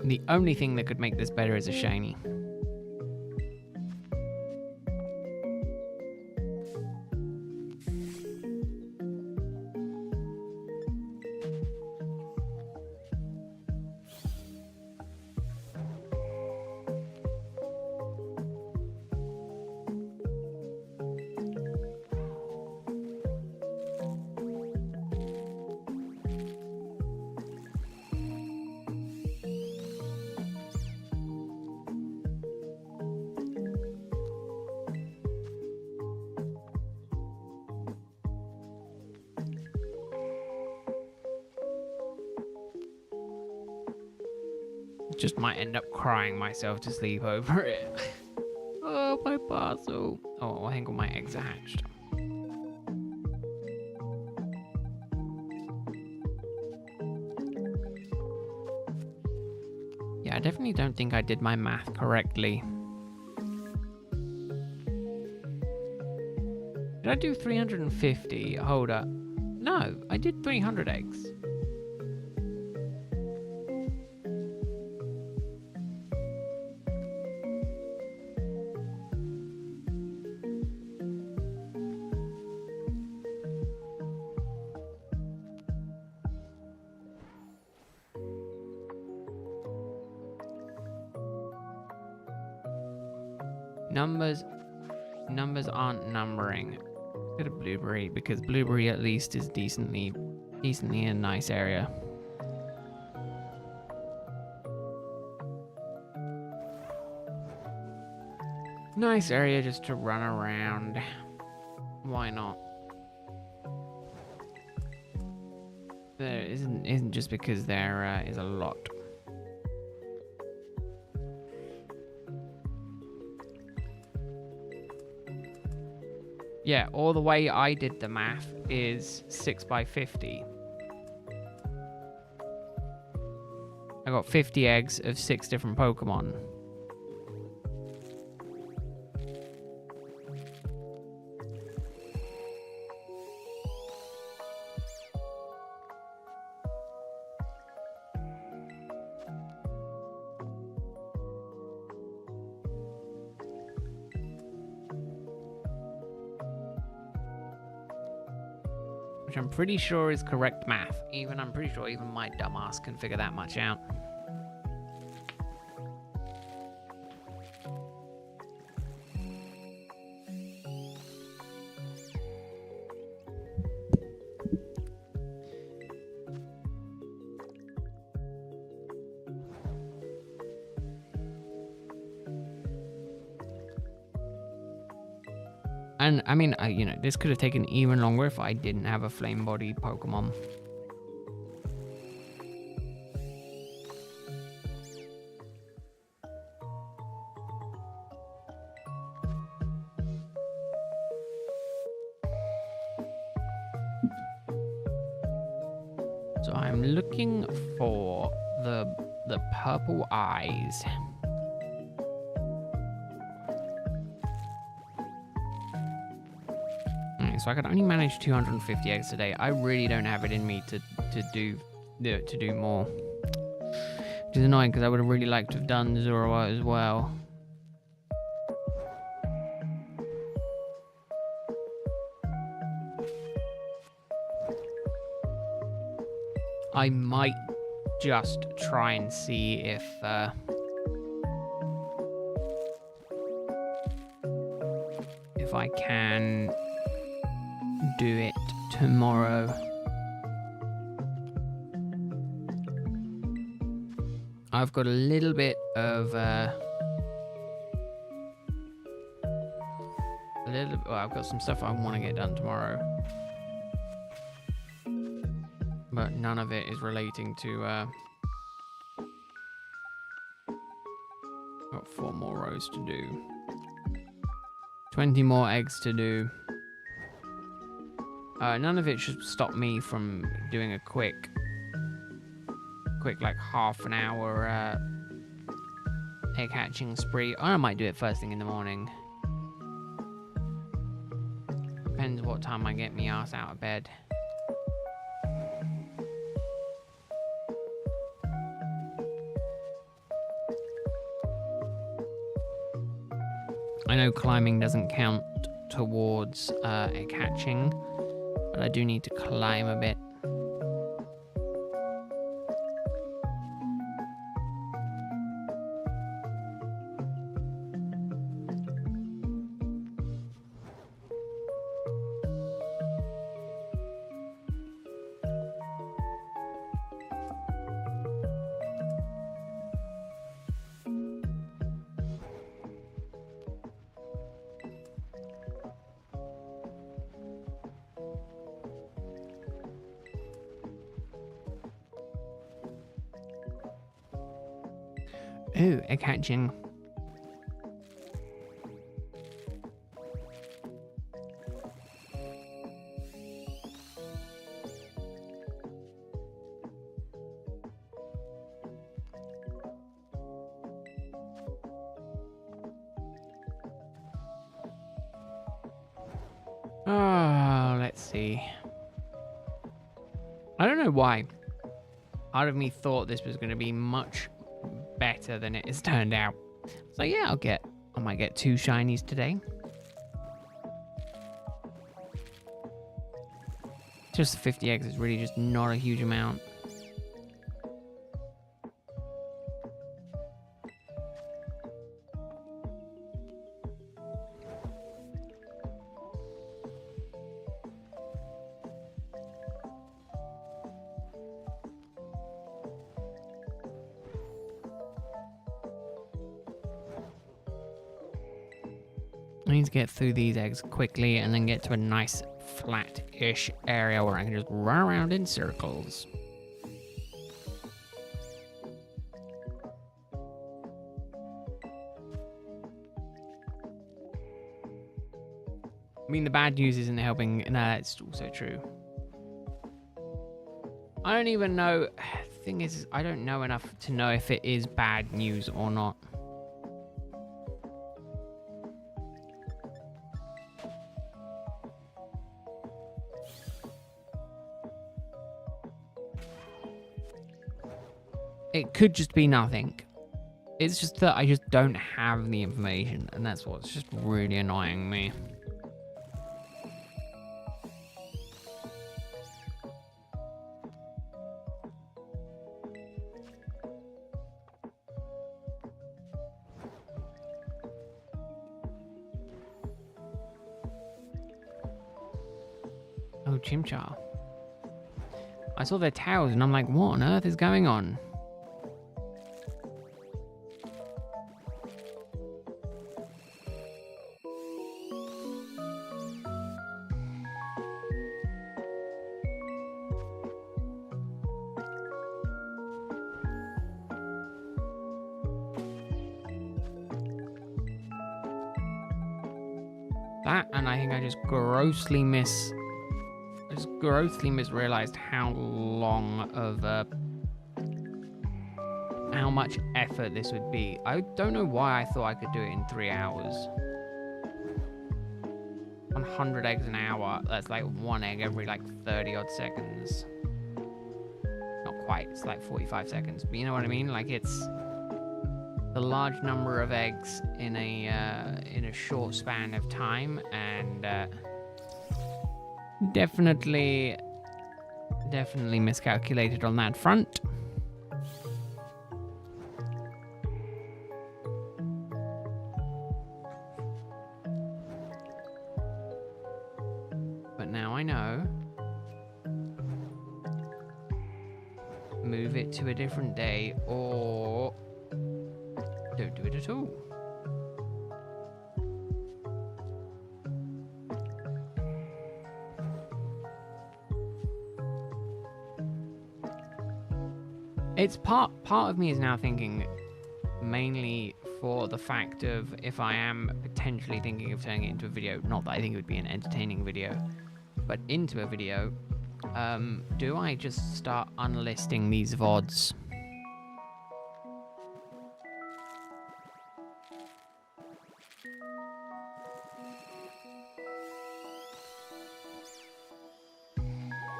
The only thing that could make this better is a shiny. Just might end up crying myself to sleep over it. Oh, my parcel. Oh, I think all my eggs are hatched. Yeah, I definitely don't think I did my math correctly. Did I do 350? Hold up. No, I did 300 eggs. Numbers aren't numbering. Go to Blueberry, because Blueberry at least is decently in a nice area. Nice area just to run around. Why not? There isn't just because there is a lot. Yeah, or the way I did the math is 6 by 50. I got 50 eggs of 6 different Pokemon. Which I'm pretty sure is correct math. I'm pretty sure even my dumbass can figure that much out. And I mean, this could have taken even longer if I didn't have a flame-bodied Pokemon. So I'm looking for the purple eyes. So I can only manage 250 eggs today. I really don't have it in me to do more. Which is annoying because I would have really liked to have done Zoroa as well. I might just try and see if I can do it tomorrow. I've got a little bit of I've got some stuff I want to get done tomorrow, but none of it is relating to got 4 more rows to do, 20 more eggs to do. None of it should stop me from doing a quick like half an hour egg hatching spree. I might do it first thing in the morning. Depends what time I get me ass out of bed. I know climbing doesn't count towards egg hatching, but I do need to climb a bit. Ooh, egg hatching. Oh, let's see. I don't know why. Part of me thought this was going to be much better than it has turned out. So yeah, I might get 2 shinies today. Just 50 eggs is really just not a huge amount. I need to get through these eggs quickly and then get to a nice flat-ish area where I can just run around in circles. I mean, the bad news isn't helping. No, that's also true. I don't even know. The thing is, I don't know enough to know if it is bad news or not. It could just be nothing. It's just that I just don't have the information, and that's what's just really annoying me. Oh, Chimchar. I saw their tails, and I'm like, what on earth is going on? That, and I think I just grossly miss I just grossly misrealized how long of how much effort this would be. I don't know why I thought I could do it in 3 hours. 100 eggs an hour, that's like 1 egg every like 30 odd seconds. Not quite, it's like 45 seconds, but you know what I mean? Like it's a large number of eggs in a short span of time, and definitely miscalculated on that front. But now I know. Move it to a different day, or don't do it at all. It's part of me is now thinking mainly for the fact of if I am potentially thinking of turning it into a video, not that I think it would be an entertaining video, but into a video, do I just start unlisting these VODs?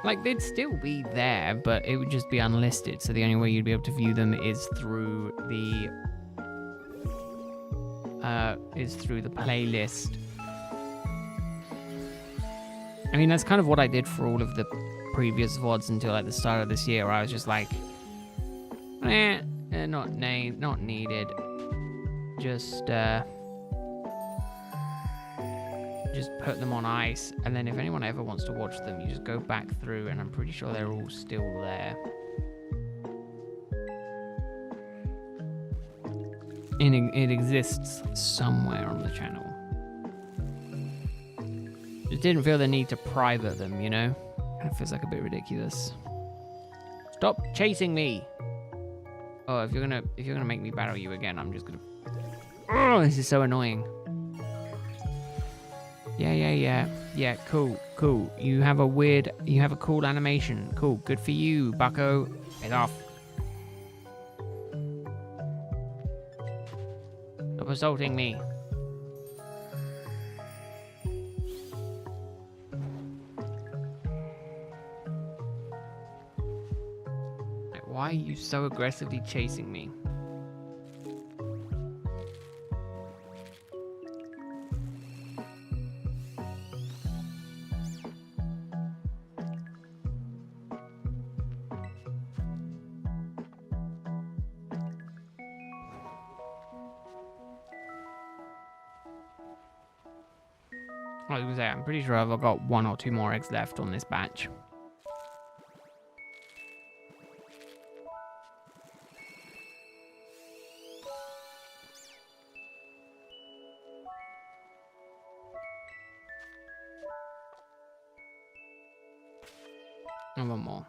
Like, they'd still be there, but it would just be unlisted, so the only way you'd be able to view them is through the playlist. I mean, that's kind of what I did for all of the previous VODs until like the start of this year, where I was just like, not needed. Just put them on ice, and then if anyone ever wants to watch them, you just go back through, and I'm pretty sure they're all still there. It exists somewhere on the channel. Just didn't feel the need to private them, you know? It feels like a bit ridiculous. Stop chasing me! Oh, if you're gonna make me battle you again, I'm just gonna... Oh, this is so annoying. Yeah, cool. You have a cool animation. Cool, good for you, bucko. Get off. Stop assaulting me. Why are you so aggressively chasing me? I was gonna say, I'm pretty sure I've got 1 or 2 more eggs left on this batch. And 1 more.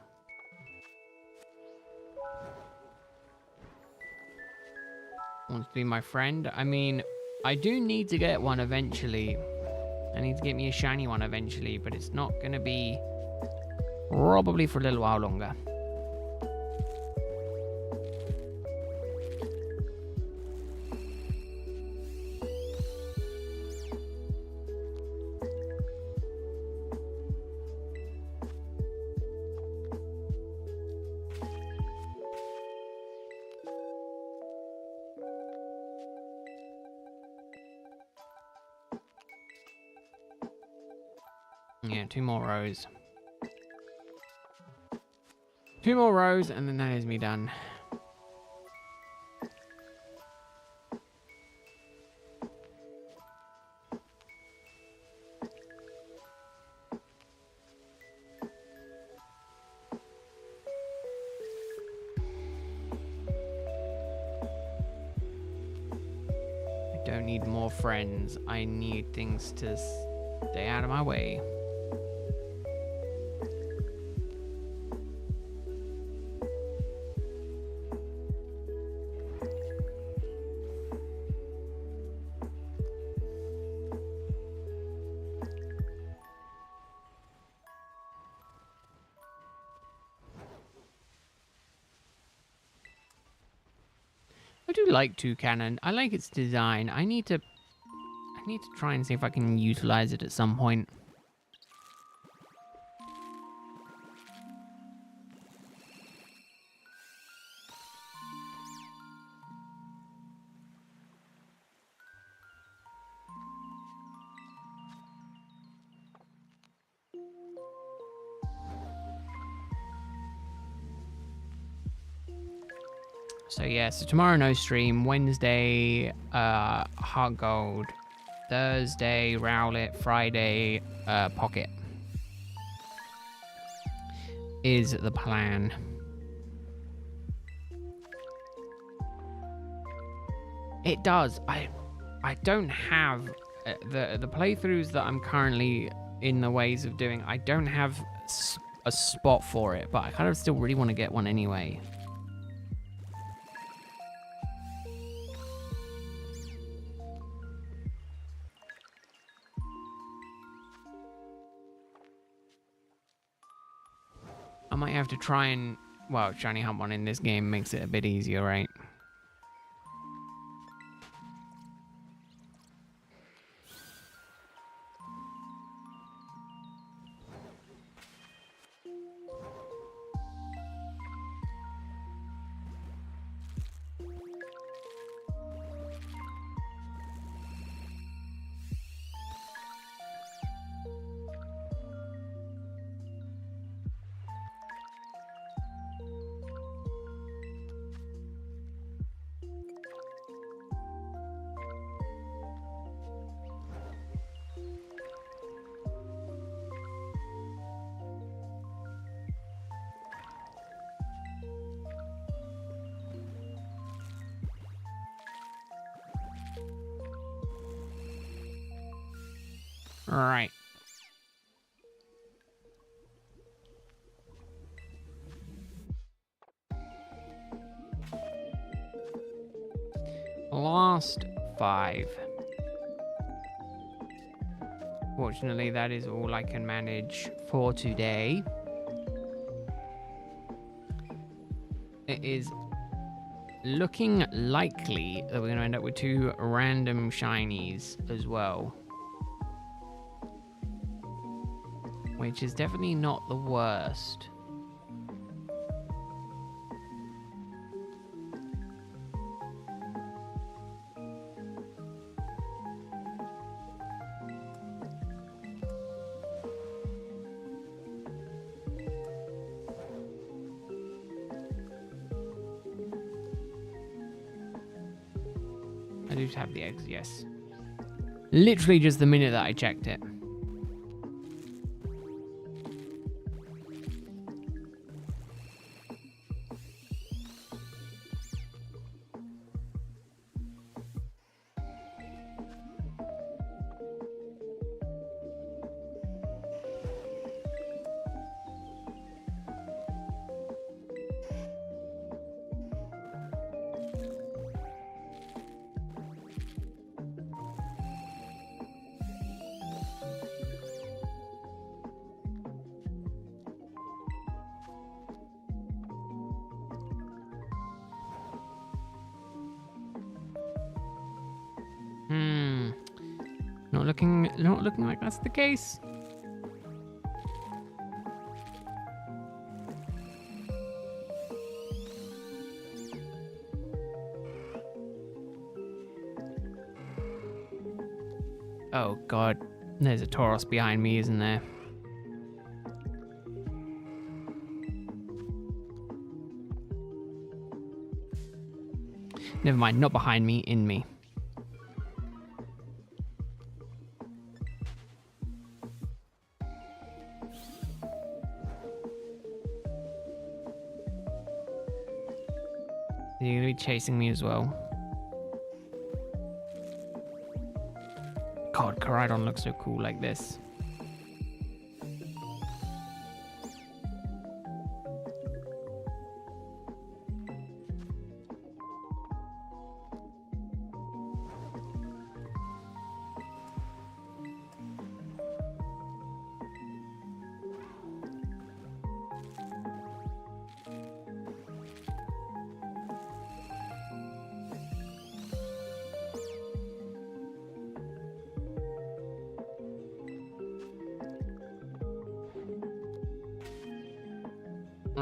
Wants to be my friend? I mean, I do need to get one eventually. I need to get me a shiny one eventually, but it's not going to be probably for a little while longer. Yeah, 2 more rows. 2 more rows, and then that is me done. I don't need more friends. I need things to stay out of my way. I do like Toucannon. I like its design. I need to try and see if I can utilize it at some point. So yeah, so tomorrow no stream. Wednesday, Heart Gold. Thursday, Rowlet. Friday, Pocket. Is the plan. It does. I don't have the playthroughs that I'm currently in the ways of doing. I don't have a spot for it, but I kind of still really want to get one anyway. I might have to try and, well, shiny hunt one in this game makes it a bit easier, right? All right. Last 5. Fortunately, that is all I can manage for today. It is looking likely that we're going to end up with 2 random shinies as well. Which is definitely not the worst. I do have the eggs, yes. Literally just the minute that I checked it. Not looking like that's the case. Oh god, there's a Tauros behind me, isn't there? Never mind, not behind me, in me. You're gonna be chasing me as well. God, Koraidon looks so cool like this.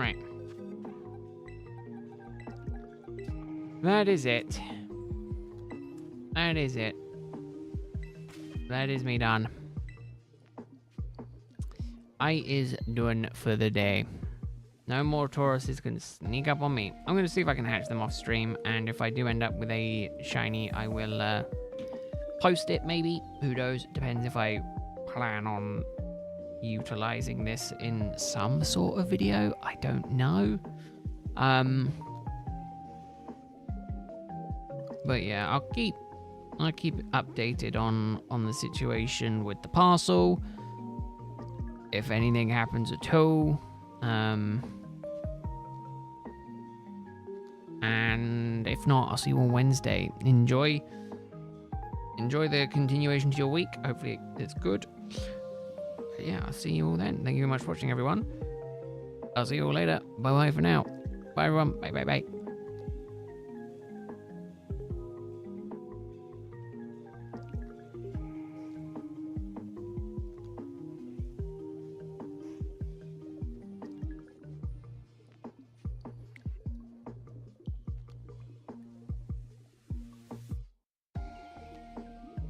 Right. That is it. That is it. That is me done. I is done for the day. No more Tauruses can sneak up on me. I'm going to see if I can hatch them off stream, and if I do end up with a shiny, I will post it maybe. Who knows? Depends if I plan on utilizing this in some sort of video. I don't know. But yeah, I'll keep updated on the situation with the parcel. If anything happens at all. And if not, I'll see you on Wednesday. Enjoy the continuation to your week. Hopefully it's good. But yeah, I'll see you all then. Thank you very much for watching, everyone. I'll see you all later. Bye bye for now. Bye everyone. Bye bye bye.